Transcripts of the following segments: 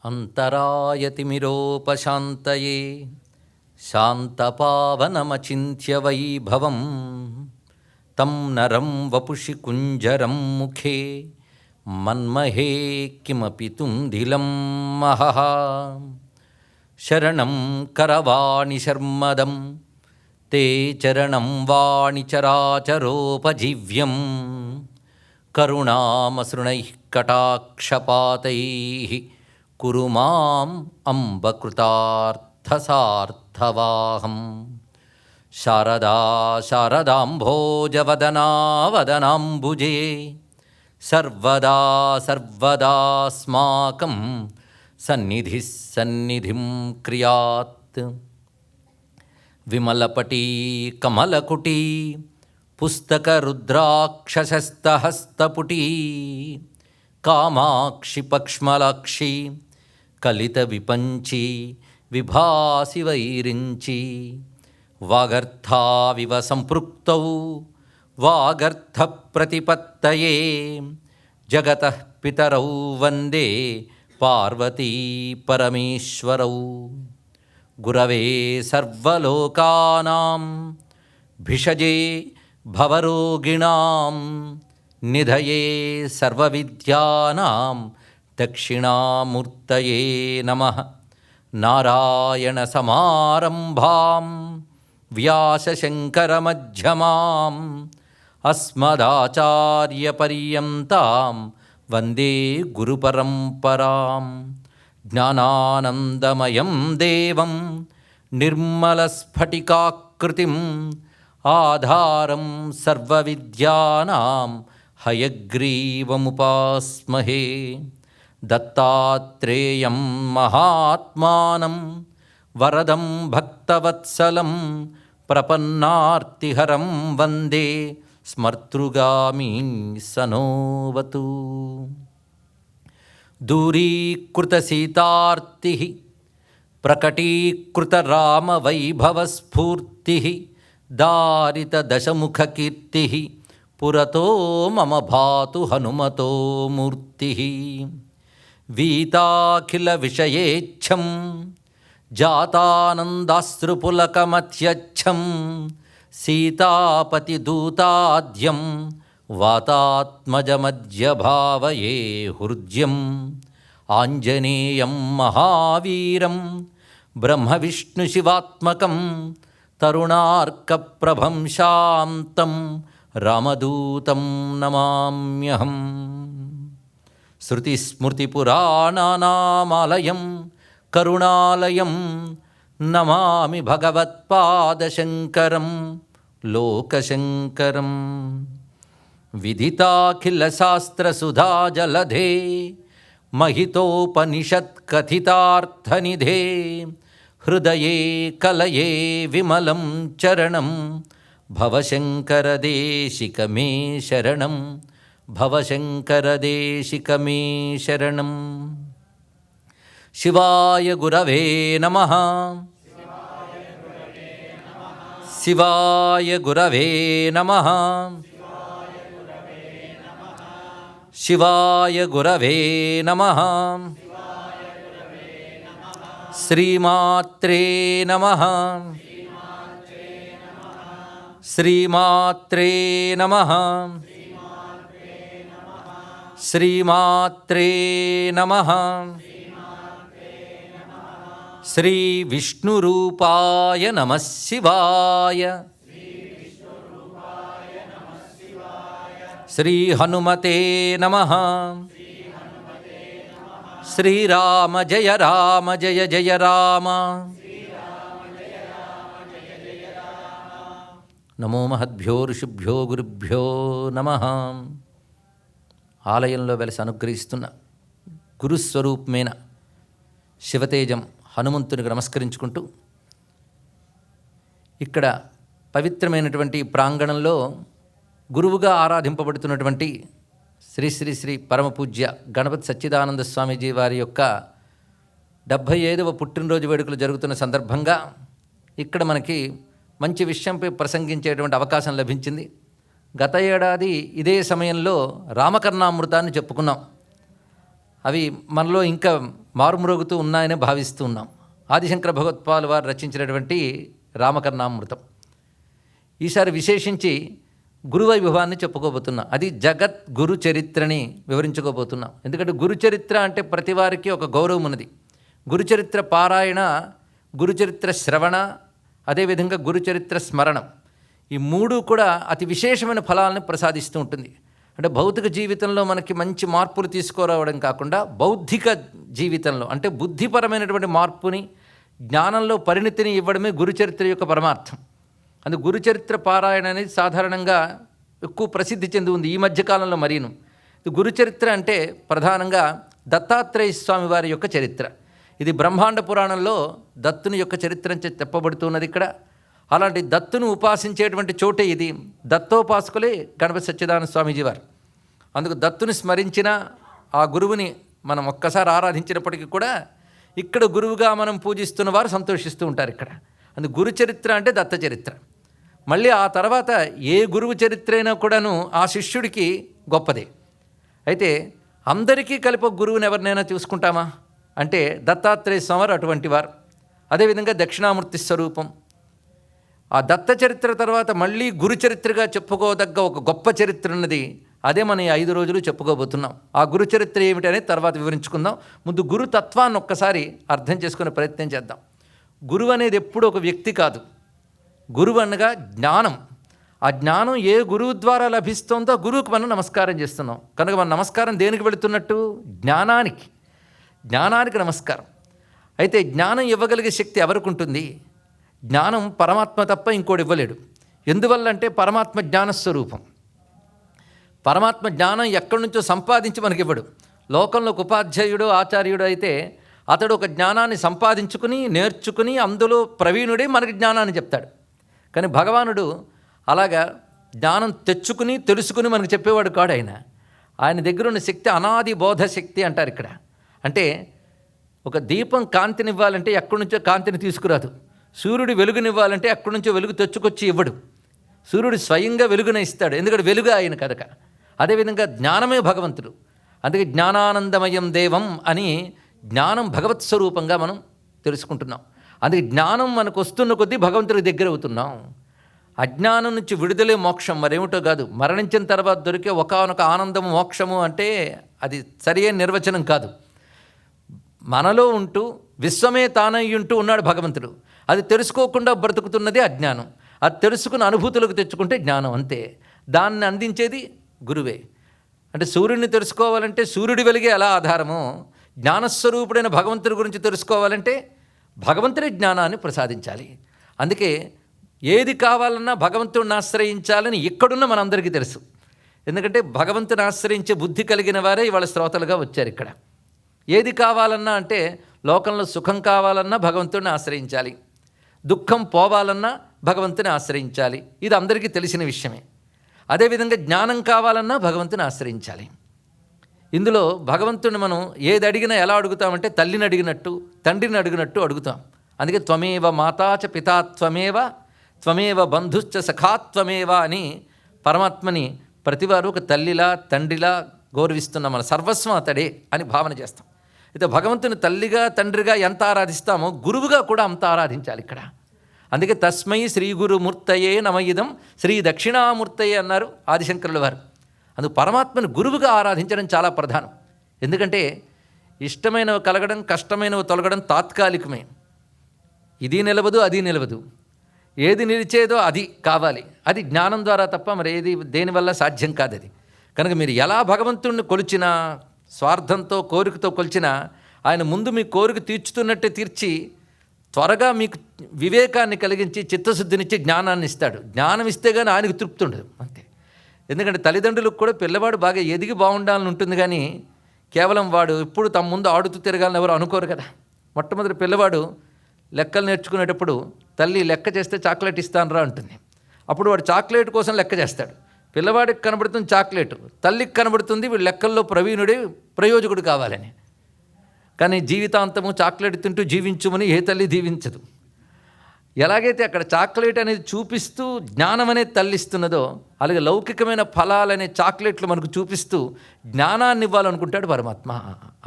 అంతరాయతిమిరోపశాంతయే శాంతపావనమచింత్య వైభవం తం నరం వపుషి కుంజరం ముఖే మన్మహే కిమపి తుందిలం మహః. శరణం కరవాణి శర్మదం తే చరణం వాణి చరాచరోపజీవ్యం కరుణామసృణైః కటాక్షపాతైః కురు మాం అంబ కృతార్థసార్థవాహం. శారదా శారదాంభోజవదనా వదనాంబుజే సర్వదా సర్వదాస్మాకం సన్నిధిః సన్నిధిం క్రియాత్. విమలపటీ కమలకుటీ పుస్తకరుద్రాక్షసస్తహస్తపుటీ కామాక్షి పక్ష్మలాక్షి కలిత విపంచి విభాసి వైరించి వాగర్థావివ సంపృక్తౌ వాగర్థ ప్రతిపత్తయే జగతః పితరౌ వందే పార్వతీ పరమేశ్వరౌ. గురవే సర్వలోకానాం భిషజే భవరోగిణాం నిధయే సర్వవిద్యానాం దక్షిణామూర్తయే నమః. నారాయణ సమారంభాం వ్యాసశంకరమధ్యమాం అస్మదాచార్యపర్యంతాం వందే గురుపరంపరాం. జ్ఞానానందమయం దేవం నిర్మలస్ఫటికాకృతిం ఆధారం సర్వవిద్యానాం హయగ్రీవముపాస్మహే. దత్తాత్రేయం మహాత్మానం వరదం భక్తవత్సలం ప్రపన్నార్తిహరం వందే స్మర్తృగామి సనోవతు. దూరీకృతసీతార్తి ప్రకటీకృతరామవైభవస్ఫూర్తి దారితదశముఖకీర్తి పురతో మమ భాతు హనుమతో మూర్తి. వీతాఖిలవిషయేచ్ఛం జాతానందాశ్రుపులకమత్యచ్ఛం సీతాపతిదూతాద్యం వాతాత్మజమద్య భావయే హృద్యం. ఆంజనేయం మహావీరం బ్రహ్మవిష్ణుశివాత్మకం తరుణార్కప్రభం శాంతం రామదూతం నమామ్యహం. శృతిస్మృతిపురాణానామాలయం కరుణాలయం నమామి భగవత్పాదశంకరం లోకశంకరం. విదితాఖిలశాస్త్రసుధాజలధే మహితోపనిషత్కథితార్థనిధే హృదయే కలయే విమలం చరణం భవశంకరదేశిక మే శరణం భవశంకరదేశిక మే శరణం. శివాయ గురవే నమః. శివాయ గురవే నమః. శివాయ గురవే నమః. శ్రీమాత్రే నమః. శ్రీమాత్రే నమః. శ్రీమాత్రే నమః. శ్రీ విష్ణురూపాయ నమః శివాయ. శ్రీ హనుమతే నమః. శ్రీరామ జయ రామ జయ జయ రామ. నమో మహద్భ్యో ఋషిభ్యో గురుభ్యో నమః. ఆలయంలో వెలసి అనుగ్రహిస్తున్న గురుస్వరూపమైన శివతేజం హనుమంతునికి నమస్కరించుకుంటూ ఇక్కడ పవిత్రమైనటువంటి ప్రాంగణంలో గురువుగా ఆరాధింపబడుతున్నటువంటి శ్రీ శ్రీ శ్రీ పరమపూజ్య గణపతి సచ్చిదానంద స్వామీజీ వారి యొక్క 75వ పుట్టినరోజు వేడుకలు జరుగుతున్న సందర్భంగా ఇక్కడ మనకి మంచి విషయంపై ప్రసంగించేటువంటి అవకాశం లభించింది. గత ఏడాది ఇదే సమయంలో రామకర్ణామృతాన్ని చెప్పుకున్నాం. అవి మనలో ఇంకా మారుమ్రోగుతూ ఉన్నాయని భావిస్తూ ఉన్నాం. ఆదిశంకర భగవత్పాల్ వారు రచించినటువంటి రామకర్ణామృతం. ఈసారి విశేషించి గురువైభవాన్ని చెప్పుకోబోతున్నాం. అది జగద్గురు చరిత్రని వివరించుకోబోతున్నాం. ఎందుకంటే గురుచరిత్ర అంటే ప్రతి వారికి ఒక గౌరవం ఉన్నది. గురుచరిత్ర పారాయణ, గురుచరిత్ర శ్రవణ, అదేవిధంగా గురుచరిత్ర స్మరణం, ఈ మూడు కూడా అతి విశేషమైన ఫలాలను ప్రసాదిస్తూ ఉంటుంది. అంటే భౌతిక జీవితంలో మనకి మంచి మార్పులు తీసుకురావడం కాకుండా బౌద్ధిక జీవితంలో అంటే బుద్ధిపరమైనటువంటి మార్పుని, జ్ఞానంలో పరిణతిని ఇవ్వడమే గురుచరిత్ర యొక్క పరమార్థం. అందుకు గురుచరిత్ర పారాయణ అనేది సాధారణంగా ఎక్కువ ప్రసిద్ధి చెంది ఉంది ఈ మధ్యకాలంలో మరీను. గురుచరిత్ర అంటే ప్రధానంగా దత్తాత్రేయ స్వామి వారి యొక్క చరిత్ర. ఇది బ్రహ్మాండ పురాణంలో దత్తుని యొక్క చరిత్ర చెప్పబడుతున్నది ఇక్కడ. అలాంటి దత్తును ఉపాసించేటువంటి చోటే ఇది. దత్తోపాసకులే గణపతి సచ్చిదానంద స్వామీజీ వారు. అందుకు దత్తుని స్మరించిన ఆ గురువుని మనం ఒక్కసారి ఆరాధించినప్పటికీ కూడా ఇక్కడ గురువుగా మనం పూజిస్తున్న వారు సంతోషిస్తూ ఉంటారు ఇక్కడ. అందుకు గురు చరిత్ర అంటే దత్త చరిత్ర. మళ్ళీ ఆ తర్వాత ఏ గురువు చరిత్ర అయినా కూడాను ఆ శిష్యుడికి గొప్పదే. అయితే అందరికీ కలిపి ఒక గురువుని ఎవరినైనా చూసుకుంటామా అంటే దత్తాత్రేయ స్వామి అటువంటి వారు. అదేవిధంగా దక్షిణామూర్తి స్వరూపం. ఆ దత్త చరిత్ర తర్వాత మళ్ళీ గురు చరిత్రగా చెప్పుకోదగ్గ ఒక గొప్ప చరిత్ర ఉన్నది. అదే మనం 5 రోజులు చెప్పుకోబోతున్నాం. ఆ గురు చరిత్ర ఏమిటనేది తర్వాత వివరించుకుందాం. ముందు గురు తత్వాన్ని ఒక్కసారి అర్థం చేసుకునే ప్రయత్నం చేద్దాం. గురువు అనేది ఎప్పుడు ఒక వ్యక్తి కాదు. గురువు అనగా జ్ఞానం. ఆ జ్ఞానం ఏ గురువు ద్వారా లభిస్తుందో గురువుకి మనం నమస్కారం చేస్తున్నాం. కనుక మన నమస్కారం దేనికి వెళుతున్నట్టు? జ్ఞానానికి. జ్ఞానానికి నమస్కారం. అయితే జ్ఞానం ఇవ్వగలిగే శక్తి ఎవరికి ఉంటుంది? జ్ఞానం పరమాత్మ తప్ప ఇంకోటి ఇవ్వలేడు. ఎందువల్లంటే పరమాత్మ జ్ఞానస్వరూపం. పరమాత్మ జ్ఞానం ఎక్కడి నుంచో సంపాదించి మనకివ్వడు. లోకంలో ఒక ఉపాధ్యాయుడు, ఆచార్యుడు అయితే అతడు ఒక జ్ఞానాన్ని సంపాదించుకుని నేర్చుకుని అందులో ప్రవీణుడే మనకి జ్ఞానాన్ని చెప్తాడు. కానీ భగవానుడు అలాగా జ్ఞానం తెచ్చుకుని తెలుసుకుని మనకు చెప్పేవాడు కాడు. ఆయన దగ్గర ఉన్న శక్తి అనాది బోధ శక్తి అంటారు ఇక్కడ. అంటే ఒక దీపం కాంతినివ్వాలంటే ఎక్కడి నుంచో కాంతిని తీసుకురాదు. సూర్యుడు వెలుగునివ్వాలంటే ఎక్కడి నుంచో వెలుగు తెచ్చుకొచ్చి ఇవ్వడు. సూర్యుడు స్వయంగా వెలుగున ఇస్తాడు, ఎందుకంటే వెలుగు ఆయన కనుక. అదేవిధంగా జ్ఞానమే భగవంతుడు. అందుకే జ్ఞానానందమయం దేవం అని జ్ఞానం భగవత్ స్వరూపంగా మనం తెలుసుకుంటున్నాం. అందుకే జ్ఞానం మనకు వస్తున్న కొద్దీ భగవంతుడికి దగ్గర అవుతున్నాం. అజ్ఞానం నుంచి విడుదలే మోక్షం, మరేమిటో కాదు. మరణించిన తర్వాత దొరికే ఒకానొక ఆనందము మోక్షము అంటే అది సరియైన నిర్వచనం కాదు. మనలో ఉంటూ విశ్వమే తానయ్యుంటూ ఉన్నాడు భగవంతుడు. అది తెలుసుకోకుండా బ్రతుకుతున్నది అజ్ఞానం. అది తెలుసుకుని అనుభూతులకు తెచ్చుకుంటే జ్ఞానం, అంతే. దాన్ని అందించేది గురువే. అంటే సూర్యుడిని తెలుసుకోవాలంటే సూర్యుడి వెలిగే ఎలా ఆధారమో, జ్ఞానస్వరూపుడైన భగవంతుడి గురించి తెలుసుకోవాలంటే భగవంతుడి జ్ఞానాన్ని ప్రసాదించాలి. అందుకే ఏది కావాలన్నా భగవంతుడిని ఆశ్రయించాలని ఇక్కడున్న మనందరికీ తెలుసు. ఎందుకంటే భగవంతుని ఆశ్రయించే బుద్ధి కలిగిన వారే ఇవాళ శ్రోతలుగా వచ్చారు ఇక్కడ. ఏది కావాలన్నా అంటే లోకంలో సుఖం కావాలన్నా భగవంతుడిని ఆశ్రయించాలి, దుఃఖం పోవాలన్నా భగవంతుని ఆశ్రయించాలి. ఇది అందరికీ తెలిసిన విషయమే. అదేవిధంగా జ్ఞానం కావాలన్నా భగవంతుని ఆశ్రయించాలి. ఇందులో భగవంతుని మనం ఏది అడిగినా ఎలా అడుగుతామంటే తల్లిని అడిగినట్టు, తండ్రిని అడిగినట్టు అడుగుతాం. అందుకే త్వమేవ మాతాచ పితా త్వమేవ బంధుశ్చ సఖాత్వమేవ అని పరమాత్మని ప్రతివారు ఒక తల్లిలా తండ్రిలా గౌరవిస్తున్నాం. మన సర్వస్వం అతడే అని భావన చేస్తాం. అయితే భగవంతుని తల్లిగా తండ్రిగా ఎంత ఆరాధిస్తామో గురువుగా కూడా అంత ఆరాధించాలి ఇక్కడ. అందుకే తస్మై శ్రీ గురుమూర్తయే నమయిదం శ్రీ దక్షిణామూర్తయే అన్నారు ఆదిశంకరుల వారు. అందుకు పరమాత్మను గురువుగా ఆరాధించడం చాలా ప్రధానం. ఎందుకంటే ఇష్టమైనవి కలగడం, కష్టమైనవి తొలగడం తాత్కాలికమే. ఇది నిలవదు, అది నిలవదు. ఏది నిలిచేదో అది కావాలి. అది జ్ఞానం ద్వారా తప్ప మరి ఏది దేనివల్ల సాధ్యం కాదు అది. కనుక మీరు ఎలా భగవంతుడిని కొలిచినా, స్వార్థంతో కోరికతో కొలిచినా ఆయన ముందు మీ కోరిక తీర్చుతున్నట్టే తీర్చి త్వరగా మీకు వివేకాన్ని కలిగించి చిత్తశుద్ధినిచ్చి జ్ఞానాన్ని ఇస్తాడు. జ్ఞానం ఇస్తే కానీ ఆయనకు తృప్తి ఉండదు, అంతే. ఎందుకంటే తల్లిదండ్రులకు కూడా పిల్లవాడు బాగా ఎదిగి బాగుండాలని ఉంటుంది, కానీ కేవలం వాడు ఇప్పుడు తమ ముందు ఆడుతూ తిరగాలని ఎవరు అనుకోరు కదా. మొట్టమొదటి పిల్లవాడు లెక్కలు నేర్చుకునేటప్పుడు తల్లి లెక్క చేస్తే చాక్లెట్ ఇస్తానురా అంటుంది. అప్పుడు వాడు చాక్లెట్ కోసం లెక్క చేస్తాడు. పిల్లవాడికి కనబడుతుంది చాక్లెట్, తల్లికి కనబడుతుంది వీడు లెక్కల్లో ప్రవీణుడే ప్రయోజకుడు కావాలని. కానీ జీవితాంతము చాక్లెట్ తింటూ జీవించుమని ఏ తల్లి దీవించదు. ఎలాగైతే అక్కడ చాక్లెట్ అనేది చూపిస్తూ జ్ఞానం అనేది తల్లిస్తున్నదో అలాగే లౌకికమైన ఫలాలనే చాక్లెట్లు మనకు చూపిస్తూ జ్ఞానాన్ని ఇవ్వాలనుకుంటాడు పరమాత్మ.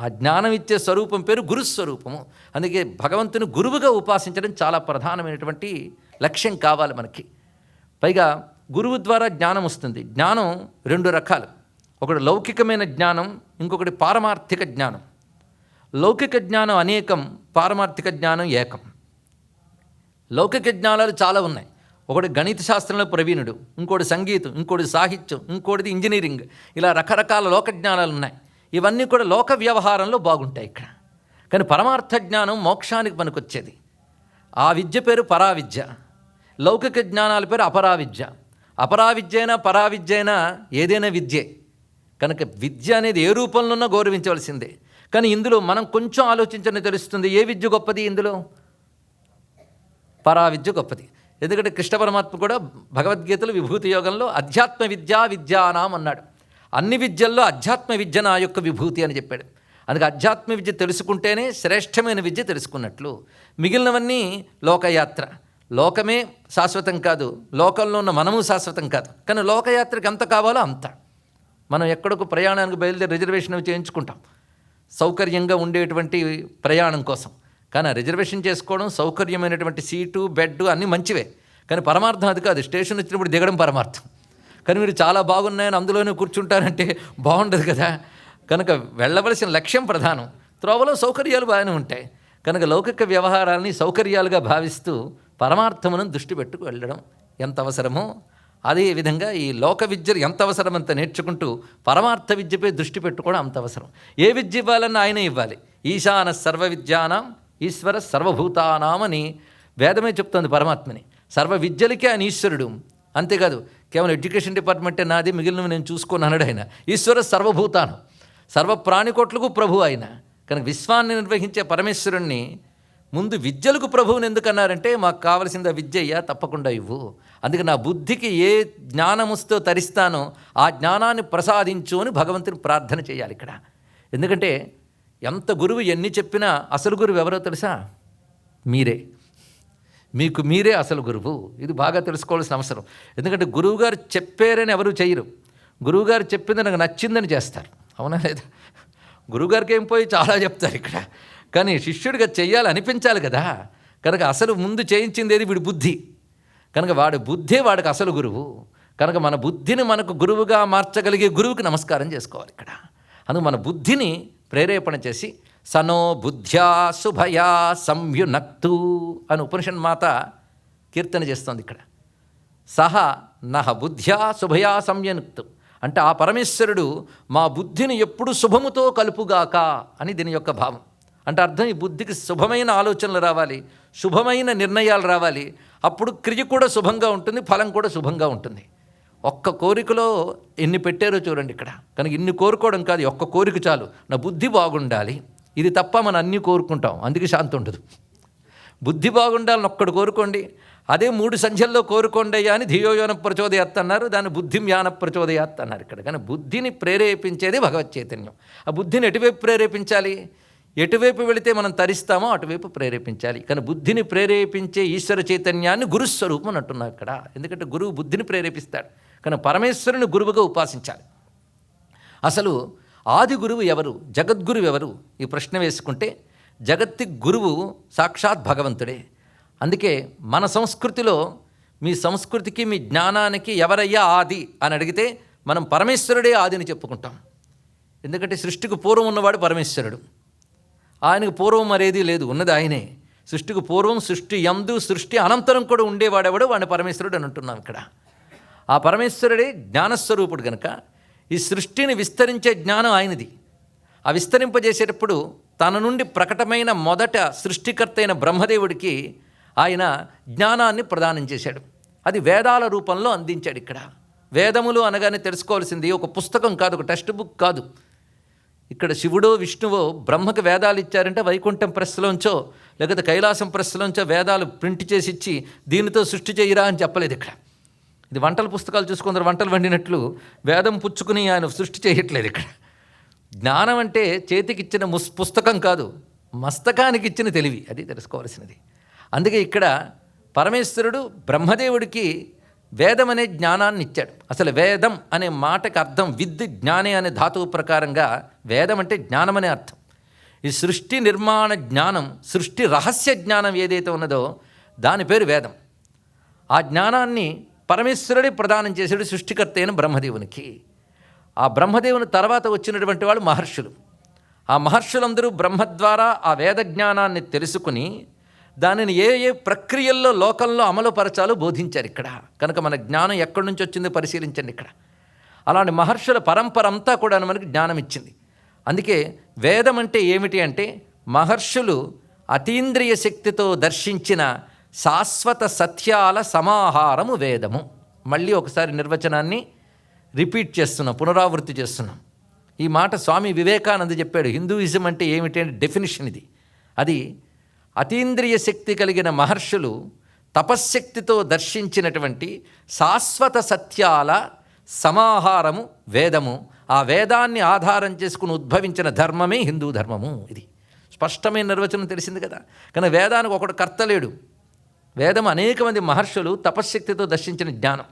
ఆ జ్ఞానం ఇచ్చే స్వరూపం పేరు గురుస్వరూపము. అందుకే భగవంతుని గురువుగా ఉపాసించడం చాలా ప్రధానమైనటువంటి లక్ష్యం కావాలి మనకి. పైగా గురువు ద్వారా జ్ఞానం వస్తుంది. జ్ఞానం 2 రకాలు. ఒకటి లౌకికమైన జ్ఞానం, ఇంకొకటి పారమార్థిక జ్ఞానం. లౌకిక జ్ఞానం అనేకం, పారమార్థిక జ్ఞానం ఏకం. లౌకిక జ్ఞానాలు చాలా ఉన్నాయి. ఒకటి గణిత శాస్త్రంలో ప్రవీణుడు, ఇంకోటి సంగీతం, ఇంకోటి సాహిత్యం, ఇంకోటిది ఇంజనీరింగ్. ఇలా రకరకాల లోక జ్ఞానాలు ఉన్నాయి. ఇవన్నీ కూడా లోక వ్యవహారంలో బాగుంటాయి ఇక్కడ. కానీ పరమార్థ జ్ఞానం మోక్షానికి పనికొచ్చేది. ఆ విద్య పేరు పరావిద్య. లౌకిక జ్ఞానాల పేరు అపరావిద్య. అపరావిద్య అయినా పరావిద్య అయినా ఏదైనా విద్యే. కనుక విద్య అనేది ఏ రూపంలోనో గౌరవించవలసిందే. కానీ ఇందులో మనం కొంచెం ఆలోచించని తెలుస్తుంది, ఏ విద్య గొప్పది? ఇందులో పరావిద్య గొప్పది. ఎందుకంటే కృష్ణ పరమాత్మ కూడా భగవద్గీతలో విభూతి యోగంలో అధ్యాత్మ విద్యా విద్యానాం అన్నాడు. అన్ని విద్యల్లో అధ్యాత్మ విద్య నా యొక్క విభూతి అని చెప్పాడు. అందుకే అధ్యాత్మ విద్య తెలుసుకుంటేనే శ్రేష్టమైన విద్య తెలుసుకున్నట్లు. మిగిలినవన్నీ లోకయాత్ర. లోకమే శాశ్వతం కాదు, లోకంలో ఉన్న మనము శాశ్వతం కాదు. కానీ లోకయాత్రకి ఎంత కావాలో అంత. మనం ఎక్కడికి ప్రయాణానికి బయలుదేరి రిజర్వేషన్ చేయించుకుంటాం సౌకర్యంగా ఉండేటువంటి ప్రయాణం కోసం. కానీ రిజర్వేషన్ చేసుకోవడం, సౌకర్యమైనటువంటి సీటు, బెడ్ అన్నీ మంచివే. కానీ పరమార్థం అది కాదు. స్టేషన్ వచ్చినప్పుడు దిగడం పరమార్థం. కానీ మీరు చాలా బాగున్నాయని అందులోనే కూర్చుంటారంటే బాగుండదు కదా. కనుక వెళ్ళవలసిన లక్ష్యం ప్రధానం. త్రోవలో సౌకర్యాలు బాగానే ఉంటాయి. కనుక లౌకిక వ్యవహారాలని సౌకర్యాలుగా భావిస్తూ పరమార్థమును దృష్టి పెట్టుకు వెళ్ళడం ఎంత అవసరమో, అదేవిధంగా ఈ లోక విద్యలు ఎంత అవసరమంత నేర్చుకుంటూ పరమార్థ విద్యపై దృష్టి పెట్టుకోవడం అంత అవసరం. ఏ విద్య ఇవ్వాలన్నా ఆయనే ఇవ్వాలి. ఈశాన సర్వ విద్యానాం ఈశ్వర సర్వభూతానాం అని వేదమే చెప్తుంది పరమాత్మని. సర్వ విద్యలకే ఆయన ఈశ్వరుడు. అంతేకాదు కేవలం ఎడ్యుకేషన్ డిపార్ట్మెంటే నాది, మిగిలినవి నేను చూసుకొని అన్నాడు ఆయన. ఈశ్వర సర్వభూతానం, సర్వ ప్రాణికోట్లకు ప్రభు ఆయన. కనుక విశ్వాన్ని నిర్వహించే పరమేశ్వరుణ్ణి ముందు విద్యలకు ప్రభువుని ఎందుకన్నారంటే, మాకు కావలసింది విద్య అయ్యా, తప్పకుండా ఇవ్వు. అందుకే నా బుద్ధికి ఏ జ్ఞానముస్తో తరిస్తానో ఆ జ్ఞానాన్ని ప్రసాదించు అని భగవంతుని ప్రార్థన చేయాలి ఇక్కడ. ఎందుకంటే ఎంత గురువు ఎన్ని చెప్పినా అసలు గురువు ఎవరో తెలుసా? మీరే. మీకు మీరే అసలు గురువు. ఇది బాగా తెలుసుకోవాల్సిన అవసరం. ఎందుకంటే గురువుగారు చెప్పారని ఎవరు చేయరు. గురువుగారు చెప్పింది నాకు నచ్చిందని చేస్తారు. అవునా లేదా? గురువుగారికి ఏం పోయి చాలా చెప్తారు ఇక్కడ. కానీ శిష్యుడిగా చెయ్యాలి అనిపించాలి కదా. కనుక అసలు ముందు చేయించింది ఏది? వీడి బుద్ధి. కనుక వాడి బుద్ధే వాడికి అసలు గురువు. కనుక మన బుద్ధిని మనకు గురువుగా మార్చగలిగే గురువుకి నమస్కారం చేసుకోవాలి ఇక్కడ. అందుకు మన బుద్ధిని ప్రేరేపణ చేసి సనో బుద్ధ్యా శుభయా సంయునక్తు అని ఉపనిషన్ మాత కీర్తన చేస్తోంది ఇక్కడ. సహ నహ బుద్ధ్యా శుభయా సంయునక్తు అంటే ఆ పరమేశ్వరుడు మా బుద్ధిని ఎప్పుడు శుభముతో కలుపుగాక అని దీని యొక్క భావం. అంటే అర్థం, ఈ బుద్ధికి శుభమైన ఆలోచనలు రావాలి, శుభమైన నిర్ణయాలు రావాలి. అప్పుడు క్రియ కూడా శుభంగా ఉంటుంది, ఫలం కూడా శుభంగా ఉంటుంది. ఒక్క కోరికలో ఎన్ని పెట్టారో చూడండి ఇక్కడ. కనుక ఇన్ని కోరుకోవడం కాదు, ఒక్క కోరిక చాలు. నా బుద్ధి బాగుండాలి, ఇది తప్ప మనం అన్నీ కోరుకుంటాం, అందుకే శాంతి ఉండదు. బుద్ధి బాగుండాలని ఒక్కడు కోరుకోండి, అదే 3 సంధ్యల్లో కోరుకోండి అయ్యా అని ధియోయోన ప్రచోదయాత్ అన్నారు. దాన్ని బుద్ధిం యాన ప్రచోదయాత్ అన్నారు ఇక్కడ. కానీ బుద్ధిని ప్రేరేపించేది భగవత్ చైతన్యం. ఆ బుద్ధిని ఎటువైపు ప్రేరేపించాలి? ఎటువైపు వెళితే మనం తరిస్తామో అటువైపు ప్రేరేపించాలి. కానీ బుద్ధిని ప్రేరేపించే ఈశ్వర చైతన్యాన్ని గురుస్వరూపం అని అంటున్నాం ఇక్కడ. ఎందుకంటే గురువు బుద్ధిని ప్రేరేపిస్తాడు. కానీ పరమేశ్వరుని గురువుగా ఉపాసించాలి. అసలు ఆది గురువు ఎవరు? జగద్గురువు ఎవరు? ఈ ప్రశ్న వేసుకుంటే జగత్తి గురువు సాక్షాత్ భగవంతుడే. అందుకే మన సంస్కృతిలో మీ సంస్కృతికి మీ జ్ఞానానికి ఎవరయ్యా ఆది అని అడిగితే మనం పరమేశ్వరుడే ఆదిని చెప్పుకుంటాం. ఎందుకంటే సృష్టికి పూర్వం ఉన్నవాడు పరమేశ్వరుడు. ఆయనకు పూర్వం మరేది లేదు, ఉన్నది ఆయనే. సృష్టికి పూర్వం, సృష్టి యందు, సృష్టి అనంతరం కూడా ఉండేవాడెవడు? వాడిని పరమేశ్వరుడు అని అంటున్నాం ఇక్కడ. ఆ పరమేశ్వరుడే జ్ఞానస్వరూపుడు కనుక ఈ సృష్టిని విస్తరించే జ్ఞానం ఆయనది. ఆ విస్తరింపజేసేటప్పుడు తన నుండి ప్రకటమైన మొదట సృష్టికర్త అయిన బ్రహ్మదేవుడికి ఆయన జ్ఞానాన్ని ప్రదానం చేశాడు. అది వేదాల రూపంలో అందించాడు ఇక్కడ. వేదములు అనగానే తెలుసుకోవాల్సింది ఒక పుస్తకం కాదు, ఒక టెక్స్ట్ బుక్ కాదు. ఇక్కడ శివుడో విష్ణువో బ్రహ్మకు వేదాలు ఇచ్చారంటే వైకుంఠం ప్రెస్లోంచో లేకపోతే కైలాసం ప్రెస్లోంచో వేదాలు ప్రింట్ చేసి ఇచ్చి దీనితో సృష్టి చేయరా అని చెప్పలేదు ఇక్కడ. ఇది వంటల పుస్తకాలు చూసుకుందరు వంటలు వండినట్లు వేదం పుచ్చుకుని ఆయన సృష్టి చేయట్లేదు ఇక్కడ. జ్ఞానం అంటే చేతికిచ్చిన పుస్తకం కాదు, మస్తకానికి ఇచ్చిన తెలివి, అది తెలుసుకోవాల్సినది. అందుకే ఇక్కడ పరమేశ్వరుడు బ్రహ్మదేవుడికి వేదం అనే జ్ఞానాన్ని ఇచ్చాడు. అసలు వేదం అనే మాటకి అర్థం విద్ జ్ఞానే అనే ధాతువు ప్రకారంగా వేదం అంటే జ్ఞానం అనే అర్థం. ఈ సృష్టి నిర్మాణ జ్ఞానం, సృష్టి రహస్య జ్ఞానం ఏదైతే ఉన్నదో దాని పేరు వేదం. ఆ జ్ఞానాన్ని పరమేశ్వరుడే ప్రదానం చేశాడు సృష్టికర్త అయిన బ్రహ్మదేవునికి. ఆ బ్రహ్మదేవుని తర్వాత వచ్చినటువంటి వాళ్ళు మహర్షులు. ఆ మహర్షులందరూ బ్రహ్మ ద్వారా ఆ వేద జ్ఞానాన్ని తెలుసుకుని దానిని ఏ ఏ ప్రక్రియల్లో లోకంలో అమలుపరచాలో బోధించారు ఇక్కడ. కనుక మన జ్ఞానం ఎక్కడి నుంచి వచ్చిందో పరిశీలించండి ఇక్కడ. అలాంటి మహర్షుల పరంపర అంతా కూడా మనకి జ్ఞానం ఇచ్చింది. అందుకే వేదం అంటే ఏమిటి అంటే మహర్షులు అతీంద్రియ శక్తితో దర్శించిన శాశ్వత సత్యాల సమాహారము వేదము. మళ్ళీ ఒకసారి నిర్వచనాన్ని రిపీట్ చేస్తున్నాం, పునరావృత్తి చేస్తున్నాం. ఈ మాట స్వామి వివేకానంద చెప్పాడు. హిందూయిజం అంటే ఏమిటి అంటే డెఫినిషన్ ఇది. అది అతీంద్రియ శక్తి కలిగిన మహర్షులు తపశ్శక్తితో దర్శించినటువంటి శాశ్వత సత్యాల సమాహారము వేదము. ఆ వేదాన్ని ఆధారం చేసుకుని ఉద్భవించిన ధర్మమే హిందూ ధర్మము. ఇది స్పష్టమైన నిర్వచనం తెలిసింది కదా. కానీ వేదానికి ఒకడు కర్త లేడు. వేదం అనేక మంది మహర్షులు తపశ్శక్తితో దర్శించిన జ్ఞానం.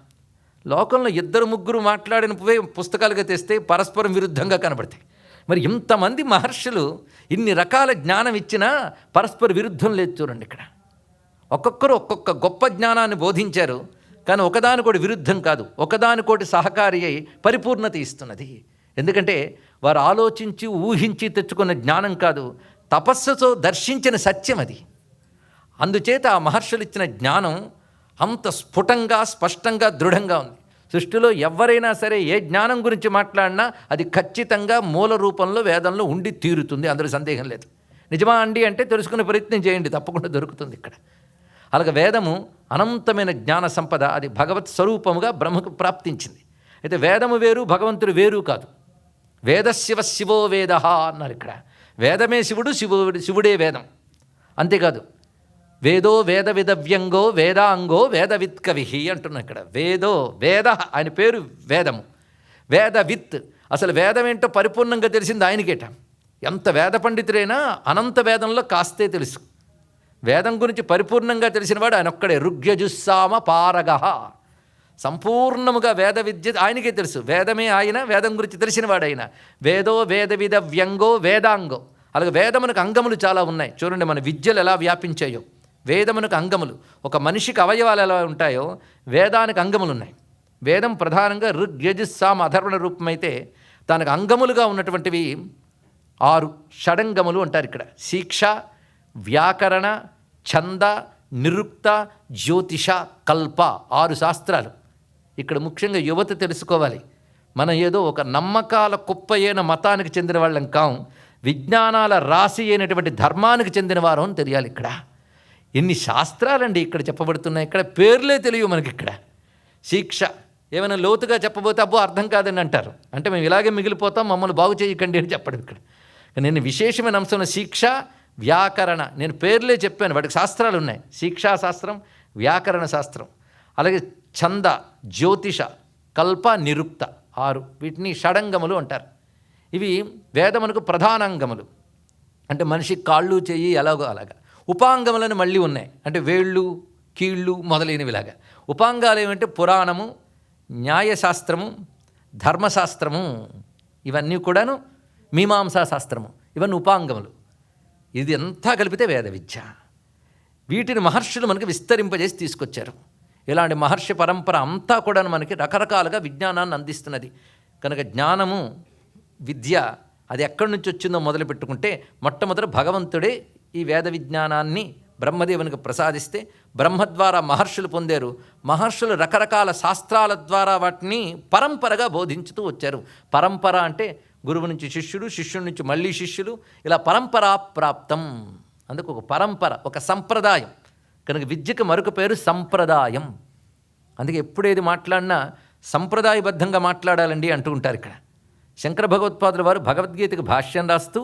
లోకంలో 2-3 మాట్లాడిన పుస్తకాలుగా తెస్తే పరస్పరం విరుద్ధంగా కనబడతాయి. మరి ఇంతమంది మహర్షులు ఇన్ని రకాల జ్ఞానం ఇచ్చినా పరస్పర విరుద్ధం లేదు. చూడండి ఇక్కడ ఒక్కొక్కరు ఒక్కొక్క గొప్ప జ్ఞానాన్ని బోధించారు. కానీ ఒకదానికోటి విరుద్ధం కాదు, ఒకదానికోటి సహకారి అయి పరిపూర్ణత ఇస్తున్నది. ఎందుకంటే వారు ఆలోచించి ఊహించి తెచ్చుకున్న జ్ఞానం కాదు, తపస్సుతో దర్శించిన సత్యం అది. అందుచేత ఆ మహర్షులు ఇచ్చిన జ్ఞానం అంత స్ఫుటంగా స్పష్టంగా దృఢంగా ఉంది. సృష్టిలో ఎవరైనా సరే ఏ జ్ఞానం గురించి మాట్లాడినా అది ఖచ్చితంగా మూల రూపంలో వేదంలో ఉండి తీరుతుంది, అందులో సందేహం లేదు. నిజమా అండి అంటే తెలుసుకునే ప్రయత్నం చేయండి, తప్పకుండా దొరుకుతుంది ఇక్కడ. అలాగే వేదము అనంతమైన జ్ఞాన సంపద. అది భగవత్ స్వరూపముగా బ్రహ్మకు ప్రాప్తించింది. అయితే వేదము వేరు, భగవంతుడు వేరు కాదు. వేదశివ శివో వేద అన్నారు ఇక్కడ. వేదమే శివుడు, శివుడే వేదం. అంతేకాదు వేదో వేద విదవ్యంగో వేదాంగో వేదవిత్ కవి అంటున్నా ఇక్కడ. వేద ఆయన పేరు వేదము, వేదవిత్. అసలు వేదం ఏంటో పరిపూర్ణంగా తెలిసింది ఆయనకేట. ఎంత వేద పండితుడైనా అనంత వేదంలో కాస్తే తెలుసు. వేదం గురించి పరిపూర్ణంగా తెలిసినవాడు ఆయన ఒక్కడే. ఋగ్యజుస్సామ పారగ. సంపూర్ణముగా వేద విద్య ఆయనకే తెలుసు. వేదమే ఆయన, వేదం గురించి తెలిసినవాడు ఆయన. వేదో వేద విద వ్యంగో వేదాంగో. అలాగే వేదమునకు అంగములు చాలా ఉన్నాయి. చూడండి మన విద్యలు ఎలా వ్యాపించాయో. వేదమునకు అంగములు, ఒక మనిషికి అవయవాలు ఎలా ఉంటాయో వేదానికి అంగములు ఉన్నాయి. వేదం ప్రధానంగా ఋగ్యజుస్సామ అధర్వణ రూపమైతే దానికి అంగములుగా ఉన్నటువంటివి 6 షడంగములు అంటారు ఇక్కడ. శిక్ష, వ్యాకరణ, ఛంద, నిరుక్త, జ్యోతిష, కల్ప 6 శాస్త్రాలు. ఇక్కడ ముఖ్యంగా యువత తెలుసుకోవాలి. మనం ఏదో ఒక నమ్మకాల కుప్ప అయిన మతానికి చెందిన వాళ్ళం కాం, విజ్ఞానాల రాశి అయినటువంటి ధర్మానికి చెందిన వారు అని తెలియాలి. ఇక్కడ ఎన్ని శాస్త్రాలండి ఇక్కడ చెప్పబడుతున్నాయి. ఇక్కడ పేర్లే తెలియవు మనకి. ఇక్కడ శిక్ష ఏమైనా లోతుగా చెప్పబోతే అబ్బో అర్థం కాదని అంటారు. అంటే మేము ఇలాగే మిగిలిపోతాం, మమ్మల్ని బాగు చేయకండి అని చెప్పడం ఇక్కడ. నేను విశేషమైన అంశంలో శిక్ష, వ్యాకరణ, నేను పేర్లే చెప్పాను, వాటికి శాస్త్రాలు ఉన్నాయి. శిక్షాశాస్త్రం, వ్యాకరణ శాస్త్రం, అలాగే ఛంద, జ్యోతిష, కల్ప, నిరుక్త 6. వీటిని షడంగములు అంటారు. ఇవి వేదమునకు ప్రధానాంగములు. అంటే మనిషి కాళ్ళు చేయి ఎలాగో అలాగా. ఉపాంగములను మళ్ళీ ఉన్నాయి. అంటే వేళ్ళు, కీళ్ళు మొదలైనవిలాగా. ఉపాంగాలు ఏమంటే పురాణము, న్యాయశాస్త్రము, ధర్మశాస్త్రము, ఇవన్నీ కూడాను మీమాంసా శాస్త్రము, ఇవన్నీ ఉపాంగములు. ఇది అంతా కలిపితే వేద విద్య. వీటిని మహర్షులు మనకి విస్తరింపజేసి తీసుకొచ్చారు. ఇలాంటి మహర్షి పరంపర అంతా కూడా మనకి రకరకాలుగా విజ్ఞానాన్ని అందిస్తున్నది. కనుక జ్ఞానము, విద్య అది ఎక్కడి నుంచి వచ్చిందో మొదలు పెట్టుకుంటే మొట్టమొదట భగవంతుడే ఈ వేద విజ్ఞానాన్ని బ్రహ్మదేవునికి ప్రసాదిస్తే బ్రహ్మ ద్వారా మహర్షులు పొందారు. మహర్షులు రకరకాల శాస్త్రాల ద్వారా వాటిని పరంపరగా బోధించుతూ వచ్చారు. పరంపర అంటే గురువు నుంచి శిష్యుడు, శిష్యుడి నుంచి మళ్ళీ శిష్యులు, ఇలా పరంపరా ప్రాప్తం. అందుకు ఒక పరంపర, ఒక సంప్రదాయం. కనుక విద్యకు మరొక పేరు సంప్రదాయం. అందుకే ఎప్పుడేది మాట్లాడినా సంప్రదాయబద్ధంగా మాట్లాడాలండి అంటూ ఉంటారు. ఇక్కడ శంకర భగవత్పాదుల వారు భగవద్గీతకు భాష్యం రాస్తూ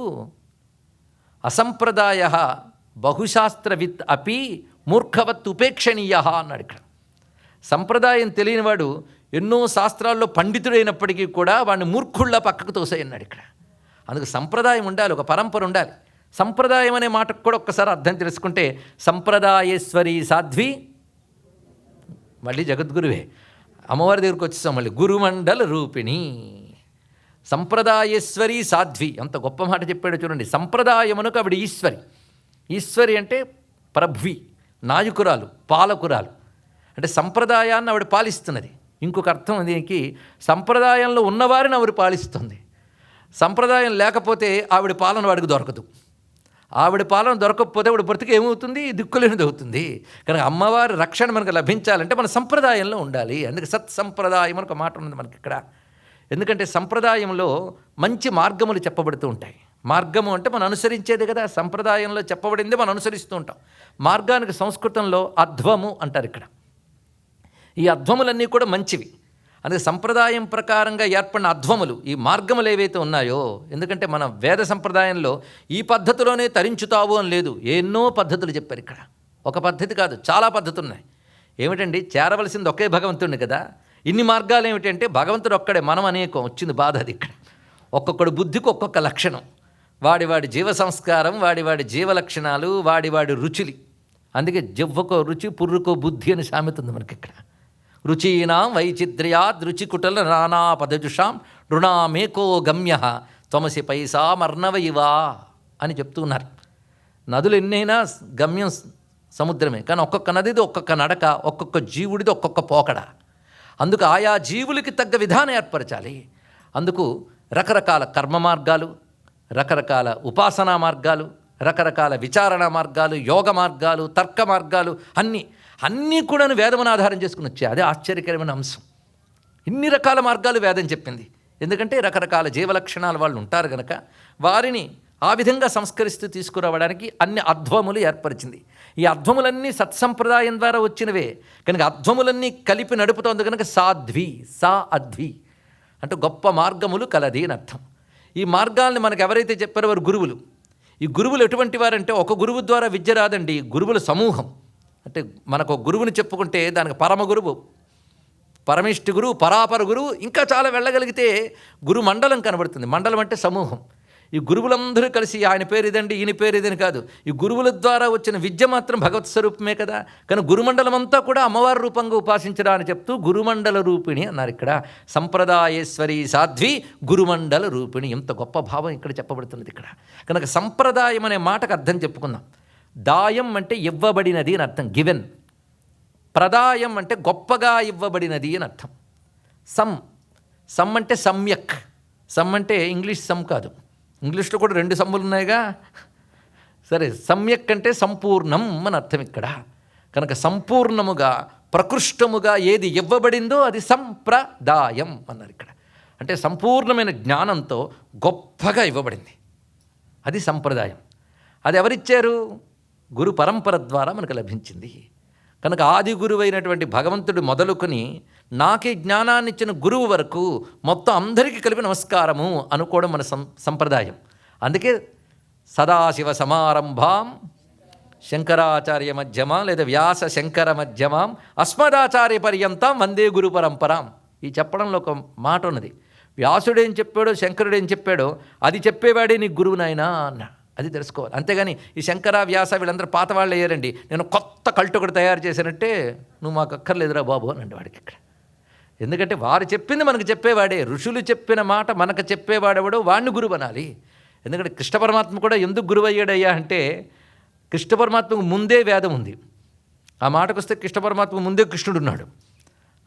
అసంప్రదాయ బహుశాస్త్రవిత్ అపి మూర్ఖవత్ ఉపేక్షణీయ అన్నాడు. ఇక్కడ సంప్రదాయం తెలియనివాడు ఎన్నో శాస్త్రాల్లో పండితుడైనప్పటికీ కూడా వాడిని మూర్ఖుళ్ళ పక్కకు తోసేయన్నాడు ఇక్కడ. అందుకు సంప్రదాయం ఉండాలి, ఒక పరంపర ఉండాలి. సంప్రదాయం అనే మాటకు కూడా ఒక్కసారి అర్థం తెలుసుకుంటే సంప్రదాయేశ్వరి సాధ్వి మళ్ళీ జగద్గురువే. అమ్మవారి దగ్గరికి వచ్చేసాం మళ్ళీ. గురుమండల రూపిణి సంప్రదాయేశ్వరి సాధ్వి. అంత గొప్ప మాట చెప్పాడో చూడండి. సంప్రదాయమునకు ఆవిడ ఈశ్వరి. ఈశ్వరి అంటే ప్రభ్వి, నాయకురాలు, పాలకురాలు. అంటే సంప్రదాయాన్ని ఆవిడ పాలిస్తున్నది. ఇంకొక అర్థం దీనికి, సంప్రదాయంలో ఉన్నవారిని ఆవిడ పాలిస్తుంది. సంప్రదాయం లేకపోతే ఆవిడ పాలన వాడికి దొరకదు. ఆవిడ పాలన దొరకకపోతే ఆవిడ బ్రతికి ఏమవుతుంది? దిక్కులేనిది అవుతుంది. కనుక అమ్మవారి రక్షణ మనకు లభించాలంటే మన సంప్రదాయంలో ఉండాలి. అందుకే సత్సంప్రదాయం అని ఒక మాట ఉన్నది మనకి ఇక్కడ. ఎందుకంటే సంప్రదాయంలో మంచి మార్గములు చెప్పబడుతూ ఉంటాయి. మార్గము అంటే మనం అనుసరించేది కదా. సంప్రదాయంలో చెప్పబడిందే మనం అనుసరిస్తూ ఉంటాం. మార్గానికి సంస్కృతంలో అధ్వము అంటారు ఇక్కడ. ఈ అధ్వములన్నీ కూడా మంచివి. అందుకే సంప్రదాయం ప్రకారంగా ఏర్పడిన అధ్వములు, ఈ మార్గములు ఏవైతే ఉన్నాయో, ఎందుకంటే మన వేద సంప్రదాయంలో ఈ పద్ధతిలోనే తరించుతావు అని లేదు, ఎన్నో పద్ధతులు చెప్పారు ఇక్కడ. ఒక పద్ధతి కాదు, చాలా పద్ధతులు ఉన్నాయి. ఏమిటండి, చేరవలసింది ఒకే భగవంతుడిని కదా. ఇన్ని మార్గాలు ఏమిటంటే భగవంతుడు ఒక్కడే, మనం అనేకం. వచ్చింది బాధ అది ఇక్కడ. ఒక్కొక్కడు బుద్ధికి ఒక్కొక్క లక్షణం, వాడి జీవ సంస్కారం, వాడి జీవ లక్షణాలు, వాడి రుచులు. అందుకే జివ్వకో రుచి పుర్రుకో బుద్ధి అని సామెత ఉంది మనకి ఇక్కడ. రుచీనాం వైచిత్ర్యాద్ రుచికుటల నానా పదజుషాం రుణామేకో గమ్య త్వమసి పైసామర్ణవయివా అని చెప్తూ ఉన్నారు. నదులు ఎన్నైనా గమ్యం సముద్రమే, కానీ ఒక్కొక్క నదిది ఒక్కొక్క నడక, ఒక్కొక్క జీవుడిది ఒక్కొక్క పోకడ. అందుకు ఆయా జీవులకి తగ్గ విధానం ఏర్పరచాలి. అందుకు రకరకాల కర్మ మార్గాలు, రకరకాల ఉపాసనా మార్గాలు, రకరకాల విచారణ మార్గాలు, యోగ మార్గాలు, తర్క మార్గాలు, అన్నీ కూడా వేదమును ఆధారం చేసుకుని వచ్చాయి. అదే ఆశ్చర్యకరమైన అంశం. ఇన్ని రకాల మార్గాలు వేదం చెప్పింది. ఎందుకంటే రకరకాల జీవలక్షణాలు వాళ్ళు ఉంటారు కనుక వారిని ఆ విధంగా సంస్కరిస్తూ తీసుకురావడానికి అన్ని అధ్వములు ఏర్పరిచింది. ఈ అధ్వములన్నీ సత్సంప్రదాయం ద్వారా వచ్చినవే కనుక అధ్వములన్నీ కలిపి నడుపుతోంది కనుక సాధ్వి, సా అధ్వి అంటే గొప్ప మార్గములు కలది అని అర్థం. ఈ మార్గాల్ని మనకు ఎవరైతే చెప్పారో వారు గురువులు. ఈ గురువులు ఎటువంటి వారంటే ఒక గురువు ద్వారా విద్య రాదండి, గురువుల సమూహం. అంటే మనకు ఒక గురువుని చెప్పుకుంటే దానికి పరమ గురువు, పరమిష్టి గురువు, పరాపర గురువు, ఇంకా చాలా వెళ్ళగలిగితే గురు మండలం కనబడుతుంది. మండలం అంటే సమూహం. ఈ గురువులందరూ కలిసి ఆయన పేరు ఇదండి, ఈయన పేరు ఇదని కాదు. ఈ గురువుల ద్వారా వచ్చిన విద్య మాత్రం భగవత్ స్వరూపమే కదా. కానీ గురుమండలం అంతా కూడా అమ్మవారి రూపంగా ఉపాసించడా అని చెప్తూ గురుమండల రూపిణి అన్నారు ఇక్కడ. సంప్రదాయేశ్వరి సాధ్వి గురుమండల రూపిణి. ఎంత గొప్ప భావం ఇక్కడ చెప్పబడుతున్నది ఇక్కడ. కనుక సంప్రదాయం అనే మాటకు అర్థం చెప్పుకుందాం. దాయం అంటే ఇవ్వబడినది అని అర్థం, గివెన్. ప్రదాయం అంటే గొప్పగా ఇవ్వబడినది అని అర్థం. సమ్ అంటే సమ్యక్. సమ్ అంటే ఇంగ్లీష్ సమ్ కాదు, ఇంగ్లీష్లో కూడా 2 సమ్ములు ఉన్నాయిగా. సరే, సమ్యక్ అంటే సంపూర్ణం అని అర్థం ఇక్కడ. కనుక సంపూర్ణముగా ప్రకృష్టముగా ఏది ఇవ్వబడిందో అది సంప్రదాయం అన్నారు ఇక్కడ. అంటే సంపూర్ణమైన జ్ఞానంతో గొప్పగా ఇవ్వబడింది, అది సంప్రదాయం. అది ఎవరిచ్చారు? గురు పరంపర ద్వారా మనకు లభించింది. కనుక ఆది గురువైనటువంటి భగవంతుడు మొదలుకొని నాకే జ్ఞానాన్ని ఇచ్చిన గురువు వరకు మొత్తం అందరికీ కలిపి నమస్కారము అనుకోవడం మన సంప్రదాయం. అందుకే సదాశివ సమారంభాం శంకరాచార్య మధ్యమాం లేదా వ్యాస శంకర మధ్యమాం అస్మదాచార్య పర్యంతం వందే గురు పరంపరాం. ఈ చెప్పడంలో ఒక మాట ఉన్నది. వ్యాసుడేం చెప్పాడో శంకరుడేం చెప్పాడో అది చెప్పేవాడే నీ గురువు నాయనా అన్న. అది తెలుసుకోవాలి. అంతేగాని ఈ శంకర వ్యాస వీళ్ళందరూ పాత వాళ్ళు అయ్యారండి, నేను కొత్త కల్టు ఒకటి తయారు చేశానంటే నువ్వు మాకు అక్కర్లేదురా బాబు అని అంటే వాడికి ఇక్కడ. ఎందుకంటే వారు చెప్పింది మనకు చెప్పేవాడే. ఋషులు చెప్పిన మాట మనకు చెప్పేవాడెవడో వాడిని గురువు అనాలి. ఎందుకంటే కృష్ణ పరమాత్మ కూడా ఎందుకు గురువు అయ్యాడయ్యా అంటే కృష్ణ పరమాత్మకు ముందే వేదం ఉంది. ఆ మాటకు వస్తే కృష్ణ పరమాత్మకు ముందే కృష్ణుడు ఉన్నాడు.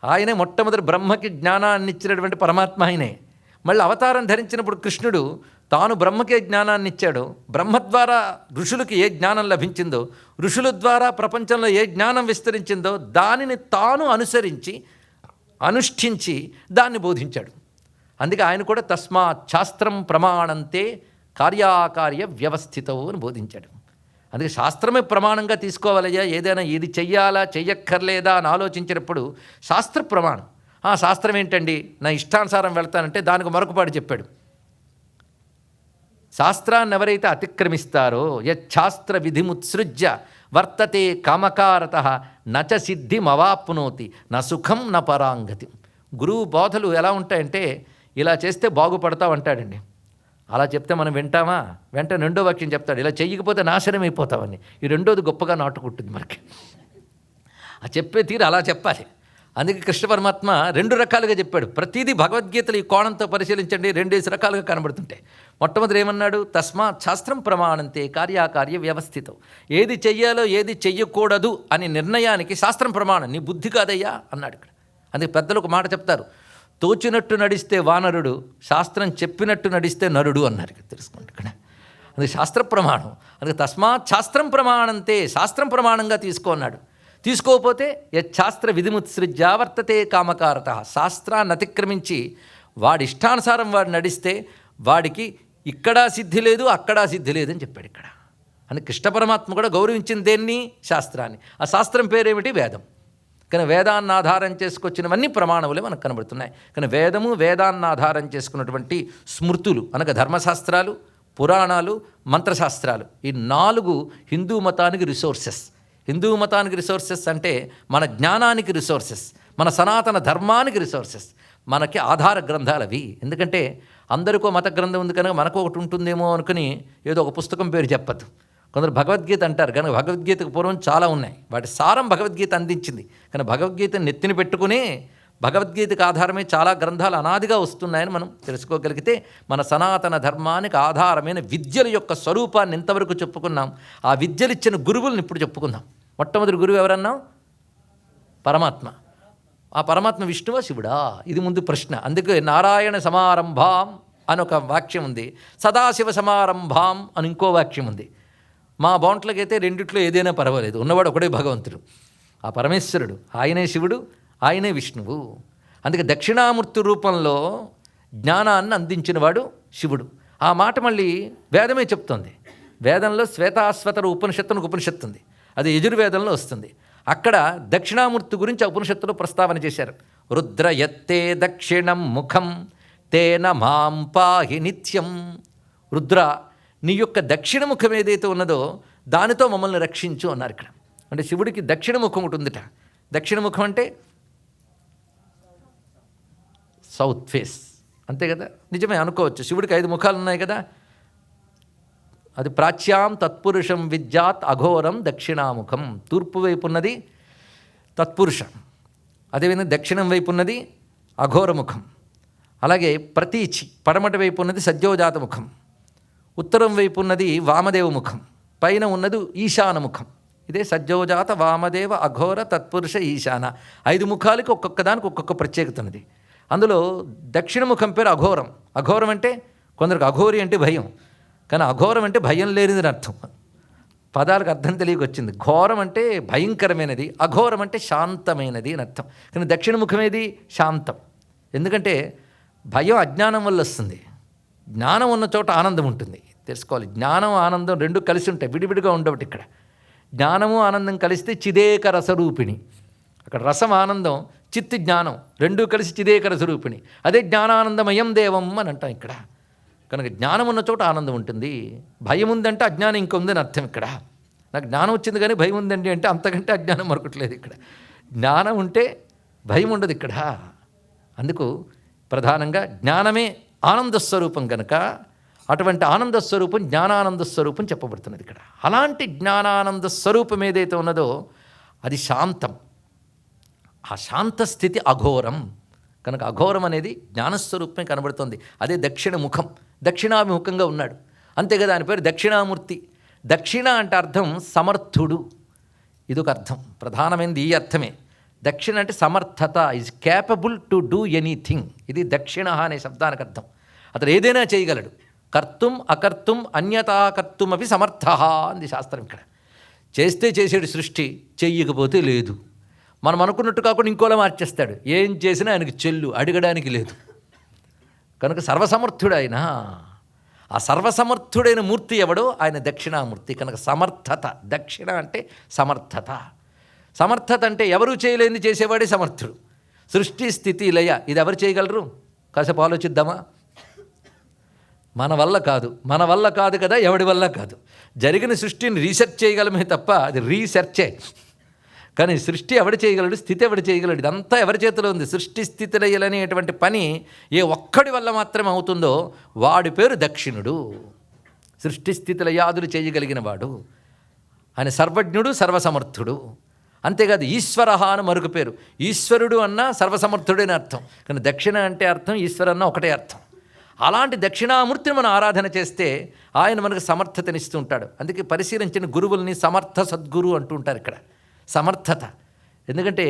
ఆయనే మొట్టమొదటి బ్రహ్మకి జ్ఞానాన్ని ఇచ్చినటువంటి పరమాత్మ ఆయనే. మళ్ళీ అవతారం ధరించినప్పుడు కృష్ణుడు తాను బ్రహ్మకే జ్ఞానాన్ని ఇచ్చాడో, బ్రహ్మ ద్వారా ఋషులకి ఏ జ్ఞానం లభించిందో, ఋషుల ద్వారా ప్రపంచంలో ఏ జ్ఞానం విస్తరించిందో దానిని తాను అనుసరించి అనుష్ఠించి దాన్ని బోధించాడు. అందుకే ఆయన కూడా తస్మాత్ శాస్త్రం ప్రమాణంతే కార్యాకార్య వ్యవస్థితవు అని బోధించాడు. అందుకే శాస్త్రమే ప్రమాణంగా తీసుకోవాలయ్యా. ఏదైనా ఇది చెయ్యాలా చెయ్యక్కర్లేదా అని ఆలోచించినప్పుడు శాస్త్ర ప్రమాణం. ఆ శాస్త్రం ఏంటండి, నా ఇష్టానుసారం వెళ్తానంటే దానికి మరొకపాటు చెప్పాడు. శాస్త్రాన్ని ఎవరైతే అతిక్రమిస్తారో యచ్ఛాస్త్ర విధిముత్సృజ్య వర్తతే కామకారత నచ సిద్ధిమవాప్నోతి న సుఖం న పరాంగతి. గురువు బోధలు ఎలా ఉంటాయంటే ఇలా చేస్తే బాగుపడతావు అంటాడండి. అలా చెప్తే మనం వింటామా? వెంటనే 2వ వాక్యం చెప్తాడు, ఇలా చెయ్యకపోతే నాశనం అయిపోతావని. ఈ 2వది గొప్పగా నాటుకుంటుంది మనకి. ఆ చెప్పే తీరు అలా చెప్పాలి. అందుకే కృష్ణ పరమాత్మ 2 రకాలుగా చెప్పాడు. ప్రతిదీ భగవద్గీతలు ఈ కోణంతో పరిశీలించండి 2 రకాలుగా కనబడుతుంటాయి. మొట్టమొదటి ఏమన్నాడు? తస్మాత్ శాస్త్రం ప్రమాణంతే కార్యాకార్య వ్యవస్థితం. ఏది చెయ్యాలో ఏది చెయ్యకూడదు అని నిర్ణయానికి శాస్త్రం ప్రమాణం, నీ బుద్ధి కాదయ్యా అన్నాడు ఇక్కడ. అందుకే పెద్దలు ఒక మాట చెప్తారు, తోచినట్టు నడిస్తే వానరుడు, శాస్త్రం చెప్పినట్టు నడిస్తే నరుడు అన్నారు. ఇక్కడ తెలుసుకోండి. ఇక్కడ అది శాస్త్ర ప్రమాణం. అందుకే తస్మాత్ శాస్త్రం ప్రమాణంతే, శాస్త్రం ప్రమాణంగా తీసుకో అన్నాడు. తీసుకోకపోతే యచ్ఛాస్త్ర విధిముత్సృజ్య వర్తతే కామకారత. శాస్త్రాన్ని అతిక్రమించి వాడి ఇష్టానుసారం వాడు నడిస్తే వాడికి ఇక్కడా సిద్ధి లేదు అక్కడా సిద్ధి లేదని చెప్పాడు ఇక్కడ. అని కృష్ణ పరమాత్మ కూడా గౌరవించింది దేన్ని? శాస్త్రాన్ని. ఆ శాస్త్రం పేరేమిటి? వేదం. కానీ వేదాన్ని ఆధారం చేసుకొచ్చినవన్నీ ప్రమాణములే మనకు కనబడుతున్నాయి. కానీ వేదము, వేదాన్ని ఆధారం చేసుకున్నటువంటి స్మృతులు అనగా ధర్మశాస్త్రాలు, పురాణాలు, మంత్రశాస్త్రాలు, ఈ 4 హిందూ మతానికి రిసోర్సెస్. హిందూ మతానికి రిసోర్సెస్ అంటే మన జ్ఞానానికి రిసోర్సెస్, మన సనాతన ధర్మానికి రిసోర్సెస్, మనకి ఆధార గ్రంథాలు అవి. ఎందుకంటే అందరికో మత గ్రంథం ఉంది కనుక మనకు ఒకటి ఉంటుందేమో అనుకుని ఏదో ఒక పుస్తకం పేరు చెప్పద్దు. కొందరు భగవద్గీత అంటారు కనుక భగవద్గీతకు పూర్వం చాలా ఉన్నాయి. వాటి సారం భగవద్గీత అందించింది. కానీ భగవద్గీతను నెత్తిన పెట్టుకుని భగవద్గీతకు ఆధారమే చాలా గ్రంథాలు అనాదిగా వస్తున్నాయని మనం తెలుసుకోగలిగితే మన సనాతన ధర్మానికి ఆధారమైన విద్యల యొక్క స్వరూపాన్ని ఎంతవరకు చెప్పుకున్నాం. ఆ విద్యలు ఇచ్చిన గురువులను ఇప్పుడు చెప్పుకుందాం. మొట్టమొదటి గురువు ఎవరన్నాం? పరమాత్మ. ఆ పరమాత్మ విష్ణువా శివుడా? ఇది ముందు ప్రశ్న. అందుకే నారాయణ సమారంభాం అని ఒక వాక్యం ఉంది, సదాశివ సమారంభాం అని ఇంకో వాక్యం ఉంది. మా బాంట్లకైతే రెండిట్లో ఏదైనా పర్వాలేదు, ఉన్నవాడు ఒకడే భగవంతుడు. ఆ పరమేశ్వరుడు ఆయనే శివుడు, ఆయనే విష్ణువు. అందుకే దక్షిణామూర్తి రూపంలో జ్ఞానాన్ని అందించినవాడు శివుడు. ఆ మాట మళ్ళీ వేదమే చెప్తోంది. వేదంలో శ్వేతాశ్వతర ఉపనిషత్తు ఉంది, అది యజుర్వేదంలో వస్తుంది. అక్కడ దక్షిణామూర్తి గురించి ఆ ఉపనిషత్తులో ప్రస్తావన చేశారు. రుద్రయత్తే దక్షిణం ముఖం తేన మాం పాహి నిత్యం. రుద్ర, నీ యొక్క దక్షిణ ముఖం ఏదైతే ఉన్నదో దానితో మమ్మల్ని రక్షించు అన్నారు ఇక్కడ. అంటే శివుడికి దక్షిణ ముఖం ఒకటి ఉందిట. దక్షిణ ముఖం అంటే సౌత్ ఫేస్, అంతే కదా? నిజమే అనుకోవచ్చు. శివుడికి 5 ముఖాలు ఉన్నాయి కదా. అది ప్రాచ్యాం తత్పురుషం విద్యాత్ అఘోరం దక్షిణాముఖం. తూర్పు వైపు ఉన్నది తత్పురుషం, అదేవిధంగా దక్షిణం వైపు ఉన్నది అఘోరముఖం. అలాగే ప్రతీచి పడమటి వైపు ఉన్నది సద్యోజాత ముఖం, ఉత్తరం వైపు ఉన్నది వామదేవ ముఖం, పైన ఉన్నది ఈశానముఖం. ఇదే సద్యోజాత వామదేవ అఘోర తత్పురుష ఈశాన. 5 ముఖాలకి ఒక్కొక్క దానికి ఒక్కొక్క ప్రత్యేకత ఉన్నది. అందులో దక్షిణముఖం పేరు అఘోరం. అఘోరం అంటే కొందరికి అఘోరి అంటే భయం, కానీ అఘోరం అంటే భయం లేనిదని అర్థం. పదాలకు అర్థం తెలియకొచ్చింది. ఘోరం అంటే భయంకరమైనది, అఘోరం అంటే శాంతమైనది అని అర్థం. కానీ దక్షిణముఖం ఏది? శాంతం. ఎందుకంటే భయం అజ్ఞానం వల్ల వస్తుంది, జ్ఞానం ఉన్న చోట ఆనందం ఉంటుంది. తెలుసుకోవాలి, జ్ఞానం ఆనందం 2 కలిసి ఉంటాయి, విడివిడిగా ఉండవటి. ఇక్కడ జ్ఞానము ఆనందం కలిస్తే చిదేక రసరూపిణి. అక్కడ రసం ఆనందం, చిత్తి జ్ఞానం 2 కలిసి చిదేక రసరూపిణి. అదే జ్ఞానానందమయం దేవం అని అంటాం ఇక్కడ. కనుక జ్ఞానం ఉన్న చోట ఆనందం ఉంటుంది. భయం ఉందంటే అజ్ఞానం ఇంకా ఉందని అర్థం. ఇక్కడ నాకు జ్ఞానం వచ్చింది కానీ భయం ఉందండి అంటే అంతకంటే అజ్ఞానం మరొకట్లేదు. ఇక్కడ జ్ఞానం ఉంటే భయం ఉండదు ఇక్కడ. అందుకు ప్రధానంగా జ్ఞానమే ఆనంద స్వరూపం కనుక అటువంటి ఆనంద స్వరూపం జ్ఞానానంద స్వరూపం చెప్పబడుతున్నది ఇక్కడ. అలాంటి జ్ఞానానంద స్వరూపం ఏదైతే ఉన్నదో అది శాంతం. ఆ శాంత స్థితి అఘోరం. కనుక అఘోరం అనేది జ్ఞానస్వరూపమే కనబడుతుంది. అదే దక్షిణ ముఖం, దక్షిణాభిముఖంగా ఉన్నాడు. అంతే కదా, ఆయన పేరు దక్షిణామూర్తి. దక్షిణ అంటే అర్థం సమర్థుడు. ఇదొక అర్థం, ప్రధానమైనది ఈ అర్థమే. దక్షిణ అంటే సమర్థత, is capable to do anything. ఇది దక్షిణ అనే శబ్దానికి అర్థం. అతను ఏదైనా చేయగలడు. కర్తుం అకర్తుం అన్యతాకర్తుమపి సమర్థ అంది శాస్త్రం. ఇక్కడ చేస్తే చేసేడు సృష్టి, చెయ్యకపోతే లేదు. మనం అనుకున్నట్టు కాకుండా ఇంకోలా మార్చేస్తాడు. ఏం చేసినా ఆయనకు చెల్లు, అడగడానికి లేదు. కనుక సర్వసమర్థుడు ఆయన. ఆ సర్వసమర్థుడైన మూర్తి ఎవడో ఆయన దక్షిణామూర్తి. కనుక సమర్థత, దక్షిణ అంటే సమర్థత. సమర్థత అంటే ఎవరు చేయలేని చేసేవాడే సమర్థుడు. సృష్టి స్థితి లయ ఇది ఎవరు చేయగలరు? కాసేపు ఆలోచిద్దామా? మన వల్ల కాదు. మన వల్ల కాదు కదా, ఎవడి వల్ల కాదు. జరిగిన సృష్టిని రీసెర్చ్ చేయగలమే తప్ప అది రీసెర్చే. కానీ సృష్టి ఎవడు చేయగలడు, స్థితి ఎవడు చేయగలడు, ఇదంతా ఎవరి చేతిలో ఉంది. సృష్టి స్థితి లయలనేటువంటి పని ఏ ఒక్కడి వల్ల మాత్రమే అవుతుందో వాడి పేరు దక్షిణుడు. సృష్టి స్థితి లయాదులు చేయగలిగిన వాడు ఆయన సర్వజ్ఞుడు, సర్వసమర్థుడు. అంతేకాదు ఈశ్వర అని మరొక పేరు. ఈశ్వరుడు అన్న సర్వసమర్థుడని అర్థం, కానీ దక్షిణ అంటే అర్థం ఈశ్వర అన్న ఒకటే అర్థం. అలాంటి దక్షిణామూర్తిని మనం ఆరాధన చేస్తే ఆయన మనకు సమర్థతనిస్తూ ఉంటాడు. అందుకే పరిశీలించిన గురువుల్ని సమర్థ సద్గురు అంటూ ఉంటారు. ఇక్కడ సమర్థత, ఎందుకంటే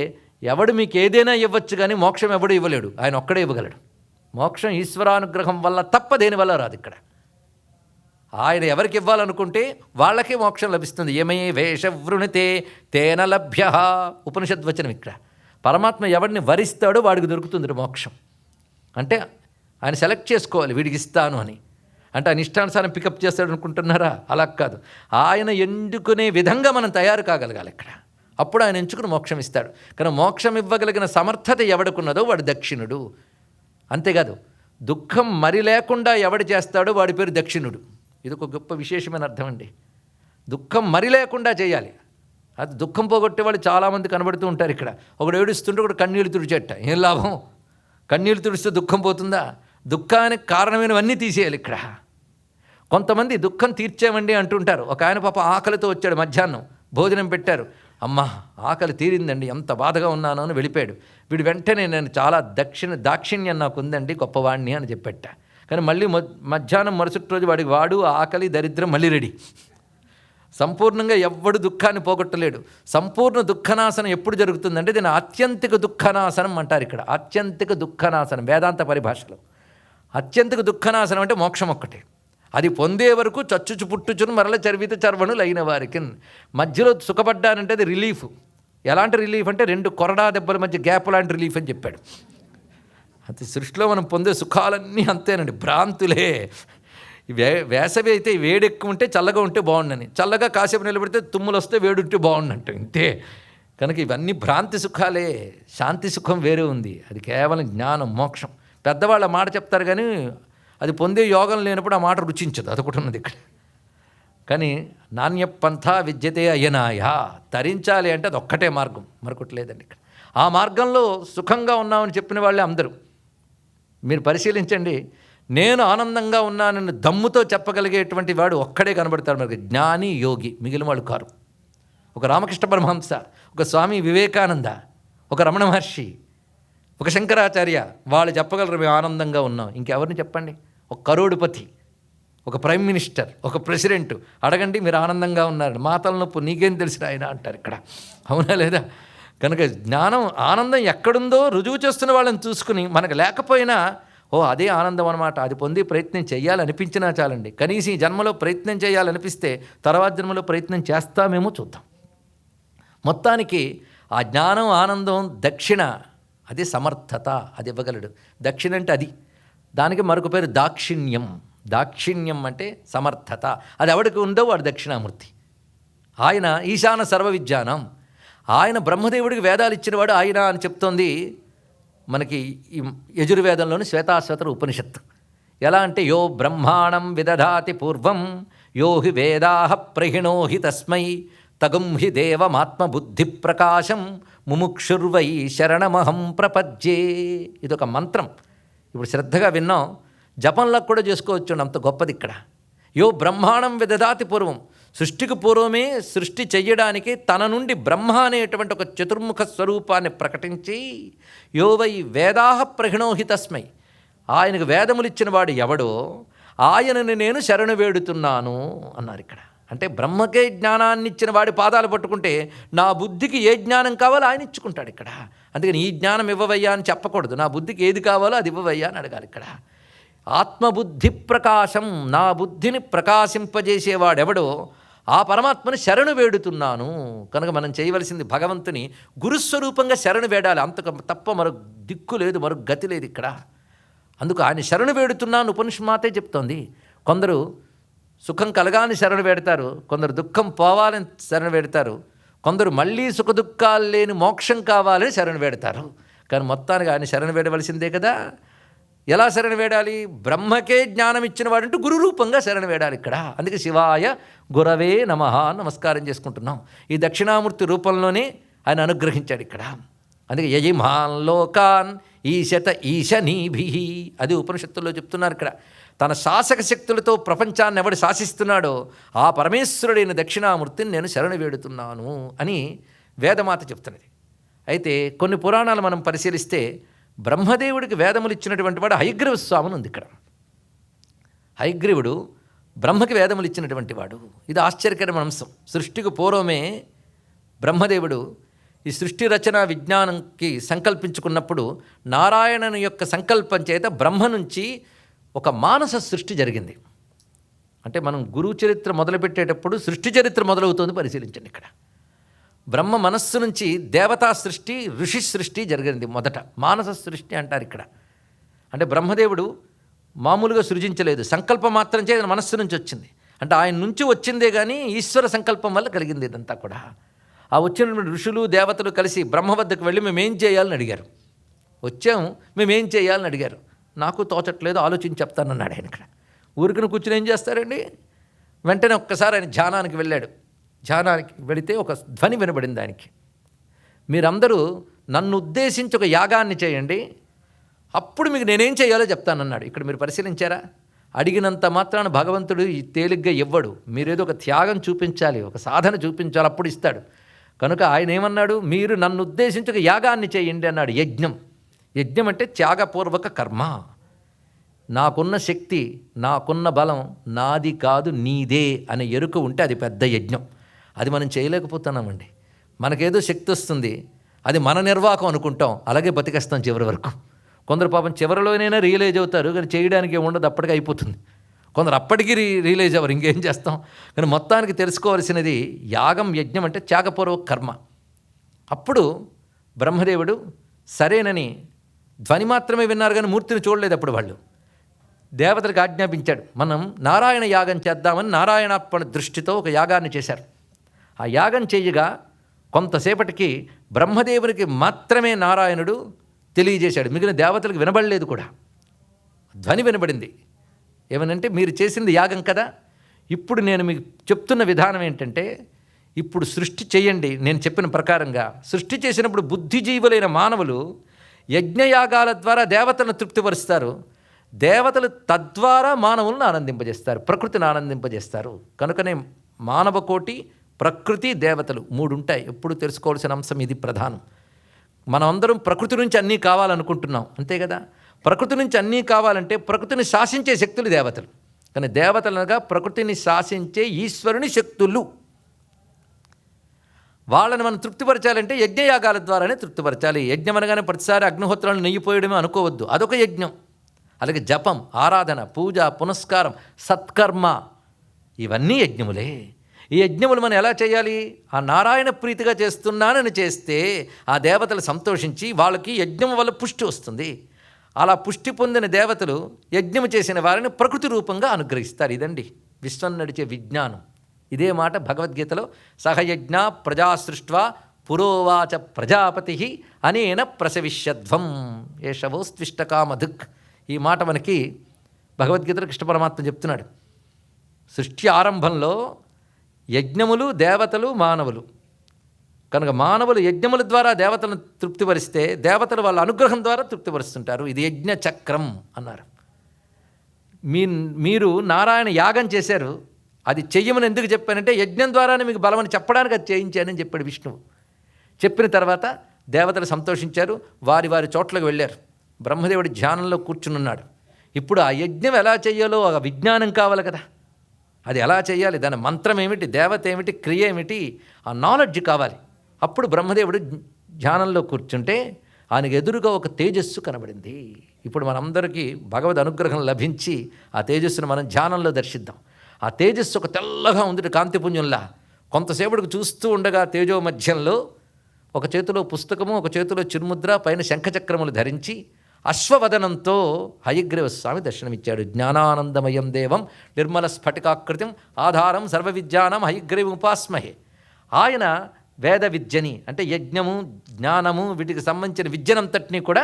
ఎవడు మీకు ఏదైనా ఇవ్వచ్చు, కానీ మోక్షం ఎవడు ఇవ్వలేడు, ఆయన ఒక్కడే ఇవ్వగలడు. మోక్షం ఈశ్వరానుగ్రహం వల్ల తప్ప దేనివల్ల రాదు. ఇక్కడ ఆయన ఎవరికి ఇవ్వాలనుకుంటే వాళ్ళకే మోక్షం లభిస్తుంది. ఏమై వేషవృణితే తేన లభ్య, ఉపనిషద్వచనం. ఇక్కడ పరమాత్మ ఎవరిని వరిస్తాడో వాడికి దొరుకుతుంది మోక్షం. అంటే ఆయన సెలెక్ట్ చేసుకోవాలి, వీడికి ఇస్తాను అని. అంటే ఆయన ఇష్టానుసారం పికప్ చేస్తాడు అనుకుంటున్నారా? అలా కాదు, ఆయన ఎంచుకునే విధంగా మనం తయారు కాగలగాలి ఇక్కడ. అప్పుడు ఆయన ఎంచుకుని మోక్షం ఇస్తాడు. కానీ మోక్షం ఇవ్వగలిగిన సమర్థత ఎవడుకున్నదో వాడు దక్షిణుడు. అంతేకాదు, దుఃఖం మరి లేకుండా ఎవడు చేస్తాడో వాడి పేరు దక్షిణుడు. ఇది ఒక గొప్ప విశేషమైన అర్థం అండి. దుఃఖం మరి లేకుండా చేయాలి. అది దుఃఖం పోగొట్టే వాళ్ళు చాలామంది కనబడుతూ ఉంటారు. ఇక్కడ ఒకడు ఏడుస్తుంటే ఒకడు కన్నీళ్ళు తుడిచేట, ఏం లాభం? కన్నీళ్ళు తుడిస్తే దుఃఖం పోతుందా? దుఃఖానికి కారణమైనవన్నీ తీసేయాలి ఇక్కడ. కొంతమంది దుఃఖం తీర్చేమండి అంటుంటారు. ఒక ఆయన పాప ఆకలితో వచ్చాడు, మధ్యాహ్నం భోజనం పెట్టారు. అమ్మా ఆకలి తీరిందండి, ఎంత బాధగా ఉన్నాను అని వెళ్ళిపోయాడు. వీడు వెంటనే నేను చాలా దాక్షిణ్యం నాకు ఉందండి, గొప్పవాడిని అని చెప్పేట. కానీ మళ్ళీ మధ్యాహ్నం మరుసటి రోజు వాడు ఆకలి దరిద్రం మళ్ళీ రెడీ. సంపూర్ణంగా ఎవ్వడు దుఃఖాన్ని పోగొట్టలేడు. సంపూర్ణ దుఃఖనాశనం ఎప్పుడు జరుగుతుందంటే దీన్ని ఆత్యంతిక దుఃఖనాశనం అంటారు. ఇక్కడ ఆత్యంతిక దుఃఖనాశనం వేదాంత పరిభాషలో. అత్యంతిక దుఃఖనాశనం అంటే మోక్షం ఒక్కటే. అది పొందే వరకు చచ్చుచు పుట్టుచును మరల చర్విత చర్వణులు అయిన వారికి. మధ్యలో సుఖపడ్డానంటే అది రిలీఫ్. ఎలాంటి రిలీఫ్ అంటే 2 కొరడా దెబ్బల మధ్య గ్యాప్ లాంటి రిలీఫ్ అని చెప్పాడు. అది సృష్టిలో మనం పొందే సుఖాలన్నీ అంతేనండి, భ్రాంతులే. వేసవి అయితే వేడి ఎక్కువ ఉంటే చల్లగా ఉంటే బాగుండని, చల్లగా కాసేపు నిలబడితే తుమ్ములు వస్తే వేడుంటే బాగుండంట, ఇంతే. కనుక ఇవన్నీ భ్రాంతి సుఖాలే. శాంతి సుఖం వేరే ఉంది, అది కేవలం జ్ఞానం, మోక్షం. పెద్దవాళ్ళ మాట చెప్తారు కానీ అది పొందే యోగం లేనప్పుడు ఆ మాట రుచించదు, అదొకటి ఉన్నది ఇక్కడ. కానీ నాణ్యపంథ విద్యతే అయనాయ, తరించాలి అంటే అది ఒక్కటే మార్గం, మరొకటి లేదండి ఇక్కడ. ఆ మార్గంలో సుఖంగా ఉన్నామని చెప్పిన వాళ్ళే అందరూ. మీరు పరిశీలించండి, నేను ఆనందంగా ఉన్నానని దమ్ముతో చెప్పగలిగేటువంటి వాడు ఒక్కడే కనబడతాడు మనకి, జ్ఞాని యోగి. మిగిలిన వాళ్ళు కారు. ఒక రామకృష్ణ పరమహంస, ఒక స్వామి వివేకానంద, ఒక రమణ మహర్షి, ఒక శంకరాచార్య, వాళ్ళు చెప్పగలరు మేము ఆనందంగా ఉన్నాం. ఇంకెవరిని చెప్పండి? ఒక కరోడుపతి, ఒక ప్రైమ్ మినిస్టర్, ఒక ప్రెసిడెంట్ అడగండి మీరు ఆనందంగా ఉన్నారు, మా తలనొప్పు నీకేం తెలిసిన ఆయన అంటారు ఇక్కడ. అవునా లేదా? కనుక జ్ఞానం ఆనందం ఎక్కడుందో రుజువు చేస్తున్న వాళ్ళని చూసుకుని మనకు లేకపోయినా అదే ఆనందం అనమాట, అది పొంది ప్రయత్నం చేయాలనిపించినా చాలండి. కనీసం ఈ జన్మలో ప్రయత్నం చేయాలనిపిస్తే తర్వాత జన్మలో ప్రయత్నం చేస్తామేమో చూద్దాం. మొత్తానికి ఆ జ్ఞానం ఆనందం దక్షిణ, అది సమర్థత, అది ఇవ్వగలడు. దక్షిణ అంటే అది. దానికి మరొక పేరు దాక్షిణ్యం. దాక్షిణ్యం అంటే సమర్థత. అది ఎవడికి ఉందో వాడు దక్షిణామూర్తి. ఆయన ఈశాన సర్వ విద్యానం. ఆయన బ్రహ్మదేవుడికి వేదాలు ఇచ్చినవాడు ఆయన అని చెప్తోంది మనకి ఈ యజుర్వేదంలోని శ్వేతాశ్వతర ఉపనిషత్తు. ఎలా అంటే యో బ్రహ్మాణం విదధాతి పూర్వం యో హి వేదాః ప్రహిణోహి తస్మై తగుం హి దేవమాత్మబుద్ధి ప్రకాశం ముముక్షుర్వై శరణమహం ప్రపద్యే. ఇదొక మంత్రం. ఇప్పుడు శ్రద్ధగా విన్నాం, జపంలో కూడా చేసుకోవచ్చు, అంత గొప్పది ఇక్కడ. యో బ్రహ్మాణం విదధాతి పూర్వం, సృష్టికి పూర్వమే సృష్టి చెయ్యడానికి తన నుండి బ్రహ్మ అనేటువంటి ఒక చతుర్ముఖ స్వరూపాన్ని ప్రకటించి యో వై వేదాః ప్రహిణోహి తస్మై, ఆయనకు వేదములిచ్చిన వాడు ఎవడో ఆయనని నేను శరణు వేడుతున్నాను అన్నారు ఇక్కడ. అంటే బ్రహ్మకే జ్ఞానాన్ని ఇచ్చిన వాడి పాదాలు పట్టుకుంటే నా బుద్ధికి ఏ జ్ఞానం కావాలో ఆయన ఇచ్చుకుంటాడు ఇక్కడ. అందుకని ఈ జ్ఞానం ఇవ్వవయ్యా అని చెప్పకూడదు, నా బుద్ధికి ఏది కావాలో అది ఇవ్వవయ్యా అని అడగాలి ఇక్కడ. ఆత్మబుద్ధి ప్రకాశం, నా బుద్ధిని ప్రకాశింపజేసేవాడెవడో ఆ పరమాత్మని శరణు వేడుతున్నాను. కనుక మనం చేయవలసింది భగవంతుని గురుస్వరూపంగా శరణు వేడాలి, అంతకు తప్ప మరొక దిక్కు లేదు, మరొక గతి లేదు ఇక్కడ. అందుకు ఆయన శరణు వేడుతున్నాను ఉపనిషత్తే చెప్తోంది. కొందరు సుఖం కలగాలని శరణు వేడతారు, కొందరు దుఃఖం పోవాలని శరణు వేడతారు, కొందరు మళ్ళీ సుఖ దుఃఖాలు లేని మోక్షం కావాలని శరణు వేడతారు. కానీ మొత్తానికి ఆయన శరణు వేడవలసిందే కదా. ఎలా శరణు వేడాలి? బ్రహ్మకే జ్ఞానం ఇచ్చిన వాడంటూ గురు రూపంగా శరణు వేడాలి ఇక్కడ. అందుకే శివాయ గురవే నమః నమస్కారం చేసుకుంటున్నాం. ఈ దక్షిణామూర్తి రూపంలోనే ఆయన అనుగ్రహించాడు ఇక్కడ. అందుకే యజిమాన్ లోకాన్ ఈశత ఈశనీభి, అది ఉపనిషత్తుల్లో చెప్తున్నారు ఇక్కడ. తన శాసక శక్తులతో ప్రపంచాన్ని ఎవడు శాసిస్తున్నాడో ఆ పరమేశ్వరుడైన దక్షిణామూర్తిని నేను శరణు వేడుతున్నాను అని వేదమాత చెప్తున్నది. అయితే కొన్ని పురాణాలు మనం పరిశీలిస్తే బ్రహ్మదేవుడికి వేదములు ఇచ్చినటువంటి వాడు హయగ్రీవ స్వామిని ఉంది ఇక్కడ. హయగ్రీవుడు బ్రహ్మకి వేదములు ఇచ్చినటువంటి వాడు. ఇది ఆశ్చర్యకరమైన అంశం. సృష్టికి పూర్వమే బ్రహ్మదేవుడు ఈ సృష్టి రచన విజ్ఞానంకి సంకల్పించుకున్నప్పుడు నారాయణుని యొక్క సంకల్పం చేత బ్రహ్మ నుంచి ఒక మానస సృష్టి జరిగింది. అంటే మనం గురువు చరిత్ర మొదలుపెట్టేటప్పుడు సృష్టి చరిత్ర మొదలవుతుంది. పరిశీలించండి. ఇక్కడ బ్రహ్మ మనస్సు నుంచి దేవతా సృష్టి, ఋషి సృష్టి జరిగింది. మొదట మానస సృష్టి అంటారు ఇక్కడ. అంటే బ్రహ్మదేవుడు మామూలుగా సృజించలేదు, సంకల్పం మాత్రం చేత మనస్సు నుంచి వచ్చింది. అంటే ఆయన నుంచి వచ్చిందే కానీ ఈశ్వర సంకల్పం వల్ల కలిగింది ఇదంతా కూడా. ఆ వచ్చినటువంటి ఋషులు దేవతలు కలిసి బ్రహ్మ వద్దకు వెళ్ళి మేమేం చేయాలని అడిగారు. వచ్చాము, మేమేం చేయాలని అడిగారు. నాకు తోచట్లేదు, ఆలోచించి చెప్తానన్నాడు ఆయన. ఇక్కడ ఊరికను కూర్చుని ఏం చేస్తారండి? వెంటనే ఒక్కసారి ఆయన ధ్యానానికి వెళ్ళాడు. ధ్యానానికి వెళితే ఒక ధ్వని వినబడింది ఆయనకి. మీరందరూ నన్ను ఉద్దేశించి ఒక యాగాన్ని చేయండి, అప్పుడు మీకు నేనేం చేయాలో చెప్తానన్నాడు. ఇక్కడ మీరు పరిశీలించారా? అడిగినంత మాత్రాన భగవంతుడు ఈ తేలిగ్గా ఇవ్వడు. మీరేదో ఒక త్యాగం చూపించాలి, ఒక సాధన చూపించాలి, అప్పుడు ఇస్తాడు. కనుక ఆయన ఏమన్నాడు? మీరు నన్ను ఉద్దేశించి ఒక యాగాన్ని చేయండి అన్నాడు. యజ్ఞం. యజ్ఞం అంటే త్యాగపూర్వక కర్మ. నాకున్న శక్తి, నాకున్న బలం నాది కాదు నీదే అనే ఎరుక ఉంటే అది పెద్ద యజ్ఞం. అది మనం చేయలేకపోతున్నామండి. మనకేదో శక్తి వస్తుంది, అది మన నిర్వాహకం అనుకుంటాం, అలాగే బతికేస్తాం చివరి వరకు. కొందరు పాపం చివరిలోనైనా రియలైజ్ అవుతారు, కానీ చేయడానికి ఏముండదు, అప్పటికి అయిపోతుంది. కొందరు అప్పటికీ రియలైజ్ అవ్వరు, ఇంకేం చేస్తాం. కానీ మొత్తానికి తెలుసుకోవాల్సినది యాగం, యజ్ఞం అంటే త్యాగపూర్వక కర్మ. అప్పుడు బ్రహ్మదేవుడు సరేనని ధ్వని మాత్రమే విన్నారు, కానీ మూర్తిని చూడలేదు. అప్పుడు వాళ్ళు దేవతలకు ఆజ్ఞాపించాడు, మనం నారాయణ యాగం చేద్దామని నారాయణార్పణ దృష్టితో ఒక యాగాన్ని చేశారు. ఆ యాగం చేయగా కొంతసేపటికి బ్రహ్మదేవునికి మాత్రమే నారాయణుడు తెలియజేశాడు, మిగిలిన దేవతలకు వినబడలేదు కూడా. ధ్వని వినబడింది. ఏమనంటే, మీరు చేసింది యాగం కదా, ఇప్పుడు నేను మీకు చెప్తున్న విధానం ఏంటంటే, ఇప్పుడు సృష్టి చేయండి నేను చెప్పిన ప్రకారంగా. సృష్టి చేసినప్పుడు బుద్ధిజీవులైన మానవులు యజ్ఞయాగాల ద్వారా దేవతలను తృప్తిపరుస్తారు. దేవతలు తద్వారా మానవులను ఆనందింపజేస్తారు, ప్రకృతిని ఆనందింపజేస్తారు. కనుకనే మానవ కోటి, ప్రకృతి, దేవతలు మూడు ఉంటాయి. ఎప్పుడు తెలుసుకోవాల్సిన అంశం ఇది ప్రధానం. మనం అందరం ప్రకృతి నుంచి అన్నీ కావాలనుకుంటున్నాం, అంతే కదా. ప్రకృతి నుంచి అన్నీ కావాలంటే ప్రకృతిని శాసించే శక్తులు దేవతలు. కానీ దేవతలనగా ప్రకృతిని శాసించే ఈశ్వరుని శక్తులు. వాళ్ళని మనం తృప్తిపరచాలంటే యజ్ఞయాగాల ద్వారానే తృప్తిపరచాలి. యజ్ఞం అనగానే ప్రతిసారి అగ్నిహోత్రాలను నెయ్యిపోయడమే అనుకోవద్దు, అదొక యజ్ఞం. అలాగే జపం, ఆరాధన, పూజ, పునస్కారం, సత్కర్మ, ఇవన్నీ యజ్ఞములే. ఈ యజ్ఞములు మనం ఎలా చేయాలి? ఆ నారాయణ ప్రీతిగా చేస్తున్నానని చేస్తే ఆ దేవతలు సంతోషించి వాళ్ళకి యజ్ఞం వల్ల పుష్టి వస్తుంది. అలా పుష్టి పొందిన దేవతలు యజ్ఞము చేసిన వారిని ప్రకృతి రూపంగా అనుగ్రహిస్తారు. ఇదండి విశ్వం నడిచే విజ్ఞానం. ఇదే మాట భగవద్గీతలో సహయజ్ఞ ప్రజా సృష్ట్వా పురోవాచ ప్రజాపతి అనేన ప్రసవిష్యధ్వం ఏషవోస్త్విష్టకామధుక్. ఈ మాట మనకి భగవద్గీతలో కృష్ణ పరమాత్మ చెప్తున్నాడు. సృష్టి ఆరంభంలో యజ్ఞములు, దేవతలు, మానవులు. కనుక మానవులు యజ్ఞముల ద్వారా దేవతలను తృప్తిపరిస్తే దేవతలు వాళ్ళ అనుగ్రహం ద్వారా తృప్తిపరుస్తుంటారు. ఇది యజ్ఞ చక్రం అన్నారు. మీరు నారాయణ యాగం చేశారు, అది చెయ్యమని ఎందుకు చెప్పానంటే యజ్ఞం ద్వారానే మీకు బలమని చెప్పడానికి అది చేయించానని చెప్పాడు విష్ణువు. చెప్పిన తర్వాత దేవతలు సంతోషించారు, వారి వారి చోట్లకు వెళ్ళారు. బ్రహ్మదేవుడి ధ్యానంలో కూర్చునున్నాడు. ఇప్పుడు ఆ యజ్ఞం ఎలా చేయాలో ఆ విజ్ఞానం కావాలి కదా. అది ఎలా చేయాలి, దాని మంత్రం ఏమిటి, దేవత ఏమిటి, క్రియ ఏమిటి, ఆ నాలెడ్జ్ కావాలి. అప్పుడు బ్రహ్మదేవుడు ధ్యానంలో కూర్చుంటే ఆయనకు ఎదురుగా ఒక తేజస్సు కనబడింది. ఇప్పుడు మనందరికీ భగవద్ అనుగ్రహం లభించి ఆ తేజస్సును మనం ధ్యానంలో దర్శిద్దాం. ఆ తేజస్సు ఒక తెల్లగా ఉంది, కాంతిపుంజంలా. కొంతసేపటికి చూస్తూ ఉండగా తేజో మధ్యంలో ఒక చేతిలో పుస్తకము, ఒక చేతిలో చిరుముద్ర, పైన శంఖచక్రములు ధరించి అశ్వవదనంతో హయగ్రీవ స్వామి దర్శనమిచ్చాడు. జ్ఞానానందమయం దేవం నిర్మల స్ఫటికాకృతిం ఆధారం సర్వ విద్యానం హయగ్రీవ ఉపాస్మహే. ఆయన వేద విద్యని అంటే యజ్ఞము, జ్ఞానము, వీటికి సంబంధించిన విద్యనంతటినీ కూడా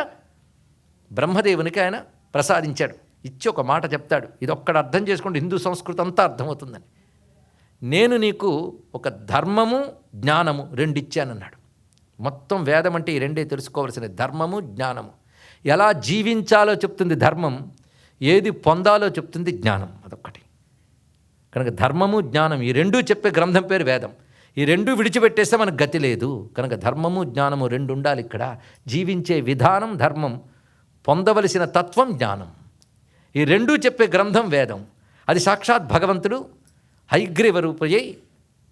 బ్రహ్మదేవునికి ఆయన ప్రసాదించాడు. ఇచ్చి ఒక మాట చెప్తాడు, ఇది ఒక్కడ అర్థం చేసుకుంటే హిందూ సంస్కృతి అంతా అర్థమవుతుందని. నేను నీకు ఒక ధర్మము, జ్ఞానము రెండు ఇచ్చానన్నాడు. మొత్తం వేదం అంటే ఈ రెండే తెలుసుకోవాల్సిన, ధర్మము, జ్ఞానము. ఎలా జీవించాలో చెప్తుంది ధర్మం, ఏది పొందాలో చెప్తుంది జ్ఞానం. అదొక్కటి. కనుక ధర్మము, జ్ఞానం ఈ రెండూ చెప్పే గ్రంథం పేరు వేదం. ఈ రెండు విడిచిపెట్టేస్తే మనకు గతి లేదు. కనుక ధర్మము జ్ఞానము రెండు ఉండాలి. ఇక్కడ జీవించే విధానం ధర్మం, పొందవలసిన తత్వం జ్ఞానం. ఈ రెండూ చెప్పే గ్రంథం వేదం. అది సాక్షాత్ భగవంతుడు హయగ్రీవ రూపయ్యి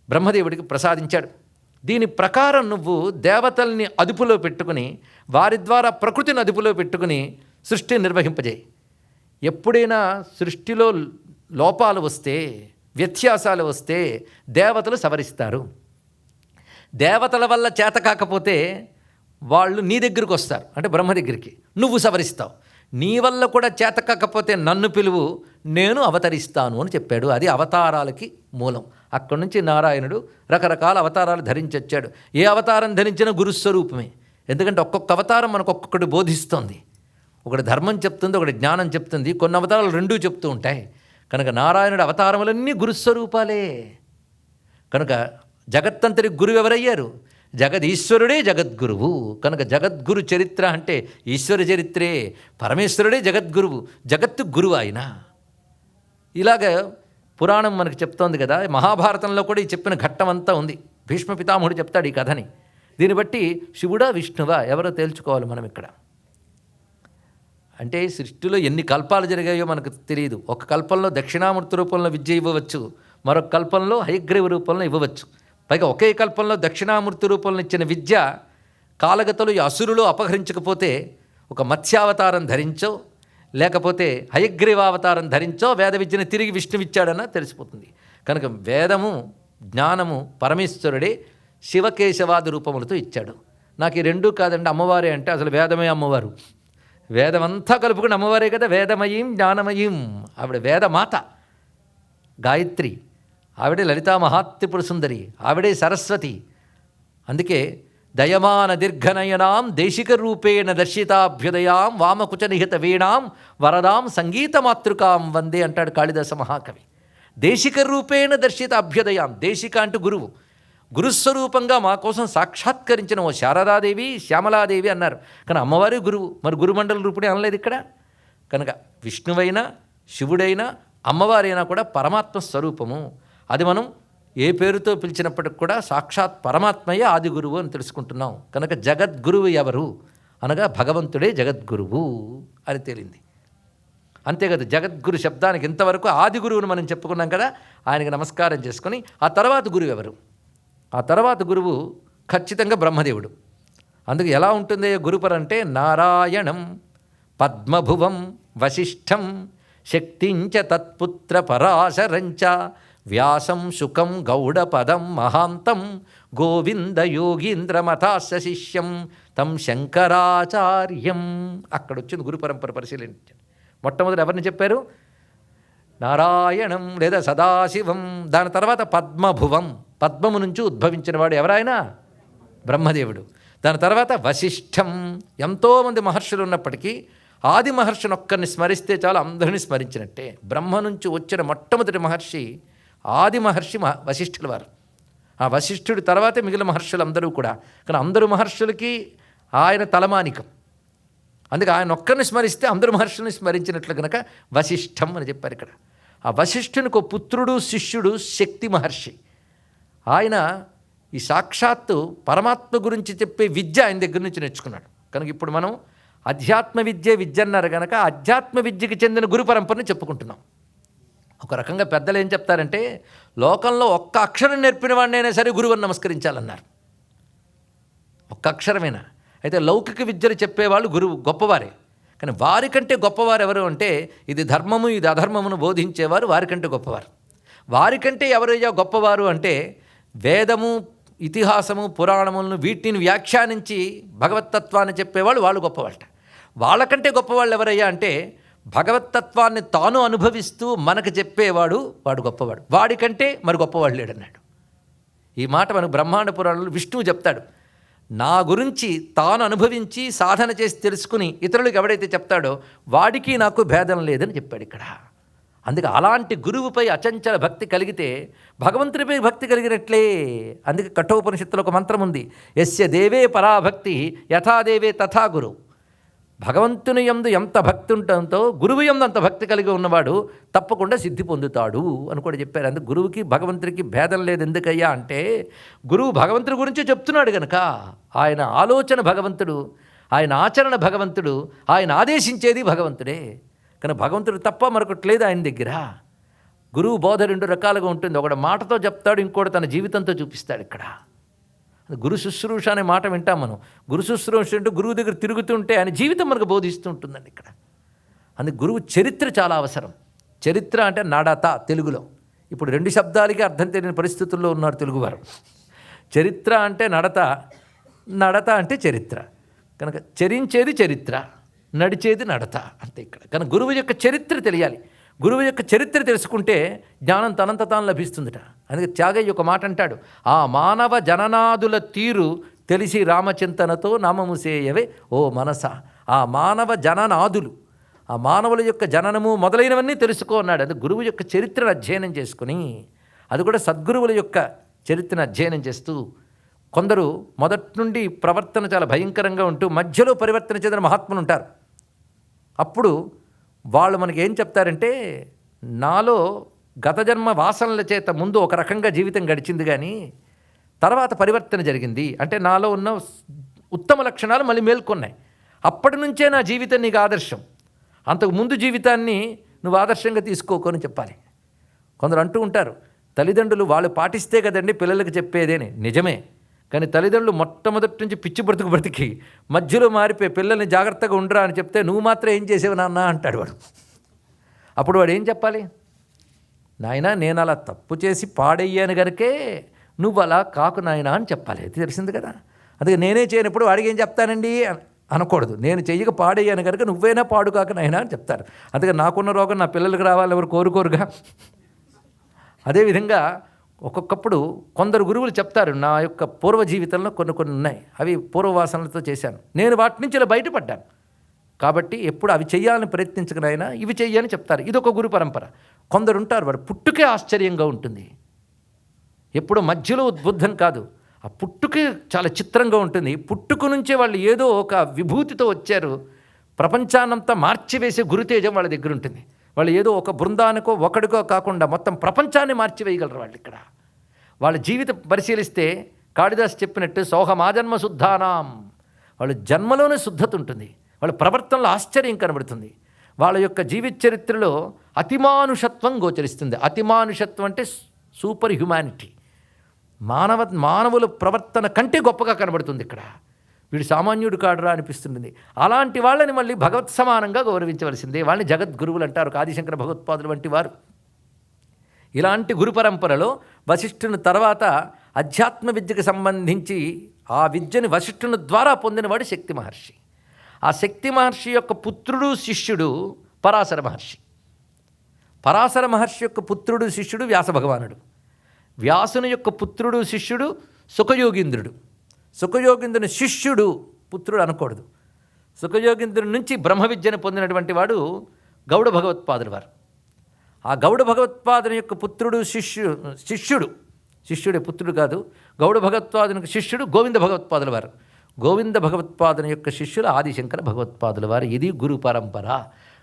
బ్రహ్మదేవుడికి ప్రసాదించాడు. దీని ప్రకారం నువ్వు దేవతల్ని అదుపులో పెట్టుకుని, వారి ద్వారా ప్రకృతిని అదుపులో పెట్టుకుని సృష్టిని నిర్వహింపజేయి. ఎప్పుడైనా సృష్టిలో లోపాలు వస్తే, వ్యత్యాసాలు వస్తే దేవతలు సవరిస్తారు. దేవతల వల్ల చేత కాకపోతే వాళ్ళు నీ దగ్గరికి వస్తారు, అంటే బ్రహ్మ దగ్గరికి, నువ్వు సవరిస్తావు. నీ వల్ల కూడా చేత కాకపోతే నన్ను పిలువు, నేను అవతరిస్తాను అని చెప్పాడు. అది అవతారాలకి మూలం. అక్కడి నుంచి నారాయణుడు రకరకాల అవతారాలు ధరించొచ్చాడు. ఏ అవతారం ధరించినా గురుస్వరూపమే. ఎందుకంటే ఒక్కొక్క అవతారం మనకు ఒక్కొక్కటి బోధిస్తోంది. ఒకటి ధర్మం చెప్తుంది, ఒకటి జ్ఞానం చెప్తుంది. కొన్ని అవతారాలు రెండూ చెప్తూ ఉంటాయి. కనుక నారాయణుడు అవతారములన్నీ గురుస్వరూపాలే. కనుక జగత్తంతటి గురువు ఎవరయ్యారు? జగదీశ్వరుడే జగద్గురువు. కనుక జగద్గురు చరిత్ర అంటే ఈశ్వర చరిత్రే. పరమేశ్వరుడే జగద్గురువు, జగత్తు గురువు ఆయన. ఇలాగ పురాణం మనకు చెప్తోంది కదా. మహాభారతంలో కూడా ఈ చెప్పిన ఘట్టం అంతా ఉంది. భీష్మ పితామహుడు చెప్తాడు ఈ కథని. దీన్ని బట్టి శివుడా విష్ణువా ఎవరో తేల్చుకోవాలి మనం ఇక్కడ. అంటే సృష్టిలో ఎన్ని కల్పాలు జరిగాయో మనకు తెలియదు. ఒక కల్పంలో దక్షిణామూర్తి రూపంలో విద్య ఇవ్వవచ్చు, మరొక కల్పంలో హయగ్రీవ రూపంలో ఇవ్వవచ్చు. పైగా ఒకే కల్పంలో దక్షిణామూర్తి రూపంలో ఇచ్చిన విద్య కాలగతలు ఈ అసురులు అపహరించకపోతే ఒక మత్స్యావతారం ధరించో, లేకపోతే హయగ్రీవావతారం ధరించో వేద విద్యను తిరిగి విష్ణువిచ్చాడన్న తెలిసిపోతుంది. కనుక వేదము జ్ఞానము పరమేశ్వరుడే శివకేశవాది రూపములతో ఇచ్చాడు. నాకు ఈ రెండూ కాదండి అమ్మవారే అంటే అసలు వేదమే అమ్మవారు. వేదమంతా కలుపుకుని అమ్మవారే కదా. వేదమయీం జ్ఞానమయీం, ఆవిడ వేదమాత గాయత్రి, ఆవిడే లలితా మహాత్రిపుర సుందరి, ఆవిడే సరస్వతి. అందుకే దయమాన దీర్ఘనయనాం దేశిక రూపేణ దర్శితాభ్యుదయాం వామకుచ నిహిత వీణాం వరదాం సంగీతమాతృకాం వందే అంటాడు కాళిదాస మహాకవి. దేశిక రూపేణ దర్శిత అభ్యుదయాం, దేశిక అంటూ గురువు, గురుస్వరూపంగా మా కోసం సాక్షాత్కరించిన ఓ శారదాదేవి శ్యామలాదేవి అన్నారు. కానీ అమ్మవారి గురువు, మరి గురుమండల రూపుడే అనలేదు ఇక్కడ. కనుక విష్ణువైనా శివుడైనా అమ్మవారైనా కూడా పరమాత్మ స్వరూపము. అది మనం ఏ పేరుతో పిలిచినప్పటికి కూడా సాక్షాత్ పరమాత్మయే ఆది గురువు అని తెలుసుకుంటున్నాం. కనుక జగద్గురువు ఎవరు అనగా భగవంతుడే జగద్గురువు అని తేలింది. అంతేకాదు జగద్గురు శబ్దానికి ఇంతవరకు ఆది గురువును మనం చెప్పుకున్నాం కదా. ఆయనకి నమస్కారం చేసుకొని ఆ తర్వాత గురువు ఎవరు? ఆ తర్వాత గురువు ఖచ్చితంగా బ్రహ్మదేవుడు. అందుకు ఎలా ఉంటుంది గురుపర అంటే నారాయణం పద్మభువం వశిష్ఠం శక్తించ తత్పుత్ర పరాశరంచ వ్యాసం శుకం గౌడపదం మహాంతం గోవింద యోగీంద్రమథాస్య శిష్యం తం శంకరాచార్యం. అక్కడ వచ్చింది గురు పరంపర పరిశీలించండి. మొట్టమొదటి ఎవరిని చెప్పారు? నారాయణం లేదా సదాశివం. దాని తర్వాత పద్మభువం, పద్మము నుంచి ఉద్భవించిన వాడు ఎవరైనా బ్రహ్మదేవుడు. దాని తర్వాత వశిష్ఠం. ఎంతోమంది మహర్షులు ఉన్నప్పటికీ ఆది మహర్షిని ఒక్కరిని స్మరిస్తే చాలు అందరినీ స్మరించినట్టే. బ్రహ్మ నుంచి వచ్చిన మొట్టమొదటి మహర్షి ఆది మహర్షి వశిష్ఠుల వారు. ఆ వశిష్ఠుడి తర్వాతే మిగిలిన మహర్షులు అందరూ కూడా. కానీ అందరూ మహర్షులకి ఆయన తలమానికం. అందుకే ఆయన ఒక్కరిని స్మరిస్తే అందరూ మహర్షుల్ని స్మరించినట్లు కనుక వశిష్ఠం అని చెప్పారు ఇక్కడ. ఆ వశిష్ఠునికి ఒక పుత్రుడు శిష్యుడు శక్తి మహర్షి. ఆయన ఈ సాక్షాత్తు పరమాత్మ గురించి చెప్పే విద్య ఆయన దగ్గర నుంచి నేర్చుకున్నాడు. కనుక ఇప్పుడు మనం అధ్యాత్మ విద్య అన్నారు కనుక అధ్యాత్మ విద్యకి చెందిన గురు పరంపరని చెప్పుకుంటున్నాం. ఒక రకంగా పెద్దలు ఏం చెప్తారంటే లోకంలో ఒక్క అక్షరం నేర్పిన వాడినైనా సరే గురువుని నమస్కరించాలన్నారు. ఒక్క అక్షరమేనా? అయితే లౌకిక విద్యలు చెప్పేవాళ్ళు గురువు గొప్పవారే. కానీ వారికంటే గొప్పవారు ఎవరు అంటే ఇది ధర్మము ఇది అధర్మమును బోధించేవారు వారికంటే గొప్పవారు. వారికంటే ఎవరయ్యా గొప్పవారు అంటే వేదము ఇతిహాసము పురాణములను వీటిని వ్యాఖ్యానించి భగవత్తత్వాన్ని చెప్పేవాళ్ళు వాళ్ళు గొప్పవాళ్ళట. వాళ్ళకంటే గొప్పవాళ్ళు ఎవరయ్యా అంటే భగవత్తత్వాన్ని తాను అనుభవిస్తూ మనకు చెప్పేవాడు వాడు గొప్పవాడు. వాడికంటే మరి గొప్పవాడు లేడన్నాడు. ఈ మాట మనకు బ్రహ్మాండ పురాణంలో విష్ణువు చెప్తాడు. నా గురించి తాను అనుభవించి సాధన చేసి తెలుసుకుని ఇతరులకు ఎవడైతే చెప్తాడో వాడికి నాకు భేదం లేదని చెప్పాడు ఇక్కడ. అందుకే అలాంటి గురువుపై అచంచల భక్తి కలిగితే భగవంతుడిపై భక్తి కలిగినట్లే. అందుకే కఠోపనిషత్తులో ఒక మంత్రం ఉంది, యస్య దేవే పరాభక్తి యథాదేవే తథా గురు. భగవంతుని యందు ఎంత భక్తి ఉంటుందో గురువు యందు అంత భక్తి కలిగి ఉన్నవాడు తప్పకుండా సిద్ధి పొందుతాడు అని కూడా చెప్పారు. అందుకు గురువుకి భగవంతుడికి భేదం లేదు. ఎందుకయ్యా అంటే గురువు భగవంతుడి గురించే చెప్తున్నాడు కనుక. ఆయన ఆలోచన భగవంతుడు, ఆయన ఆచరణ భగవంతుడు, ఆయన ఆదేశించేది భగవంతుడే. కానీ భగవంతుడు తప్ప మరొకటి లేదు ఆయన దగ్గర. గురువు బోధ రెండు రకాలుగా ఉంటుంది. ఒకడు మాటతో చెప్తాడు, ఇంకోటి తన జీవితంతో చూపిస్తాడు. ఇక్కడ గురు శుశ్రూష అనే మాట వింటాం మనం. గురు శుశ్రూష అంటే గురువు దగ్గర తిరుగుతుంటే ఆయన జీవితం మనకు బోధిస్తూ ఉంటుందండి ఇక్కడ. అందుకు గురువు చరిత్ర చాలా అవసరం. చరిత్ర అంటే నడత తెలుగులో. ఇప్పుడు రెండు శబ్దాలకి అర్థం తెలియని పరిస్థితుల్లో ఉన్నారు తెలుగువారు. చరిత్ర అంటే నడత, నడత అంటే చరిత్ర. కనుక చరించేది చరిత్ర, నడిచేది నడత అంతే ఇక్కడ. కనుక గురువు యొక్క చరిత్ర తెలియాలి. గురువు యొక్క చరిత్ర తెలుసుకుంటే జ్ఞానం తనంత తాను లభిస్తుందట. అందుకే త్యాగయ్య ఒక మాట అంటాడు, ఆ మానవ జననాదుల తీరు తెలిసి రామచింతనతో నామము సేయవే ఓ మనస. ఆ మానవ జననాదులు, ఆ మానవుల యొక్క జననము మొదలైనవన్నీ తెలుసుకో అన్నాడు. అది గురువు యొక్క చరిత్రను అధ్యయనం చేసుకుని, అది కూడా సద్గురువుల యొక్క చరిత్రను అధ్యయనం చేస్తూ, కొందరు మొదటి నుండి ప్రవర్తన చాలా భయంకరంగా ఉంటూ మధ్యలో పరివర్తన చెందిన మహాత్ములు ఉంటారు. అప్పుడు వాళ్ళు మనకి ఏం చెప్తారంటే, నాలో గత జన్మ వాసనల చేత ముందు ఒక రకంగా జీవితం గడిచింది కానీ తర్వాత పరివర్తన జరిగింది. అంటే నాలో ఉన్న ఉత్తమ లక్షణాలు మళ్ళీ మేల్కొన్నాయి. అప్పటి నుంచే నా జీవితం నీకు ఆదర్శం. అంతకు ముందు జీవితాన్ని నువ్వు ఆదర్శంగా తీసుకోకొని చెప్పాలి. కొందరు అంటూ ఉంటారు, తల్లిదండ్రులు వాళ్ళు పాటిస్తే కదండి పిల్లలకి చెప్పేదేని. నిజమే. కానీ తల్లిదండ్రులు మొట్టమొదటి నుంచి పిచ్చి బ్రతికి మధ్యలో మారిపోయి పిల్లల్ని జాగ్రత్తగా ఉండరా అని చెప్తే నువ్వు మాత్రం ఏం చేసేవి నాన్న అంటాడు వాడు. అప్పుడు వాడు ఏం చెప్పాలి? నాయనా నేను అలా తప్పు చేసి పాడయ్యాను కనుకే నువ్వు అలా కాకు నాయనా అని చెప్పాలి. అది తెలిసింది కదా. అందుకే నేనే చేయనప్పుడు వాడికి ఏం చెప్తానండి అనకూడదు. నేను చెయ్యక పాడయ్యాను కనుక నువ్వైనా పాడు కాక నాయనా అని చెప్తారు. అందుకే నాకున్న రోగం నా పిల్లలకి రావాలి ఎవరు కోరుకోరుగా. అదేవిధంగా ఒక్కొక్కప్పుడు కొందరు గురువులు చెప్తారు, నా యొక్క పూర్వ జీవితంలో కొన్ని ఉన్నాయి, అవి పూర్వవాసనలతో చేశాను, నేను వాటి నుంచి ఇలా బయటపడ్డాను కాబట్టి ఎప్పుడు అవి చెయ్యాలని ప్రయత్నించకనైనా ఇవి చెయ్యని చెప్తారు. ఇది ఒక గురు పరంపర. కొందరు ఉంటారు, వాడు పుట్టుకే ఆశ్చర్యంగా ఉంటుంది. ఎప్పుడో మధ్యలో ఉద్బుద్ధం కాదు, ఆ పుట్టుకే చాలా చిత్రంగా ఉంటుంది. పుట్టుక నుంచే వాళ్ళు ఏదో ఒక విభూతితో వచ్చారు. ప్రపంచాన్నంతా మార్చివేసే గురుతేజం వాళ్ళ దగ్గర ఉంటుంది. వాళ్ళు ఏదో ఒక బృందానికో ఒకడికో కాకుండా మొత్తం ప్రపంచాన్ని మార్చివేయగలరు వాళ్ళు. ఇక్కడ వాళ్ళ జీవితం పరిశీలిస్తే కాళిదాస్ చెప్పినట్టు సోహమాజన్మ శుద్ధానాం, వాళ్ళ జన్మలోనే శుద్ధత ఉంటుంది. వాళ్ళ ప్రవర్తనలో ఆశ్చర్యం కనబడుతుంది. వాళ్ళ యొక్క జీవిత చరిత్రలో అతిమానుషత్వం గోచరిస్తుంది. అతిమానుషత్వం అంటే సూపర్ హ్యుమానిటీ, మానవుల ప్రవర్తన కంటే గొప్పగా కనబడుతుంది. ఇక్కడ వీడు సామాన్యుడు కాడురా అనిపిస్తుంది. అలాంటి వాళ్ళని మళ్ళీ భగవత్ సమానంగా గౌరవించవలసిందే. వాళ్ళని జగద్గురువులు అంటారు, ఆదిశంకర భగవత్పాదులు వంటి వారు. ఇలాంటి గురు పరంపరలో వశిష్ఠుని తర్వాత అధ్యాత్మ విద్యకు సంబంధించి ఆ విద్యని వశిష్ఠుని ద్వారా పొందినవాడు శక్తి మహర్షి. ఆ శక్తి మహర్షి యొక్క పుత్రుడు శిష్యుడు పరాశర మహర్షి. పరాశర మహర్షి యొక్క పుత్రుడు శిష్యుడు వ్యాస భగవానుడు. వ్యాసుని యొక్క పుత్రుడు శిష్యుడు సుఖయోగీంద్రుడు. సుఖయోగీంద్రుని శిష్యుడు, పుత్రుడు అనకూడదు. సుఖయోగీంద్రుని నుంచి బ్రహ్మ విద్యను పొందినటువంటి వాడు గౌడ భగవత్పాదులు వారు. ఆ గౌడ భగవత్పాదుని యొక్క పుత్రుడు శిష్యుడే, పుత్రుడు కాదు. గౌడ భగవత్పాదునికి శిష్యుడు గోవింద భగవత్పాదుల వారు. గోవింద భగవత్పాదుని యొక్క శిష్యులు ఆదిశంకర భగవత్పాదుల వారు. ఇది గురు పరంపర.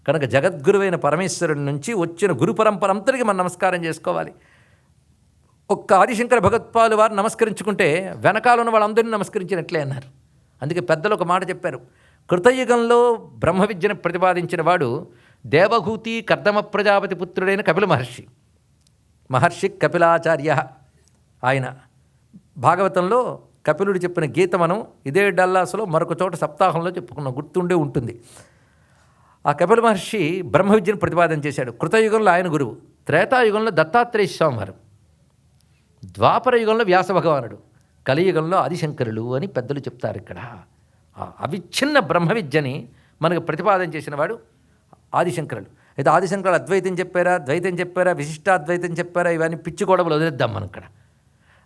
కనుక జగద్గురువైన పరమేశ్వరుడి నుంచి వచ్చిన గురు పరంపర అంతటికి మనం నమస్కారం చేసుకోవాలి. ఒక్క ఆదిశంకర భగవత్పాదుల వారు నమస్కరించుకుంటే వెనకాల ఉన్న వాళ్ళందరినీ నమస్కరించినట్లే అన్నారు. అందుకే పెద్దలు ఒక మాట చెప్పారు, కృతయుగంలో బ్రహ్మ విద్యను ప్రతిపాదించిన వాడు దేవహూతి కర్దమ ప్రజాపతి పుత్రుడైన కపిల మహర్షి కపిలాచార్య. ఆయన భాగవతంలో కపిలుడు చెప్పిన గీత మనం ఇదే డల్లాస్లో మరొక చోట సప్తాహంలో చెప్పుకున్నాం, గుర్తుండే ఉంటుంది. ఆ కపిల మహర్షి బ్రహ్మ విద్యను ప్రతిపాదన చేశాడు. కృతయుగంలో ఆయన గురువు, త్రేతాయుగంలో దత్తాత్రేయ స్వామి వారు, ద్వాపర యుగంలో వ్యాస భగవానుడు, కలియుగంలో ఆదిశంకరులు అని పెద్దలు చెప్తారు. ఇక్కడ అవిచ్ఛిన్న బ్రహ్మ విద్యని మనకు ప్రతిపాదన చేసిన వాడు ఆదిశంకరులు. అయితే ఆదిశంకరులు అద్వైతం చెప్పారా, ద్వైతం చెప్పారా, విశిష్టాద్వైతం చెప్పారా, ఇవన్నీ పిచ్చి గొడవలు వదిలేద్దాం మనం. ఇక్కడ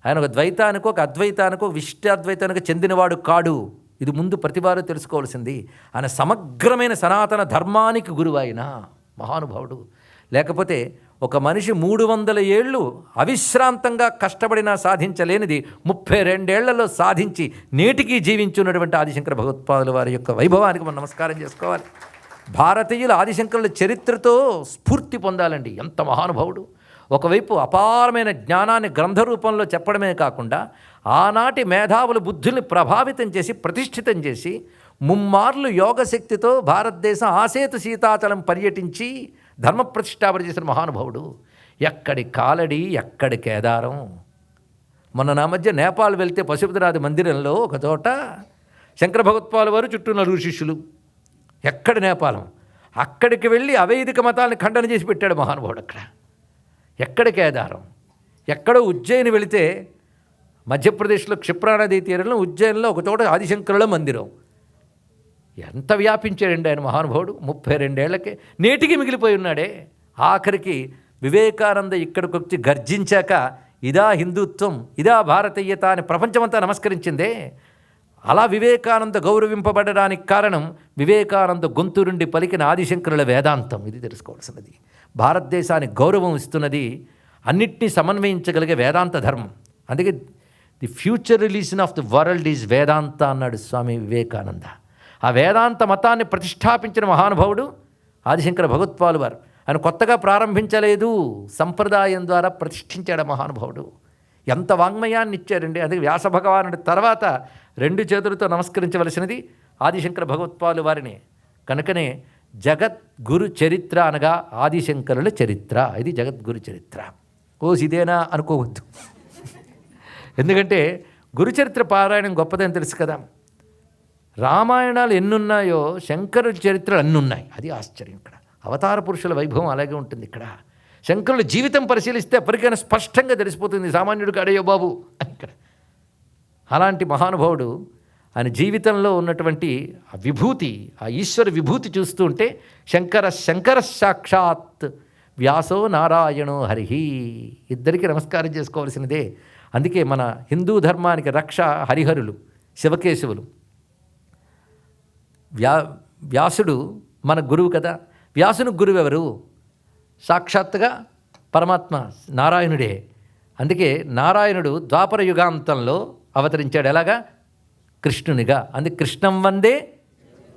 ఆయన ఒక ద్వైతానికో ఒక అద్వైతానికో విశిష్టాద్వైతానికో చెందినవాడు కాడు. ఇది ముందు ప్రతివారు తెలుసుకోవాల్సింది. ఆయన సమగ్రమైన సనాతన ధర్మానికి గురువు, ఆయన మహానుభావుడు. లేకపోతే ఒక మనిషి 300 ఏళ్ళు అవిశ్రాంతంగా కష్టపడినా సాధించలేనిది 32 ఏళ్లలో సాధించి నేటికి జీవించున్నటువంటి ఆదిశంకర భగవత్పాదుల వారి యొక్క వైభవానికి మనం నమస్కారం చేసుకోవాలి. భారతీయులు ఆదిశంకరుల చరిత్రతో స్ఫూర్తి పొందాలండి. ఎంత మహానుభావుడు! ఒకవైపు అపారమైన జ్ఞానాన్ని గ్రంథ రూపంలో చెప్పడమే కాకుండా ఆనాటి మేధావుల బుద్ధుల్ని ప్రభావితం చేసి ప్రతిష్ఠితం చేసి ముమ్మార్లు యోగశక్తితో భారతదేశం ఆసేతు సీతాచలం పర్యటించి ధర్మ ప్రతిష్టాపన చేసిన మహానుభావుడు. ఎక్కడి కాలడి, ఎక్కడి కేదారం. మొన్న నా మధ్య నేపాల్ వెళ్తే పశుపతినాథ మందిరంలో ఒక చోట శంకర భగవత్పాదుల వారు చుట్టూ 4 శిష్యులు. ఎక్కడి నేపాలం, అక్కడికి వెళ్ళి అవైదిక మతాలను ఖండన చేసి పెట్టాడు మహానుభావుడు. అక్కడ ఎక్కడి కేదారం, ఎక్కడో ఉజ్జయిని వెళితే మధ్యప్రదేశ్లో క్షిప్రానదీ తీరంలో ఉజ్జయినిలో ఒక చోట ఆదిశంకరుల మందిరం. ఎంత వ్యాపించాడండి ఆయన మహానుభావుడు. 32 ఏళ్లకే నేటికి మిగిలిపోయి ఉన్నాడే. ఆఖరికి వివేకానంద ఇక్కడికి వచ్చి గర్జించాక ఇదా హిందుత్వం, ఇదా భారతీయత అని ప్రపంచమంతా నమస్కరించిందే. అలా వివేకానంద గౌరవింపబడడానికి కారణం వివేకానంద గొంతు నుండి పలికిన ఆదిశంకరుల వేదాంతం. ఇది తెలుసుకోవాల్సినది. భారతదేశానికి గౌరవం ఇస్తున్నది అన్నిటినీ సమన్వయించగలిగే వేదాంత ధర్మం. అందుకే the future religion of the world is Vedanta అన్నాడు స్వామి వివేకానంద. ఆ వేదాంత మతాన్ని ప్రతిష్టాపించిన మహానుభావుడు ఆదిశంకర భగవత్పాదుల వారు. ఆయన కొత్తగా ప్రారంభించలేదు, సంప్రదాయం ద్వారా ప్రతిష్ఠించాడు మహానుభావుడు. ఎంత వాంగ్మయాన్ని ఇచ్చారండి. అందుకే వ్యాస భగవానుడి తర్వాత 2 చేతులతో నమస్కరించవలసినది ఆదిశంకర భగవత్పాదుల వారిని. కనుకనే జగద్గురు చరిత్ర అనగా ఆదిశంకరుల చరిత్ర. ఇది జగద్గురు చరిత్ర. ఇదేనా అనుకోవద్దు. ఎందుకంటే గురుచరిత్ర పారాయణం గొప్పదని తెలుసు కదా. రామాయణాలు ఎన్నున్నాయో శంకరుల చరిత్రలు అన్నున్నాయి. అది ఆశ్చర్యం. ఇక్కడ అవతార పురుషుల వైభవం అలాగే ఉంటుంది. ఇక్కడ శంకరుల జీవితం పరిశీలిస్తే ఎప్పటికైనా స్పష్టంగా తెలిసిపోతుంది సామాన్యుడు కాడయ్యో బాబు అని. ఇక్కడ అలాంటి మహానుభావుడు ఆయన జీవితంలో ఉన్నటువంటి ఆ విభూతి, ఆ ఈశ్వర విభూతి చూస్తూ ఉంటే శంకర సాక్షాత్ వ్యాసో నారాయణో హరిహి. ఇద్దరికి నమస్కారం చేసుకోవాల్సినదే. అందుకే మన హిందూ ధర్మానికి రక్ష హరిహరులు, శివకేశవులు. వ్యాసుడు మన గురువు కదా. వ్యాసుని గురువు ఎవరు? సాక్షాత్తుగా పరమాత్మ నారాయణుడే. అందుకే నారాయణుడు ద్వాపర యుగాంతంలో అవతరించాడు. ఎలాగా? కృష్ణునిగా. అందుకే కృష్ణం వందే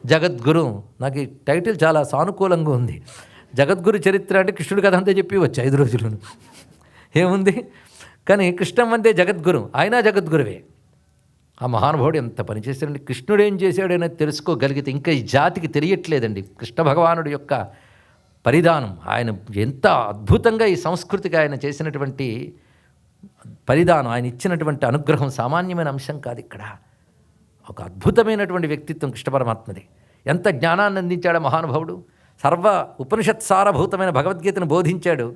జగద్గురు. నాకు ఈ టైటిల్ చాలా సానుకూలంగా ఉంది. జగద్గురు చరిత్ర అంటే కృష్ణుడి కథ అంతా చెప్పి వచ్చి 5 రోజులను ఏముంది. కానీ కృష్ణం వందే జగద్గురు, ఆయన జగద్గురువే. ఆ మహానుభావుడు ఎంత పనిచేశాడండి. కృష్ణుడు ఏం చేశాడనేది తెలుసుకోగలిగితే ఇంకా ఈ జాతికి తెలియట్లేదండి కృష్ణ భగవానుడి యొక్క పరిధానం. ఆయన ఎంత అద్భుతంగా ఈ సంస్కృతికి ఆయన చేసినటువంటి పరిధానం, ఆయన ఇచ్చినటువంటి అనుగ్రహం సామాన్యమైన అంశం కాదు. ఇక్కడ ఒక అద్భుతమైనటువంటి వ్యక్తిత్వం కృష్ణ పరమాత్మది. ఎంత జ్ఞానాన్ని అందించాడు మహానుభావుడు. సర్వ ఉపనిషత్సారభూతమైన భగవద్గీతను బోధించాడు.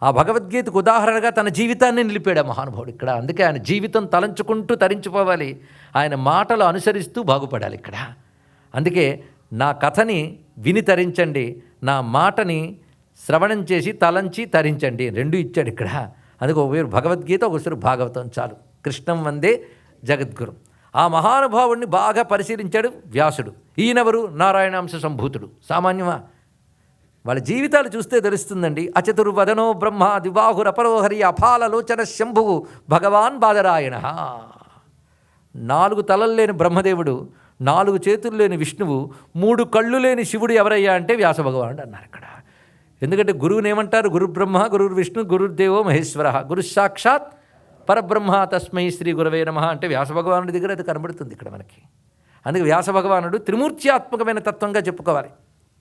ఆ భగవద్గీతకు ఉదాహరణగా తన జీవితాన్ని నిలిపాడు ఆ మహానుభావుడు ఇక్కడ. అందుకే ఆయన జీవితం తలంచుకుంటూ తరించిపోవాలి, ఆయన మాటలు అనుసరిస్తూ బాగుపడాలి ఇక్కడ. అందుకే నా కథని విని తరించండి, నా మాటని శ్రవణం చేసి తలంచి తరించండి, 2 ఇచ్చాడు ఇక్కడ. అందుకే ఒకవేళ భగవద్గీత, ఒకసారి భాగవతం చాలు. కృష్ణం వందే జగద్గురు. ఆ మహానుభావుడిని బాగా పరిశీలించాడు వ్యాసుడు. ఈయనెవరు? నారాయణాంశ సంభూతుడు. సామాన్యమా? వాళ్ళ జీవితాలు చూస్తే తెలుస్తుందండి. అచతుర్వదనో బ్రహ్మ దివాహురపరోహరి అపాలలోచన శంభువు భగవాన్ బాదరాయణ. 4 తలలు లేని బ్రహ్మదేవుడు, 4 చేతులు లేని విష్ణువు, 3 కళ్ళు లేని శివుడు ఎవరయ్యా అంటే వ్యాస భగవానుడు అన్నారు ఇక్కడ. ఎందుకంటే గురువుని ఏమంటారు? గురు బ్రహ్మ, గురు విష్ణు, గురుదేవో మహేశ్వర, గురు సాక్షాత్ పరబ్రహ్మ తస్మై శ్రీ గురవే నమః అంటే వ్యాస భగవానుడి దగ్గర అది కనబడుతుంది ఇక్కడ మనకి. అందుకే వ్యాస భగవానుడు త్రిమూర్త్యాత్మకమైన తత్వంగా చెప్పుకోవాలి.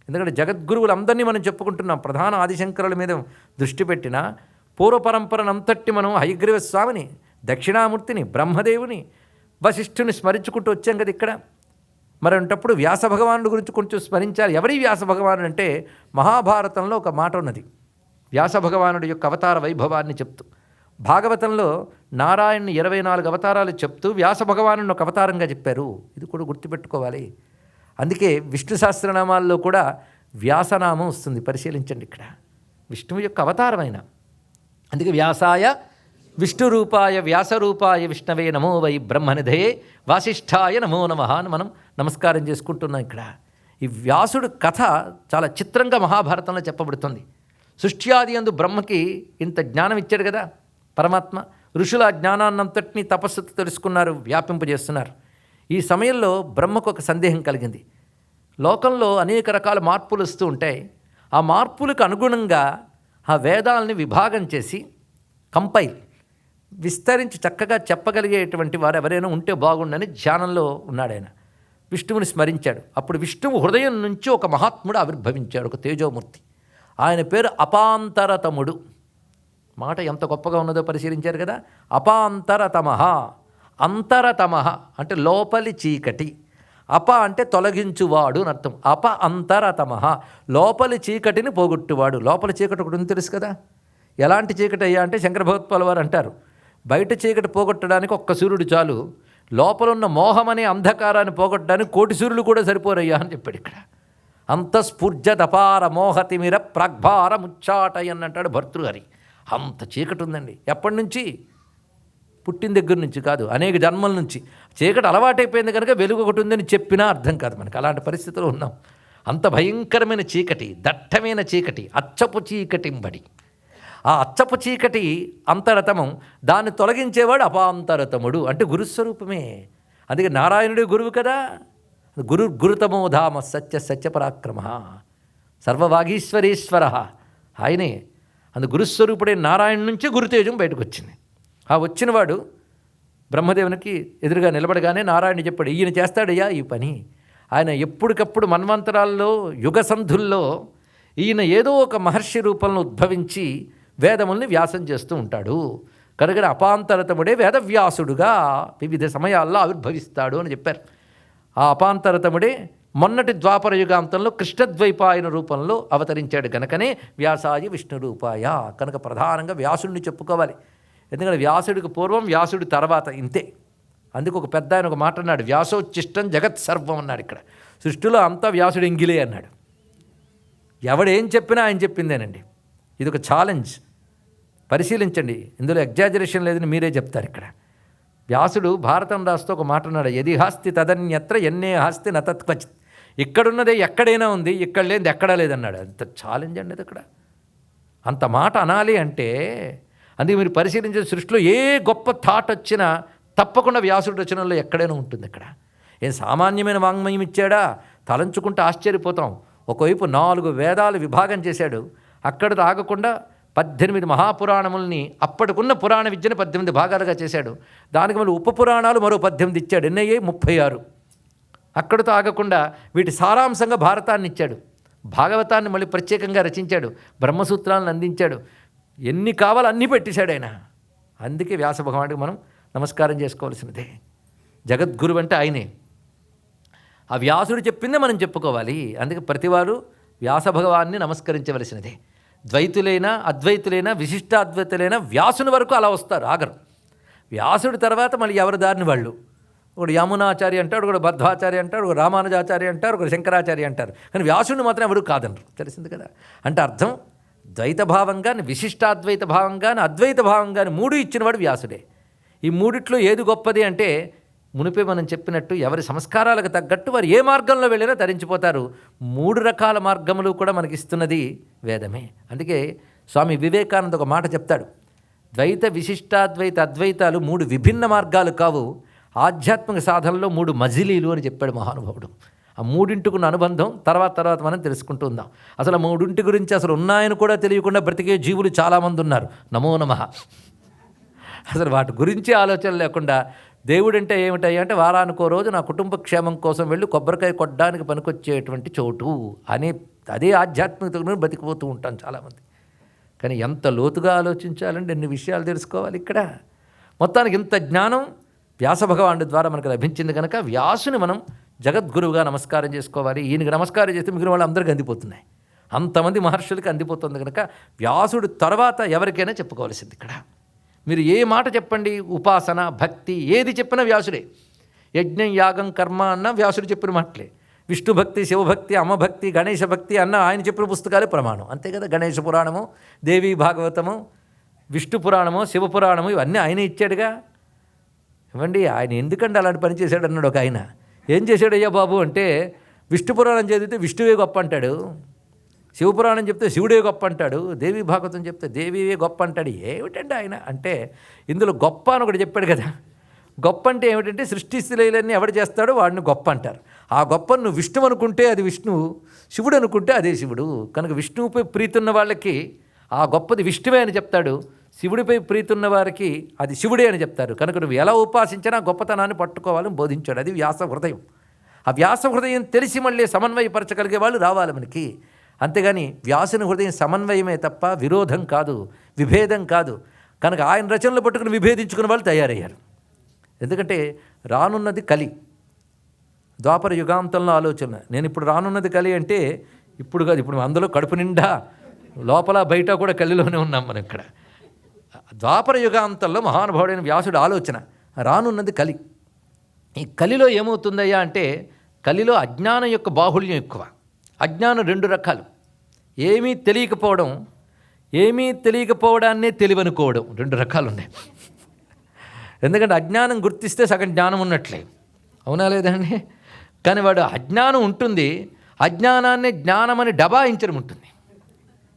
ఎందుకంటే జగద్గురువులందరినీ మనం చెప్పుకుంటున్నాం. ప్రధాన ఆదిశంకరుల మీద దృష్టి పెట్టిన పూర్వపరంపరనంతటి మనం హయగ్రీవ స్వామిని, దక్షిణామూర్తిని, బ్రహ్మదేవుని, వశిష్ఠుని స్మరించుకుంటూ వచ్చాం కదా ఇక్కడ. మరి అంటప్పుడు వ్యాస భగవానుడి గురించి కొంచెం స్మరించాలి. ఎవరి వ్యాస భగవానుడు అంటే మహాభారతంలో ఒక మాట ఉన్నది వ్యాస భగవానుడి యొక్క అవతార వైభవాన్ని చెప్తూ. భాగవతంలో నారాయణుని 24 అవతారాలు చెప్తూ వ్యాస భగవానుని ఒక అవతారంగా చెప్పారు. ఇది కూడా గుర్తుపెట్టుకోవాలి. అందుకే విష్ణు సహస్రనామాల్లో కూడా వ్యాసనామం వస్తుంది, పరిశీలించండి ఇక్కడ. విష్ణువు యొక్క అవతారమైన. అందుకే వ్యాసాయ విష్ణురూపాయ వ్యాసరూపాయ విష్ణవే నమో వై బ్రహ్మనిధయే వాసిష్ఠాయ నమో నమః అని మనం నమస్కారం చేసుకుంటున్నాం ఇక్కడ. ఈ వ్యాసుడు కథ చాలా చిత్రంగా మహాభారతంలో చెప్పబడుతుంది. సృష్ట్యాది యందు బ్రహ్మకి ఇంత జ్ఞానం ఇచ్చాడు కదా పరమాత్మ. ఋషులు ఆ జ్ఞానాన్నంతటినీ తపస్సుతో తెలుసుకున్నారు, వ్యాపింపజేస్తున్నారు. ఈ సమయంలో బ్రహ్మకు ఒక సందేహం కలిగింది. లోకంలో అనేక రకాల మార్పులు వస్తూ ఉంటాయి. ఆ మార్పులకు అనుగుణంగా ఆ వేదాలని విభాగం చేసి కంపైల్ విస్తరించి చక్కగా చెప్పగలిగేటువంటి వారు ఎవరైనా ఉంటే బాగుండని ధ్యానంలో ఉన్నాడు ఆయన. విష్ణువుని స్మరించాడు. అప్పుడు విష్ణువు హృదయం నుంచి ఒక మహాత్ముడు ఆవిర్భవించాడు, ఒక తేజోమూర్తి. ఆయన పేరు అపాంతరతముడు. మాట ఎంత గొప్పగా ఉన్నదో పరిశీలించారు కదా. అపాంతరతమః, అంతరతమః అంటే లోపలి చీకటి, అప అంటే తొలగించువాడు అని అర్థం. అప అంతరతమః లోపలి చీకటిని పోగొట్టువాడు. లోపలి చీకటి ఒకటి ఉంది తెలుసు కదా. ఎలాంటి చీకటి అయ్యా అంటే శంకర భగవత్పాల్ వారు అంటారు, బయట చీకటి పోగొట్టడానికి ఒక్క సూర్యుడు చాలు, లోపల ఉన్న మోహం అనే అంధకారాన్ని పోగొట్టడానికి 1,000,000 సూర్యులు కూడా సరిపోరయ్యా అని చెప్పాడు ఇక్కడ. అంతఃస్ఫుర్జదపార మోహతిమిర ప్రాగ్భార ముచ్చాటయన్ అంటాడు భర్తృహరి. అంత చీకటి ఉందండి. ఎప్పటి నుంచి? పుట్టిన దగ్గర నుంచి కాదు, అనేక జన్మల నుంచి. చీకటి అలవాటైపోయింది కనుక వెలుగు ఒకటి ఉందని చెప్పినా అర్థం కాదు మనకి. అలాంటి పరిస్థితిలో ఉన్నాం. అంత భయంకరమైన చీకటి, దట్టమైన చీకటి, అచ్చపు చీకటింబడి. ఆ అచ్చపు చీకటి అంతరతమం, దాన్ని తొలగించేవాడు అపాంతరతముడు అంటే గురుస్వరూపమే. అందుకే నారాయణుడు గురువు కదా. గురుతమో ధామ సత్య సత్యపరాక్రమ సర్వవాగీశ్వరేశ్వర ఆయనే. అందు గురుస్వరూపుడే నారాయణ నుంచి గురుతేజం బయటకు వచ్చింది. ఆ వచ్చినవాడు బ్రహ్మదేవునికి ఎదురుగా నిలబడగానే నారాయణ చెప్పాడు, ఈయన చేస్తాడయ్యా ఈ పని. ఆయన ఎప్పటికప్పుడు మన్వంతరాల్లో యుగ సంధుల్లో ఈయన ఏదో ఒక మహర్షి రూపంలో ఉద్భవించి వేదముల్ని వ్యాసం చేస్తూ ఉంటాడు కనుక అపాంతరతముడే వేదవ్యాసుడుగా వివిధ సమయాల్లో ఆవిర్భవిస్తాడు అని చెప్పారు. ఆ అపాంతరతముడే మొన్నటి ద్వాపర యుగాంతంలో కృష్ణద్వైపాయన రూపంలో అవతరించాడు కనుకనే వ్యాసాయ విష్ణు రూపాయ. కనుక ప్రధానంగా వ్యాసుడిని చెప్పుకోవాలి. ఎందుకంటే వ్యాసుడికి పూర్వం, వ్యాసుడి తర్వాత ఇంతే. అందుకు ఒక పెద్ద ఆయన ఒక మాట అన్నాడు, వ్యాసోచ్చిష్టం జగత్ సర్వం అన్నాడు. ఇక్కడ సృష్టిలో అంతా వ్యాసుడు ఎంగిలే అన్నాడు. ఎవడేం చెప్పినా ఆయన చెప్పిందేనండి. ఇది ఒక ఛాలెంజ్. పరిశీలించండి, ఇందులో ఎగ్జాజరేషన్ లేదని మీరే చెప్తారు. ఇక్కడ వ్యాసుడు భారతం రాస్తూ ఒక మాట అన్నాడు, యది హాస్తి తదన్యత్ర ఎన్నే హాస్తి నతత్క్వచిత్. ఇక్కడున్నదే ఎక్కడైనా ఉంది, ఇక్కడ లేనిది ఎక్కడా లేదన్నాడు. అంత ఛాలెంజ్ అండి అది. అక్కడ అంత మాట అనాలి అంటే అందుకే మీరు పరిశీలించే సృష్టిలో ఏ గొప్ప థాట్ వచ్చినా తప్పకుండా వ్యాసుడి రచనలో ఎక్కడైనా ఉంటుంది. ఇక్కడ ఏం సామాన్యమైన వాంగ్మయం ఇచ్చాడా, తలంచుకుంటే ఆశ్చర్యపోతాం. ఒకవైపు 4 వేదాలు విభాగం చేశాడు. అక్కడ ఆగకుండా 18 మహాపురాణముల్ని, అప్పటికున్న పురాణ విద్యను 18 భాగాలుగా చేశాడు. దానికి మళ్ళీ ఉపపురాణాలు మరో 18 ఇచ్చాడు. ఎన్నయ్యాయి? 36. అక్కడితో ఆగకుండా వీటి సారాంశంగా భారతాన్ని ఇచ్చాడు. భాగవతాన్ని మళ్ళీ ప్రత్యేకంగా రచించాడు. బ్రహ్మసూత్రాలను అందించాడు. ఎన్ని కావాలో అన్నీ పెట్టేశాడు ఆయన. అందుకే వ్యాస భగవానుడికి మనం నమస్కారం చేసుకోవాల్సినదే. జగద్గురు అంటే ఆయనే. ఆ వ్యాసుడు చెప్పిందే మనం చెప్పుకోవాలి. అందుకే ప్రతివారు వ్యాస భగవాన్ని నమస్కరించవలసినదే. ద్వైతులైనా అద్వైతులైనా విశిష్టాద్వైతులైనా వ్యాసుని వరకు అలా వస్తారు, ఆగరు. వ్యాసుడి తర్వాత మళ్ళీ ఎవరి దారిని వాళ్ళు. ఒకడు యమునాచార్య అంటాడు, ఒకడు బద్ధాచార్య అంటాడు, ఒకడు రామానుజాచార్య అంటారు, ఒకడు శంకరాచార్య అంటారు. కానీ వ్యాసుడిని మాత్రం ఎవరు కాదనరు. తెలిసింది కదా. అంటే అర్థం ద్వైత భావంగాని, విశిష్టాద్వైత భావంగాని, అద్వైత భావంగాని 3 ఇచ్చినవాడు వ్యాసుడే. ఈ 3 ఏది గొప్పది అంటే మునిపే మనం చెప్పినట్టు ఎవరి సంస్కారాలకు తగ్గట్టు వారు ఏ మార్గంలో వెళ్ళినా తరించిపోతారు. 3 రకాల మార్గములు కూడా మనకిస్తున్నది వేదమే. అందుకే స్వామి వివేకానంద ఒక మాట చెప్తాడు, ద్వైత విశిష్టాద్వైత అద్వైతాలు 3 విభిన్న మార్గాలు కావు, ఆధ్యాత్మిక సాధనలో 3 మజిలీలు అని చెప్పాడు మహానుభావుడు. ఆ 3 అనుబంధం తర్వాత మనం తెలుసుకుంటూ ఉందాం. అసలు 3 గురించి అసలు ఉన్నాయని కూడా తెలియకుండా బ్రతికే జీవులు చాలామంది ఉన్నారు. నమో నమః. అసలు వాటి గురించి ఆలోచన లేకుండా దేవుడంటే ఏమిటాయి అంటే వారానికో రోజు నా కుటుంబ క్షేమం కోసం వెళ్ళి కొబ్బరికాయ కొట్టడానికి పనికొచ్చేటువంటి చోటు అని, అదే ఆధ్యాత్మికతను బతికిపోతూ ఉంటాం చాలామంది. కానీ ఎంత లోతుగా ఆలోచించాలంటే ఎన్ని విషయాలు తెలుసుకోవాలి. ఇక్కడ మొత్తానికి ఇంత జ్ఞానం వ్యాస భగవానుడి ద్వారా మనకు లభించింది కనుక వ్యాసుని మనం జగద్గురువుగా నమస్కారం చేసుకోవాలి. ఈయనకి నమస్కారం చేస్తే మిగిలిన వాళ్ళు అందరికీ అందిపోతున్నాయి. అంతమంది మహర్షులకి అందిపోతుంది కనుక వ్యాసుడు తర్వాత ఎవరికైనా చెప్పుకోవాల్సింది. ఇక్కడ మీరు ఏ మాట చెప్పండి, ఉపాసన భక్తి ఏది చెప్పినా వ్యాసుడే. యజ్ఞం యాగం కర్మ అన్న వ్యాసుడు చెప్పిన మాటలే. విష్ణుభక్తి శివభక్తి అమ్మభక్తి గణేశ భక్తి అన్న ఆయన చెప్పిన పుస్తకాలే ప్రమాణం. అంతే కదా. గణేశ పురాణము, దేవీ భాగవతము, విష్ణు పురాణము, శివపురాణము ఇవన్నీ ఆయన ఇచ్చాడుగా. ఇవ్వండి, ఆయన ఎందుకంటే అలాంటి పని చేశాడు అన్నాడు ఒక ఆయన. ఏం చేశాడు అయ్యా బాబు అంటే, విష్ణు పురాణం చదివితే విష్ణువే గొప్ప అంటాడు. శివపురాణం చెప్తే శివుడే గొప్ప అంటాడు, దేవి భాగవతం చెప్తే దేవివే గొప్ప అంటాడు. ఏమిటండి ఆయన అంటే ఇందులో గొప్ప అని ఒకటి చెప్పాడు కదా. గొప్ప అంటే ఏమిటంటే సృష్టి స్థితులన్నీ ఎవడు చేస్తాడో వాడిని గొప్ప అంటారు. ఆ గొప్పను నువ్వు విష్ణువు అనుకుంటే అది విష్ణువు, శివుడు అనుకుంటే అదే శివుడు. కనుక విష్ణువుపై ప్రీతి ఉన్న వాళ్ళకి ఆ గొప్పది విష్ణువే అని చెప్తాడు, శివుడిపై ప్రీతి ఉన్న వారికి అది శివుడే అని చెప్తారు. కనుక నువ్వు ఎలా ఉపాసించినా గొప్పతనాన్ని పట్టుకోవాలని బోధించాడు. అది వ్యాస హృదయం. ఆ వ్యాస హృదయం తెలిసి మళ్ళీ సమన్వయపరచగలిగే వాళ్ళు రావాలి మనకి. అంతేగాని వ్యాసుని హృదయం సమన్వయమే తప్ప విరోధం కాదు, విభేదం కాదు. కనుక ఆయన రచనలు పట్టుకుని విభేదించుకున్న వాళ్ళు తయారయ్యారు. ఎందుకంటే రానున్నది కలి, ద్వాపర యుగాంతంలో ఆలోచన. నేను ఇప్పుడు రానున్నది కలి అంటే ఇప్పుడు కాదు, ఇప్పుడు అందులో కడుపు నిండా లోపల బయట కూడా కలిలోనే ఉన్నాం మనం. ఇక్కడ ద్వాపర యుగాంతంలో మహానుభావుడైన వ్యాసుడు ఆలోచన, రానున్నది కలి. ఈ కలిలో ఏమవుతుందయ్యా అంటే కలిలో అజ్ఞానం యొక్క బాహుళ్యం ఎక్కువ. అజ్ఞానం రెండు రకాలు, ఏమీ తెలియకపోవడం, ఏమీ తెలియకపోవడాన్నే తెలివనుకోవడం, రెండు రకాలు ఉన్నాయి. ఎందుకంటే అజ్ఞానం గుర్తిస్తే సగం జ్ఞానం ఉన్నట్లే, అవునా లేదండి? కానీ వాడు అజ్ఞానం ఉంటుంది, అజ్ఞానాన్ని జ్ఞానమని డబాయించడం ఉంటుంది.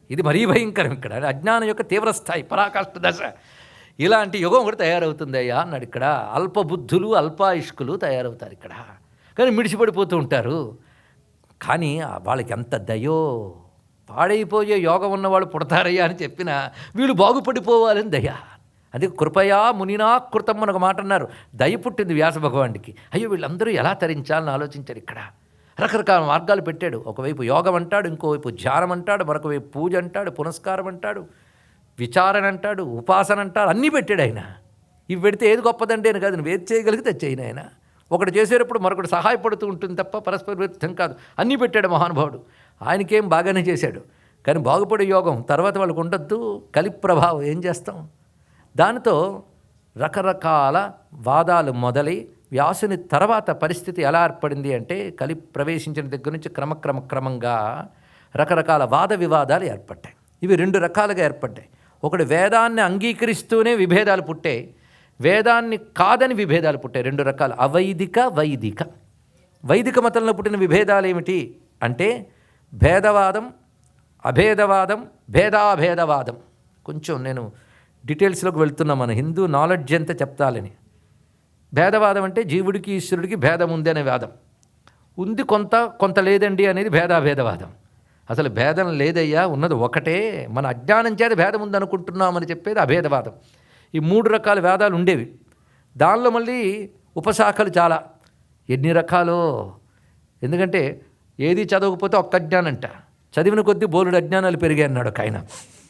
ఇది మరీ భయంకరం. ఇక్కడ అజ్ఞానం యొక్క తీవ్రస్థాయి, పరాకాష్ఠ దశ. ఇలాంటి యుగం కూడా తయారవుతుంది అయ్యా అన్నాడు. ఇక్కడ అల్పబుద్ధులు అల్పాయుష్కులు తయారవుతారు ఇక్కడ, కానీ మిడిసిపడిపోతూ ఉంటారు. కానీ వాళ్ళకి ఎంత దయో, పాడైపోయే యోగం ఉన్నవాళ్ళు పుడతారయ్యా అని చెప్పినా వీళ్ళు బాగుపడిపోవాలని దయ. అది కృపయా మునినా కృతం అని ఒక మాట అన్నారు. దయ పుట్టింది వ్యాస భగవానుడికి. అయ్యో వీళ్ళందరూ ఎలా తరించాలని ఆలోచించారు. ఇక్కడ రకరకాల మార్గాలు పెట్టాడు. ఒకవైపు యోగం అంటాడు, ఇంకోవైపు ధ్యానం అంటాడు, మరొక వైపు పూజ అంటాడు, పునస్కారం అంటాడు, విచారణ అంటాడు, ఉపాసన అంటాడు, అన్నీ పెట్టాడు ఆయన. ఇవి పెడితే ఏది గొప్పదండి అని కాదు, నువ్వు ఏది చేయగలిగితే చేయను. ఆయన ఒకటి చేసేటప్పుడు మరొకటి సహాయపడుతూ ఉంటుంది తప్ప పరస్పర విరుద్ధం కాదు. అన్నీ పెట్టాడు మహానుభావుడు. ఆయనకేం బాగానే చేశాడు. కానీ బాగుపడే యోగం తర్వాత వాళ్ళకు ఉండొద్దు, కలి ప్రభావం ఏం చేస్తాం. దానితో రకరకాల వాదాలు మొదలై వ్యాసుని తర్వాత పరిస్థితి ఎలా ఏర్పడింది అంటే కలి ప్రవేశించిన దగ్గర నుంచి క్రమంగా రకరకాల వాద వివాదాలు ఏర్పడ్డాయి. ఇవి రెండు రకాలుగా ఏర్పడ్డాయి. ఒకటి వేదాన్ని అంగీకరిస్తూనే విభేదాలు పుట్టాయి, వేదాన్ని కాదని విభేదాలు పుట్టాయి. రెండు రకాలు, అవైదిక వైదిక. వైదిక మతంలో పుట్టిన విభేదాలు ఏమిటి అంటే భేదవాదం, అభేదవాదం, భేదాభేదవాదం. కొంచెం నేను డీటెయిల్స్లోకి వెళ్తున్నా, మన హిందూ నాలెడ్జ్ ఎంత చెప్తాలని. భేదవాదం అంటే జీవుడికి ఈశ్వరుడికి భేదం ఉంది అనే వాదం. ఉంది కొంత లేదండి అనేది భేదాభేదవాదం. అసలు భేదం లేదయ్యా, ఉన్నది ఒకటే, మన అజ్ఞానం చేత భేదం ఉందనుకుంటున్నామని చెప్పేది అభేదవాదం. ఈ మూడు రకాల వేదాలు ఉండేవి. దానిలో మళ్ళీ ఉపశాఖలు చాలా, ఎన్ని రకాలో. ఎందుకంటే ఏది చదవకపోతే ఒక్క అజ్ఞానంట, చదివిన కొద్దీ బోలుడు అజ్ఞానాలు పెరిగాయి అన్నాడు ఒక ఆయన.